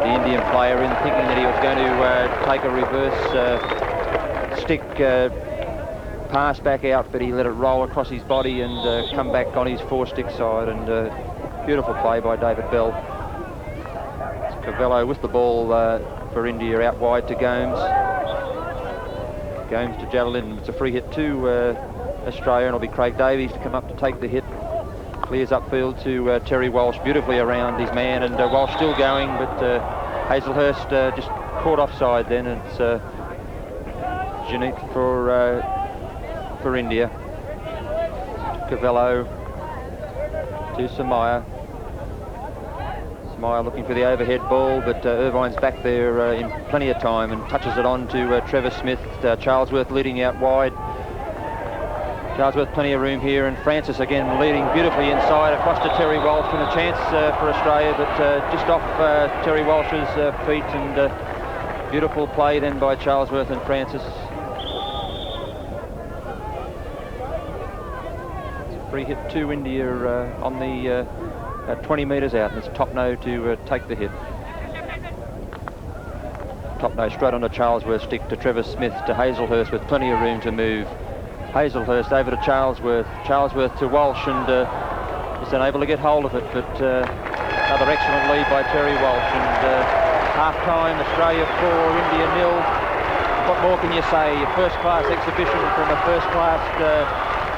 Indian player in, thinking that he was going to take a reverse stick pass back out, but he let it roll across his body and come back on his four-stick side. And beautiful play by David Bell. It's Cavello with the ball for India out wide to Gomes. Gomes to Jalaluddin. It's a free hit to Australia, and it'll be Craig Davies to come up to take the hit. Clears upfield to Terry Walsh, beautifully around his man, and Walsh still going, but Hazelhurst just caught offside then. It's Janik for India. Cavello to Samaya. Samaya looking for the overhead ball, but Irvine's back there in plenty of time and touches it on to Trevor Smith. Charlesworth leading out wide. Charlesworth plenty of room here, and Francis again leading beautifully inside across to Terry Walsh, and a chance for Australia, but just off Terry Walsh's feet, and beautiful play then by Charlesworth and Francis. Free hit to India on the 20 metres out, and it's Topno to take the hit. Topno straight onto Charlesworth's stick to Trevor Smith to Hazelhurst with plenty of room to move. Hazelhurst over to Charlesworth. Charlesworth to Walsh, and is unable to get hold of it, but another excellent lead by Terry Walsh. And half-time, Australia 4, India 0. What more can you say? A first-class exhibition from a first-class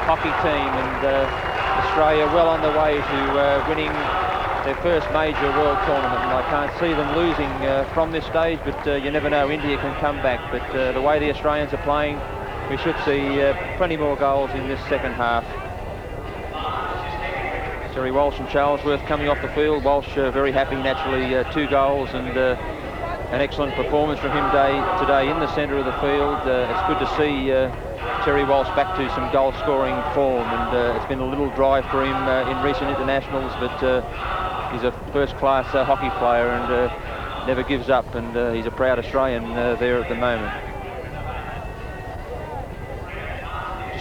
hockey team, and Australia well on the way to winning their first major world tournament. And I can't see them losing from this stage, but you never know, India can come back. But the way the Australians are playing, we should see plenty more goals in this second half. Terry Walsh and Charlesworth coming off the field. Walsh very happy, naturally, 2 goals, and an excellent performance from him today in the centre of the field. It's good to see Terry Walsh back to some goal-scoring form, and it's been a little dry for him in recent internationals, but he's a first-class hockey player and never gives up, and he's a proud Australian there at the moment.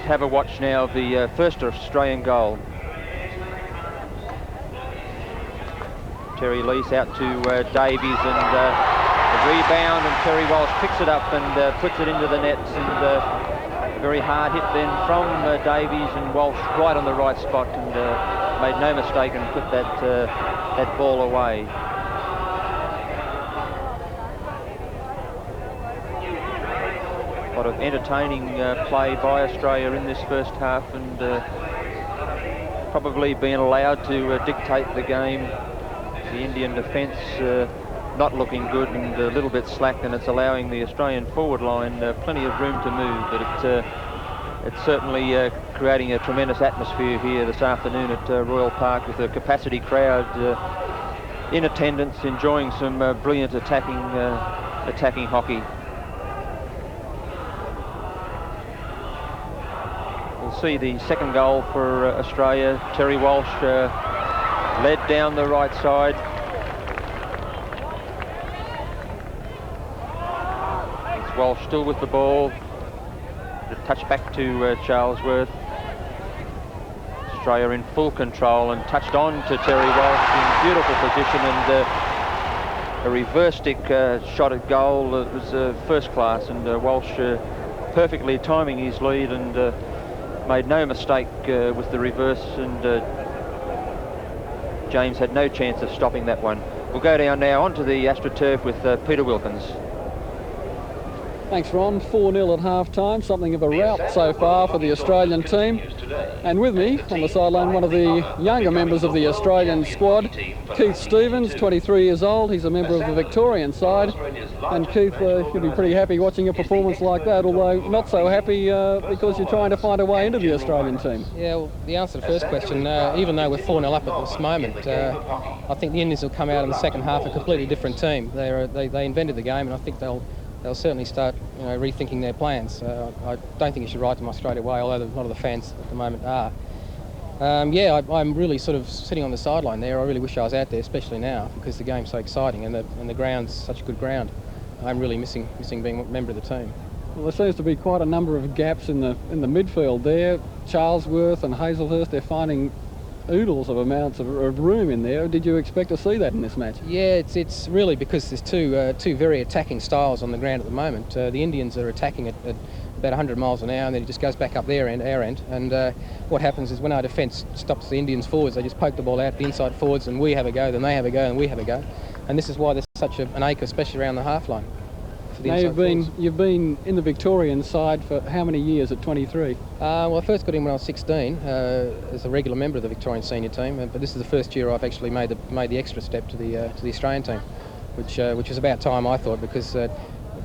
Have a watch now of the first Australian goal. Terry Lease out to Davies, and the rebound, and Terry Walsh picks it up and puts it into the nets, and a very hard hit then from Davies, and Walsh right on the right spot, and made no mistake and put that ball away. A lot of entertaining play by Australia in this first half, and probably being allowed to dictate the game. The Indian defence not looking good and a little bit slack, and it's allowing the Australian forward line plenty of room to move, but it's certainly creating a tremendous atmosphere here this afternoon at Royal Park, with a capacity crowd in attendance, enjoying some brilliant attacking hockey. We'll see the second goal for Australia. Terry Walsh led down the right side. It's Walsh still with the ball. The touch back to Charlesworth. Australia in full control, and touched on to Terry Walsh in beautiful position, and a reverse stick shot at goal. It was first class, and Walsh perfectly timing his lead, and made no mistake with the reverse, and James had no chance of stopping that one. We'll go down now onto the AstroTurf with Peter Wilkins. Thanks, Ron. 4-0 at half-time, something of a rout so far for the Australian team. And with me on the sideline, one of the younger members of the Australian squad, Keith Stevens, 23 years old. He's a member of the Victorian side. And Keith, you'll be pretty happy watching a performance like that, although not so happy because you're trying to find a way into the Australian team. Yeah, well, the answer to the first question, even though we're 4-0 up at this moment, I think the Indians will come out in the second half a completely different team. They invented the game, and I think they'll certainly start, rethinking their plans. I don't think you should write them off straight away, although a lot of the fans at the moment are. I'm really sort of sitting on the sideline there. I really wish I was out there, especially now, because the game's so exciting and the ground's such a good ground. I'm really missing being a member of the team. Well, there seems to be quite a number of gaps in the midfield there. Charlesworth and Hazelhurst, they're finding oodles of amounts of room in there. Did you expect to see that in this match? Yeah, it's really because there's two very attacking styles on the ground at the moment. The Indians are attacking at about 100 miles an hour, and then it just goes back up their end, our end. And what happens is when our defence stops the Indians forwards, they just poke the ball out the inside forwards, and we have a go, then they have a go, and we have a go. And this is why there's such an ache, especially around the half line. Now you've been in the Victorian side for how many years at 23? Well, I first got in when I was 16 as a regular member of the Victorian senior team, but this is the first year I've actually made the extra step to the Australian team, which is about time, I thought, because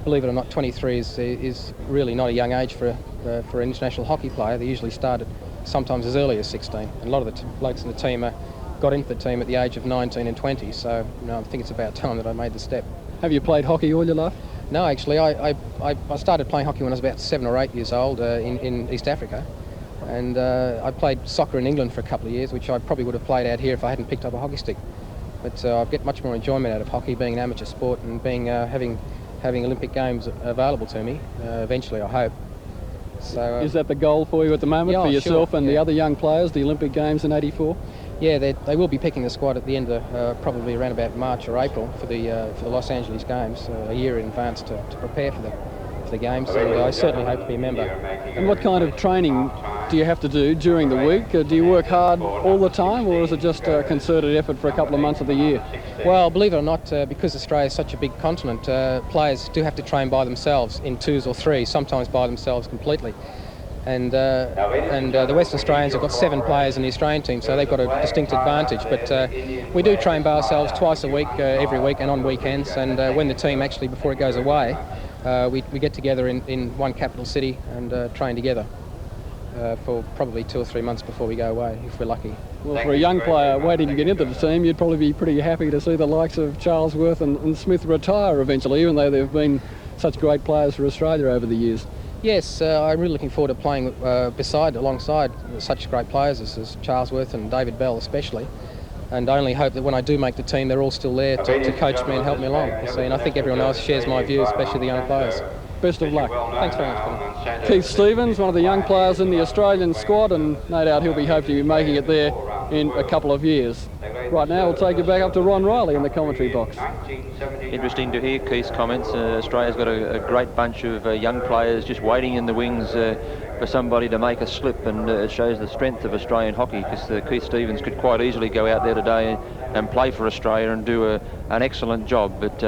believe it or not, 23 is really not a young age for an international hockey player. They usually start at sometimes as early as 16, and a lot of the blokes in the team got into the team at the age of 19 and 20, so I think it's about time that I made the step. Have you played hockey all your life? No, actually, I started playing hockey when I was about 7 or 8 years old in East Africa, and I played soccer in England for a couple of years, which I probably would have played out here if I hadn't picked up a hockey stick. But I get much more enjoyment out of hockey, being an amateur sport, and being having Olympic Games available to me eventually, I hope. So is that the goal for you at the moment, for yourself and the other young players, the Olympic Games in '84? Yeah, they will be picking the squad at the end of probably around about March or April for the Los Angeles Games, a year in advance to prepare for the games. And I certainly hope to be a member. And what kind of training do you have to do during the week? Do you work hard all the time, or is it just a concerted effort for a couple of months of the year? Well, believe it or not, because Australia is such a big continent, players do have to train by themselves in 2s or 3s, sometimes by themselves completely. And the Western Australians have got 7 players in the Australian team, so they've got a distinct advantage. But we do train by ourselves twice a week, every week, and on weekends. And when the team actually, before it goes away, we get together in one capital city and train together for probably 2 or 3 months before we go away, if we're lucky. Well, for a young player waiting to get into the team, you'd probably be pretty happy to see the likes of Charlesworth and Smith retire eventually, even though they've been such great players for Australia over the years. Yes, I'm really looking forward to playing alongside such great players as Charlesworth and David Bell especially, and I only hope that when I do make the team they're all still there to coach me and help me along. And I think everyone else shares my view, especially the young players. Best of luck. Thanks very much, Peter. Keith Stevens, one of the young players in the Australian squad, and no doubt he'll be hoping to be making it there in a couple of years. Right now we'll take you back up to Ron Riley in the commentary box. Interesting to hear Keith's comments. Australia's got a great bunch of young players just waiting in the wings for somebody to make a slip, and it shows the strength of Australian hockey, because Keith Stevens could quite easily go out there today and play for Australia and do an excellent job. But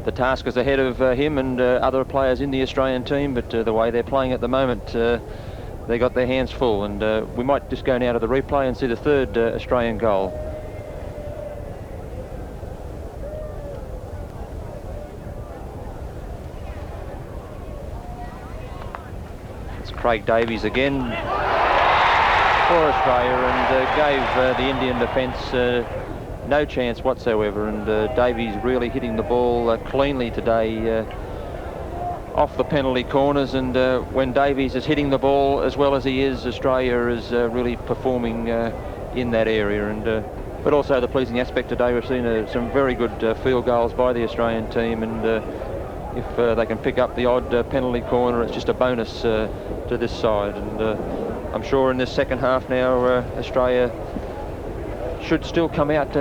the task is ahead of him and other players in the Australian team, but the way they're playing at the moment, they got their hands full. And we might just go now to the replay and see the third Australian goal. It's Craig Davies again for Australia, and gave the Indian defence no chance whatsoever. And Davies really hitting the ball cleanly today off the penalty corners, and when Davies is hitting the ball as well as he is, Australia is really performing in that area. And but also the pleasing aspect today, we've seen some very good field goals by the Australian team, and if they can pick up the odd penalty corner, it's just a bonus to this side. And I'm sure in this second half now, Australia should still come out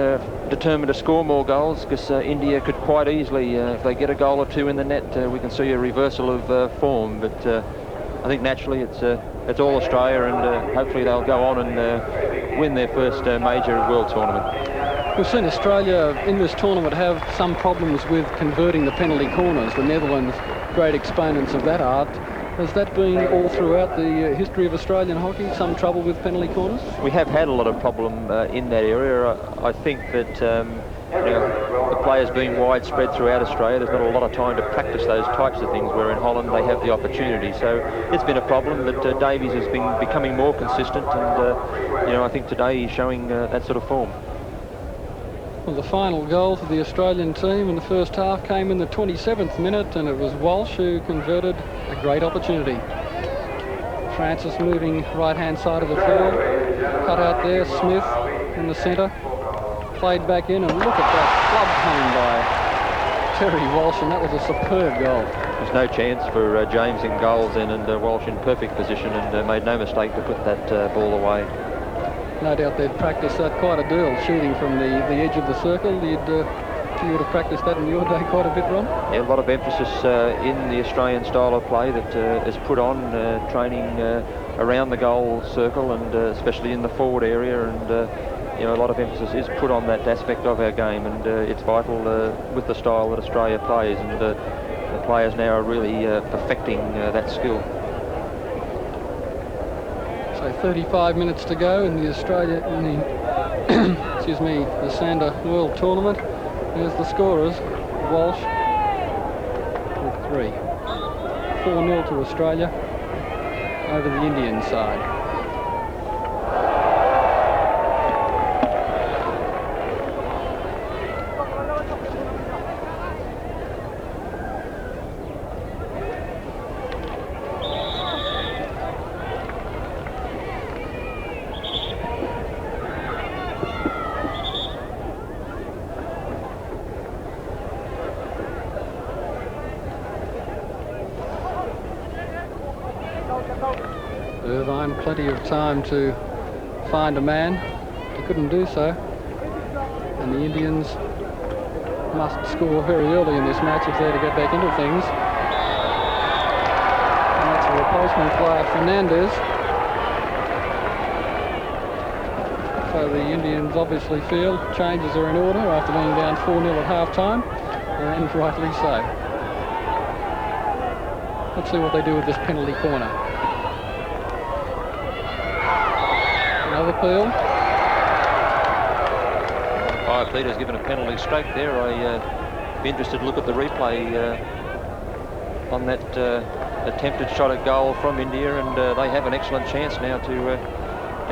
determined to score more goals, because India could quite easily, if they get a goal or 2 in the net, we can see a reversal of form. But I think naturally it's all Australia, and hopefully they'll go on and win their first major world tournament. We've seen Australia in this tournament have some problems with converting the penalty corners. The Netherlands great exponents of that art. Has that been all throughout the history of Australian hockey, some trouble with penalty corners? We have had a lot of problem in that area. I think that the players being widespread throughout Australia, there's not a lot of time to practice those types of things, where in Holland they have the opportunity. So it's been a problem, but Davies has been becoming more consistent, and I think today he's showing that sort of form. Well, the final goal for the Australian team in the first half came in the 27th minute, and it was Walsh who converted a great opportunity. Francis moving right-hand side of the field, cut out there, Smith in the centre, played back in, and look at that club home by Terry Walsh, and that was a superb goal. There's no chance for James in goals then, and Walsh in perfect position, and made no mistake to put that ball away. No doubt they'd practiced that quite a deal, shooting from the edge of the circle. You would have practiced that in your day quite a bit, Ron? Yeah, a lot of emphasis in the Australian style of play that is put on, training around the goal circle, and especially in the forward area, and a lot of emphasis is put on that aspect of our game, and it's vital with the style that Australia plays, and the players now are really perfecting that skill. So 35 minutes to go in the Esanda World Tournament. Here's the scorers. Walsh with 3. 4-0 to Australia over the Indian side. Irvine, plenty of time to find a man. He couldn't do so. And the Indians must score very early in this match if they're to get back into things. And that's a replacement player, Fernandez. So the Indians obviously feel changes are in order after being down 4-0 at half-time, and rightly so. Let's see what they do with this penalty corner. Another peel. Peter's given a penalty straight there. I'd be interested to look at the replay on that attempted shot at goal from India, and they have an excellent chance now to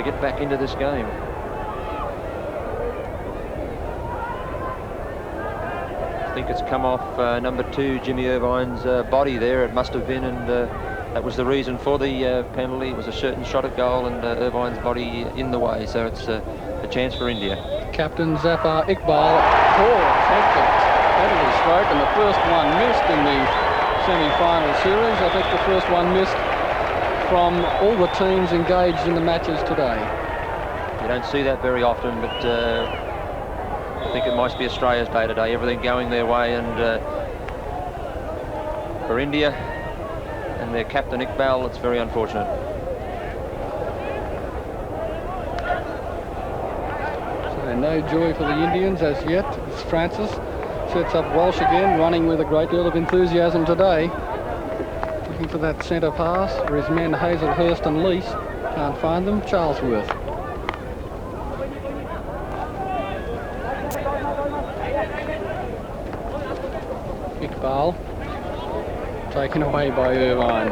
get back into this game. I think it's come off number 2, Jimmy Irvine's body there. It must have been, and that was the reason for the penalty. It was a certain shot at goal, and Irvine's body in the way, so it's a chance for India. Captain Zafar Iqbal, attempted penalty stroke, and the first one missed in the semi-final series. I think the first one missed from all the teams engaged in the matches today. You don't see that very often, but I think it must be Australia's day today. Everything going their way, and for India and their captain Iqbal, it's very unfortunate. So no joy for the Indians as yet. It's Francis sets up Walsh again, running with a great deal of enthusiasm today. Looking for that centre pass for his men Hazelhurst and Lease. Can't find them. Charlesworth. Iqbal taken away by Irvine.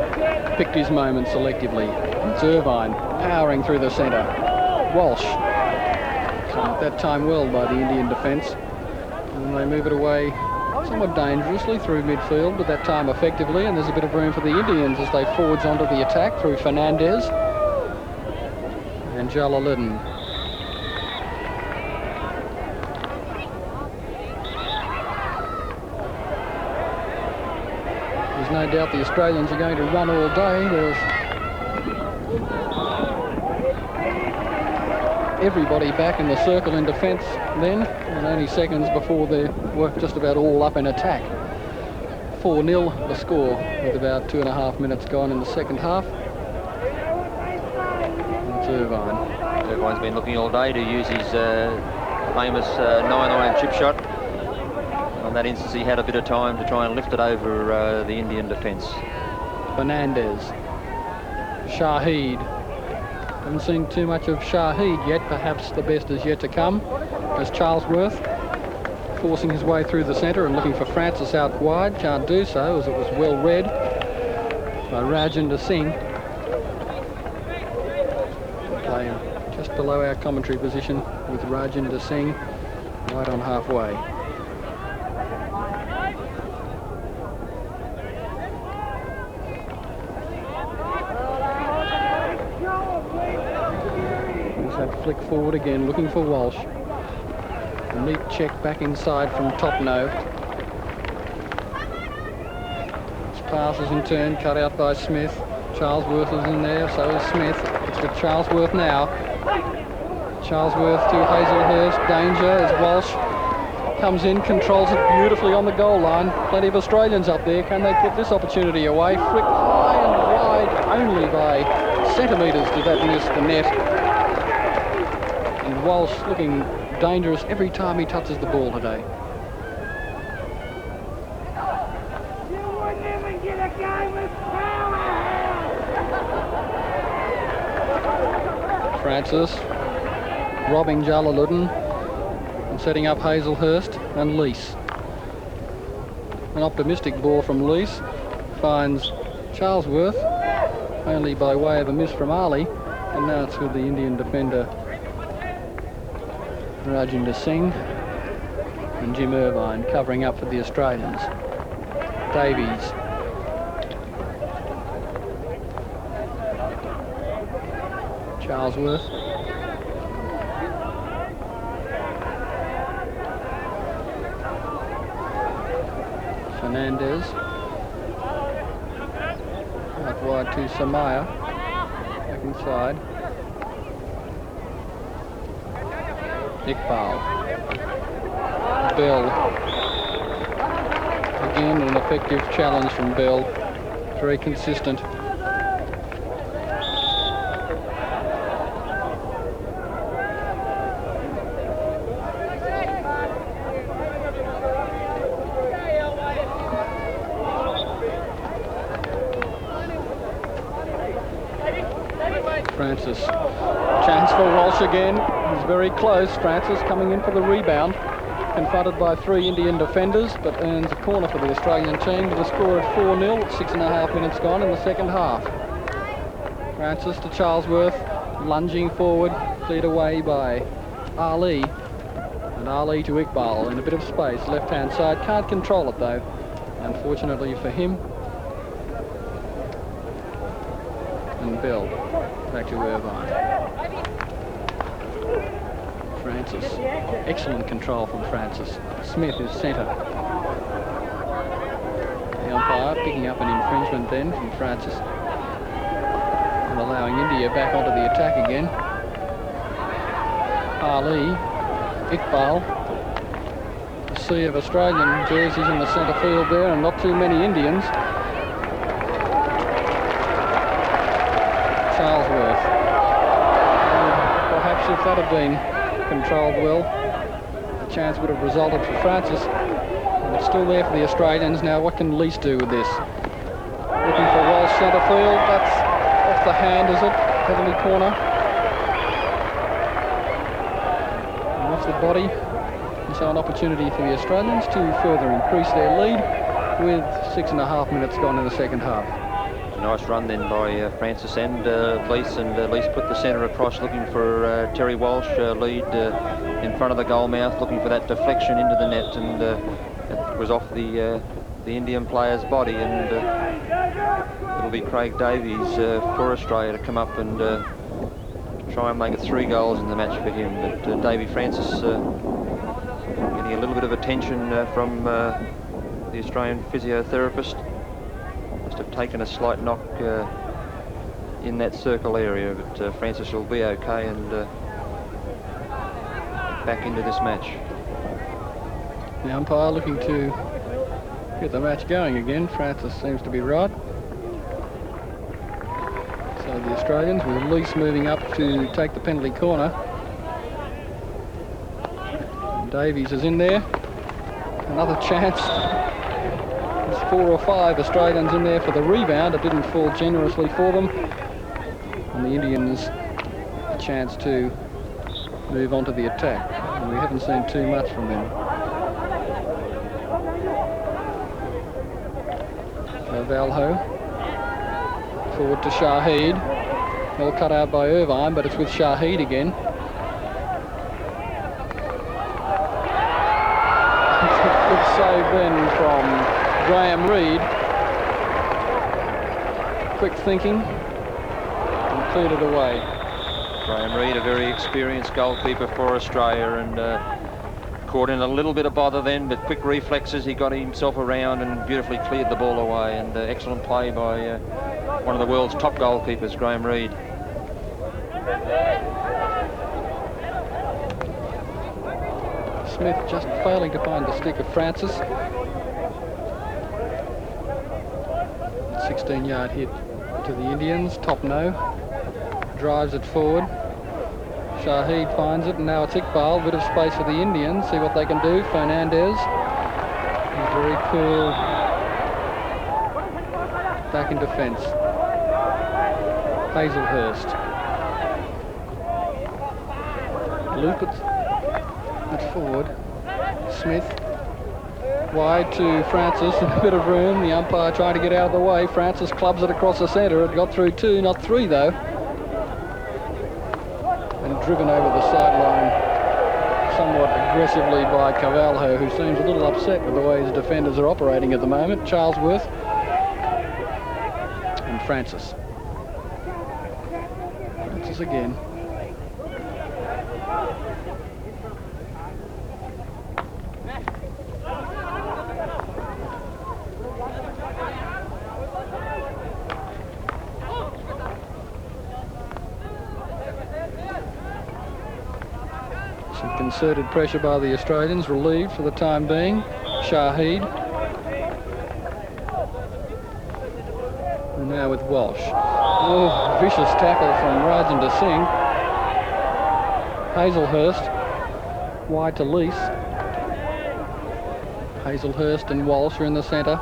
Picked his moment selectively. It's Irvine powering through the centre. Walsh. At that time well by the Indian defence. And they move it away somewhat dangerously through midfield, but that time effectively, and there's a bit of room for the Indians as they forge onto the attack through Fernandez and Jalaluddin. There's no doubt the Australians are going to run all day. There's everybody back in the circle in defence then, and only seconds before they were just about all up in attack. 4-0 the score with about 2.5 minutes gone in the second half. It's Irvine. Irvine's been looking all day to use his famous 9-iron chip shot. On that instance, he had a bit of time to try and lift it over the Indian defence. Fernandez. Shahid. Haven't seen too much of Shahid yet. Perhaps the best is yet to come. As Charlesworth forcing his way through the centre and looking for Francis out wide. Can't do so as it was well read by Rajinder Singh. Playing just below our commentary position with Rajinder Singh right on halfway. There's that flick forward again, looking for Walsh. A neat check back inside from Topno. His pass is in turn cut out by Smith. Charlesworth is in there, so is Smith. It's with Charlesworth now. Charlesworth to Hazelhurst. Danger as Walsh comes in, controls it beautifully on the goal line. Plenty of Australians up there. Can they put this opportunity away? Flick high and wide, only by centimetres did that miss the net. And Walsh looking dangerous every time he touches the ball today. Francis robbing Jalaluddin and setting up Hazelhurst and Leese. An optimistic ball from Leese finds Charlesworth only by way of a miss from Ali, and now it's with the Indian defender Rajinder Singh and Jim Irvine covering up for the Australians. Davies. Charlesworth. Fernandez. Out wide to Samaya. Back inside. Iqbal. Bell. Again, an effective challenge from Bell. Very consistent. Francis. Chance for Walsh again. He's very close. Francis coming in for the rebound. Confronted by three Indian defenders, but earns a corner for the Australian team with a score of 4-0, 6.5 minutes gone in the second half. Francis to Charlesworth, lunging forward, cleared away by Ali. And Ali to Iqbal in a bit of space, left-hand side. Can't control it though, unfortunately for him. And Bell. Back to Irvine. Francis. Excellent control from Francis. Smith is centre. The umpire picking up an infringement then from Francis and allowing India back onto the attack again. Ali, Iqbal. A sea of Australian jerseys in the centre field there and not too many Indians. Charlesworth. Perhaps if that had been controlled well, the chance would have resulted for Francis. And it's still there for the Australians. Now what can Leese do with this? Looking for Walsh centre field. That's off the hand, is it? Heavily corner. And off the body. And so an opportunity for the Australians to further increase their lead with 6.5 minutes gone in the second half. Nice run then by Francis and Leese, and Leese put the centre across looking for Terry Walsh, lead in front of the goal mouth, looking for that deflection into the net, and it was off the Indian player's body, and it'll be Craig Davies for Australia to come up and try and make it 3 goals in the match for him. But Davy Francis getting a little bit of attention from the Australian physiotherapist. Must have taken a slight knock in that circle area, but Francis will be okay and back into this match. The umpire looking to get the match going again. Francis seems to be right. So the Australians with Leese moving up to take the penalty corner. And Davies is in there. Another chance. There's 4 or 5 Australians in there for the rebound. It didn't fall generously for them. And the Indians a chance to move on to the attack. And we haven't seen too much from them. Valho forward to Shahid. Well cut out by Irvine, but it's with Shahid again. Good save then from Graham Reid. Quick thinking and cleared it away. Graham Reid, a very experienced goalkeeper for Australia, and caught in a little bit of bother then, but quick reflexes, he got himself around and beautifully cleared the ball away, and excellent play by one of the world's top goalkeepers, Graham Reid. Smith just failing to find the stick of Francis. 16-yard hit to the Indians, top no. Drives it forward. Shahid finds it, and now it's Iqbal. Bit of space for the Indians. See what they can do. Fernandez. He's very cool. Back in defence. Hazelhurst. Loop it forward. Smith. Wide to Francis. A bit of room. The umpire trying to get out of the way. Francis clubs it across the centre. It got through 2, not 3 though. And driven over the sideline somewhat aggressively by Carvalho, who seems a little upset with the way his defenders are operating at the moment. Charlesworth and Francis. Francis again. Concerted pressure by the Australians, relieved for the time being. Shahid. And now with Walsh. Oh, vicious tackle from Rajendra Singh. Hazelhurst. Wide to Lease. Hazelhurst and Walsh are in the centre.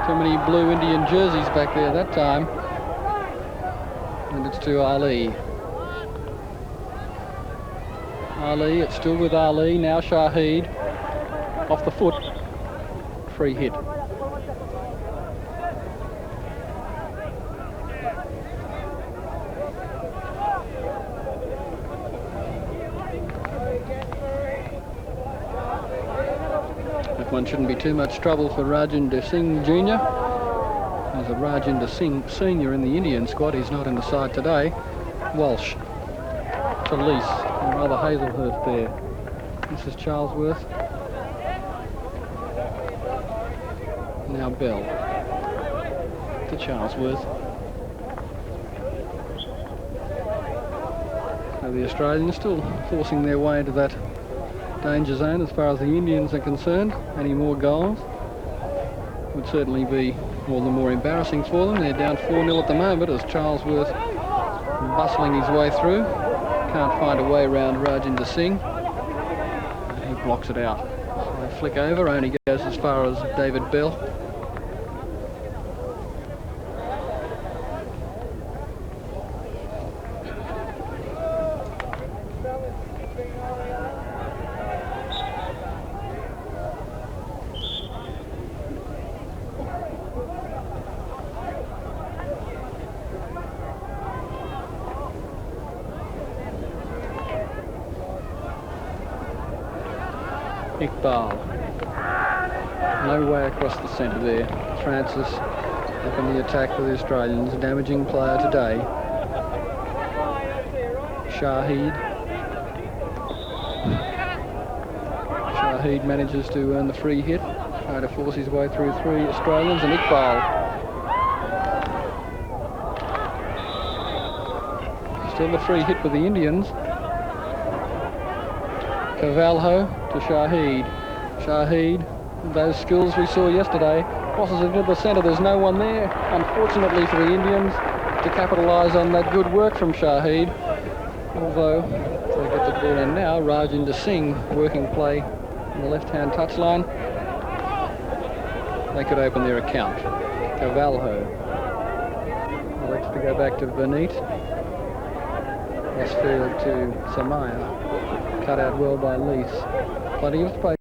Too many blue Indian jerseys back there that time. And it's to Ali. Ali, it's still with Ali, now Shahid, off the foot, free hit. That one shouldn't be too much trouble for Rajendra Singh Jr. There's a Rajendra Singh Senior in the Indian squad, he's not in the side today. Walsh to Lease. Rather Hazelhurst there. This is Charlesworth. Now Bell to Charlesworth. So the Australians still forcing their way into that danger zone as far as the Indians are concerned. Any more goals would certainly be all the more embarrassing for them. They're down 4-0 at the moment as Charlesworth bustling his way through. Can't find a way around Rajendra Singh. He blocks it out. So they flick over, only goes as far as David Bell. Iqbal. No way across the centre there. Francis up in the attack for the Australians. Damaging player today. Shahid. Shahid manages to earn the free hit. Trying to force his way through 3 Australians, and Iqbal. Still the free hit for the Indians. Carvalho to Shahid. Shahid, those skills we saw yesterday, crosses it into the centre. There's no one there, unfortunately for the Indians, to capitalise on that good work from Shahid. Although, if they get the ball in now, Rajendra Singh working play on the left-hand touchline. They could open their account. Cavalho elects to go back to Benit. Crossfield to Samaya. Cut out well by Lees. Plenty of space.